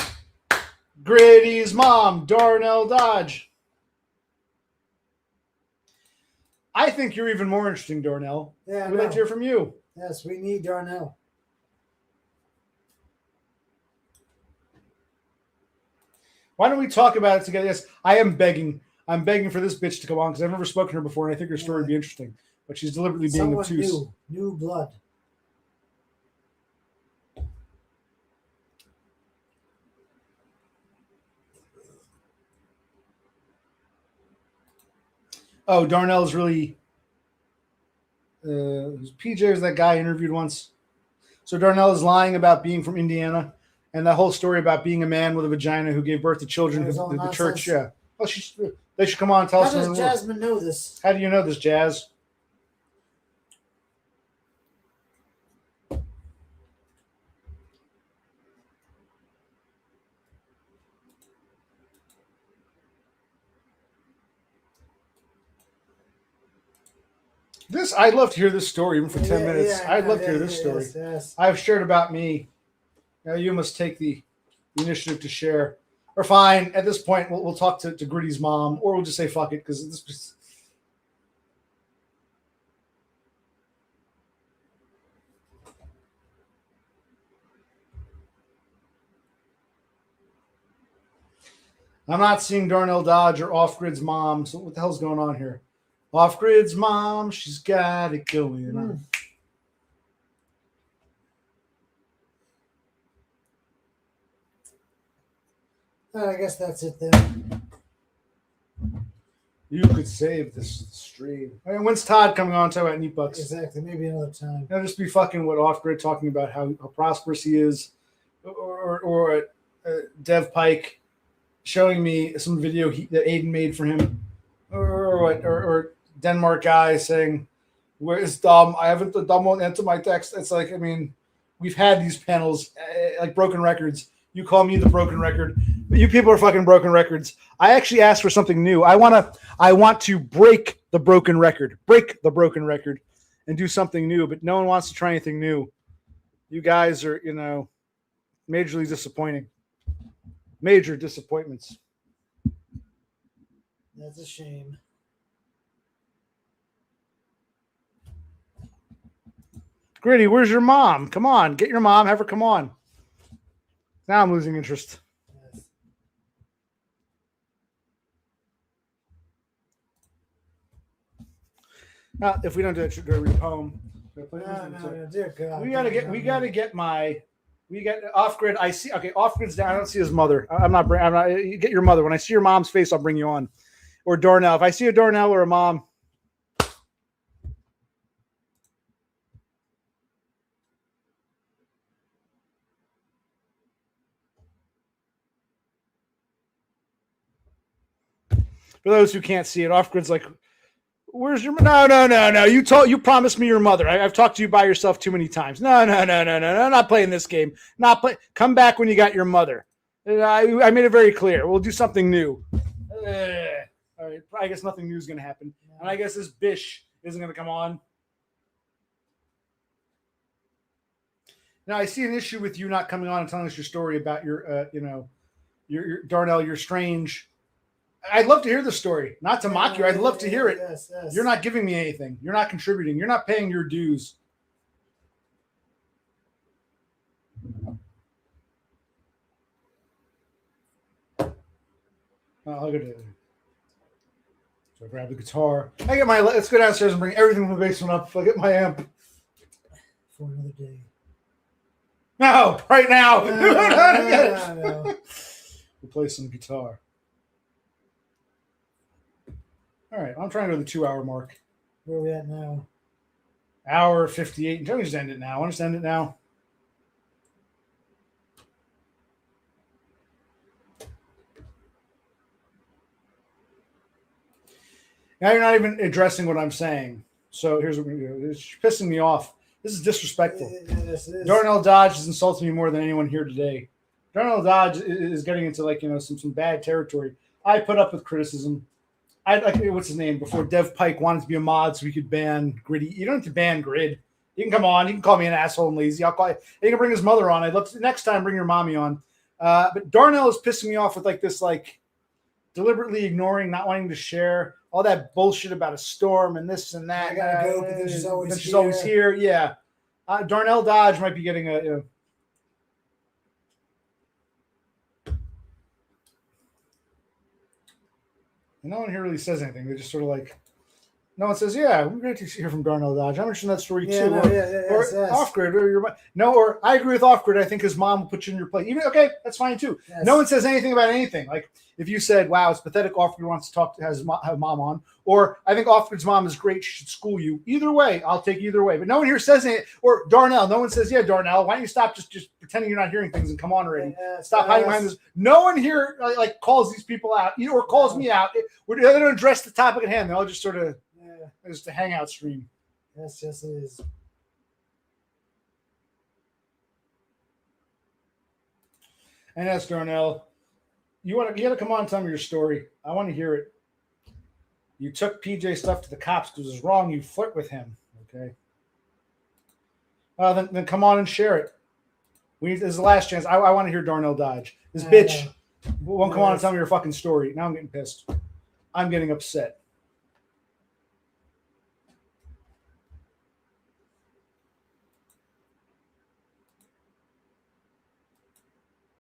Gritty's mom, Darnell Dodge. I think you're even more interesting, Darnell. Yeah, we'd like to hear from you. Yes, we need Darnell. Why don't we talk about it together? Yes, I am begging. I'm begging for this bitch to come on because I've never spoken to her before, and I think her story would be interesting. But she's deliberately being obtuse. New blood. Oh, Darnell's really. PJ was that guy I interviewed once. So Darnell is lying about being from Indiana, and that whole story about being a man with a vagina who gave birth to children who the church. Yeah. Oh, they should come on and tell us. How does Jasmine know this? How do you know this, Jazz? I'd love to hear this story even for 10 minutes. I'd love to hear this story. Yes. I've shared about me. Now you must take the initiative to share. Or fine, at this point, we'll talk to Gritty's mom, or we'll just say fuck it, because this. I'm not seeing Darnell Dodge or Off-Grid's mom, so what the hell's going on here? Off-Grid's mom, she's got it going on. I guess that's it then. You could save this stream. I mean, when's Todd coming on to talk about Neat Bucks? Exactly. Maybe another time. It'll just be fucking what Off Grid talking about how prosperous he is, or Dev Pike showing me some video that Aiden made for him, or Denmark guy saying, "Where is Dom? I haven't. Dom won't answer my text." It's like, I mean, we've had these panels like broken records. You call me the broken record, but you people are fucking broken records. I actually asked for something new. I want to break the broken record, and do something new. But no one wants to try anything new. You guys are, majorly disappointing. Major disappointments. That's a shame. Gritty, where's your mom? Come on, get your mom. Have her come on. Now I'm losing interest. Yes. Now, if we don't do it, should go read a poem. No, dear God. We gotta get Off Grid. I see. Okay, Off Grid's down. I don't see his mother. I'm not. You get your mother. When I see your mom's face, I'll bring you on. Or Darnell. If I see a Darnell or a mom. For those who can't see it, Off Grid's like, where's your no. You promised me your mother. I've talked to you by yourself too many times. No. Not playing this game. Come back when you got your mother. I made it very clear. We'll do something new. All right. I guess nothing new is going to happen. And I guess this Bish isn't going to come on. Now I see an issue with you not coming on and telling us your story about your Darnell, you're strange. I'd love to hear the story. Not to mock you. I'd love to hear it. Yes. You're not giving me anything. You're not contributing. You're not paying your dues. I'll go to it. So I grab the guitar. Let's go downstairs and bring everything from the basement up. I'll get my amp. For another day. No, right now. No. We'll play some guitar. All right, I'm trying to go to the 2-hour mark. Where are we at now? Hour 58. Don't just end it now. I want to just end it now. Now you're not even addressing what I'm saying. So here's what we're going to do. It's pissing me off. This is disrespectful. Yes, it is. Darnell Dodge has insulted me more than anyone here today. Darnell Dodge is getting into some bad territory. I put up with criticism. What's his name? Before Dev Pike wanted to be a mod so we could ban Gritty. You don't have to ban Grid. You can come on. You can call me an asshole and lazy. I'll call you. You can bring his mother on. I'd love to next time bring your mommy on. But Darnell is pissing me off with this deliberately ignoring, not wanting to share all that bullshit about a storm and this and that. I gotta go, but then she's always always here. Yeah. Darnell Dodge might be getting a no one here really says anything. They just sort of no one says, yeah, we're great to hear from Darnell Dodge. I'm interested in that story too. Yes. Off Grid, or I agree with Off Grid. I think his mom will put you in your place. Okay, that's fine too. Yes. No one says anything about anything. Like if you said, wow, it's pathetic Off Grid wants to have mom on, or I think Off Grid's mom is great, she should school you. Either way, I'll take either way. But no one here says anything. Or Darnell, no one says, yeah, Darnell, why don't you stop just pretending you're not hearing things and come on already? Stop hiding behind this. No one here calls these people out, or calls me out. They don't address the topic at hand. They all just sort of just a hangout stream. Yes, it is. And that's Darnell. You got to come on and tell me your story. I want to hear it. You took PJ stuff to the cops because it was wrong. You flirt with him. Okay. Then come on and share it. This is the last chance. I want to hear Darnell Dodge. This bitch won't come on and tell me your fucking story. Now I'm getting pissed. I'm getting upset.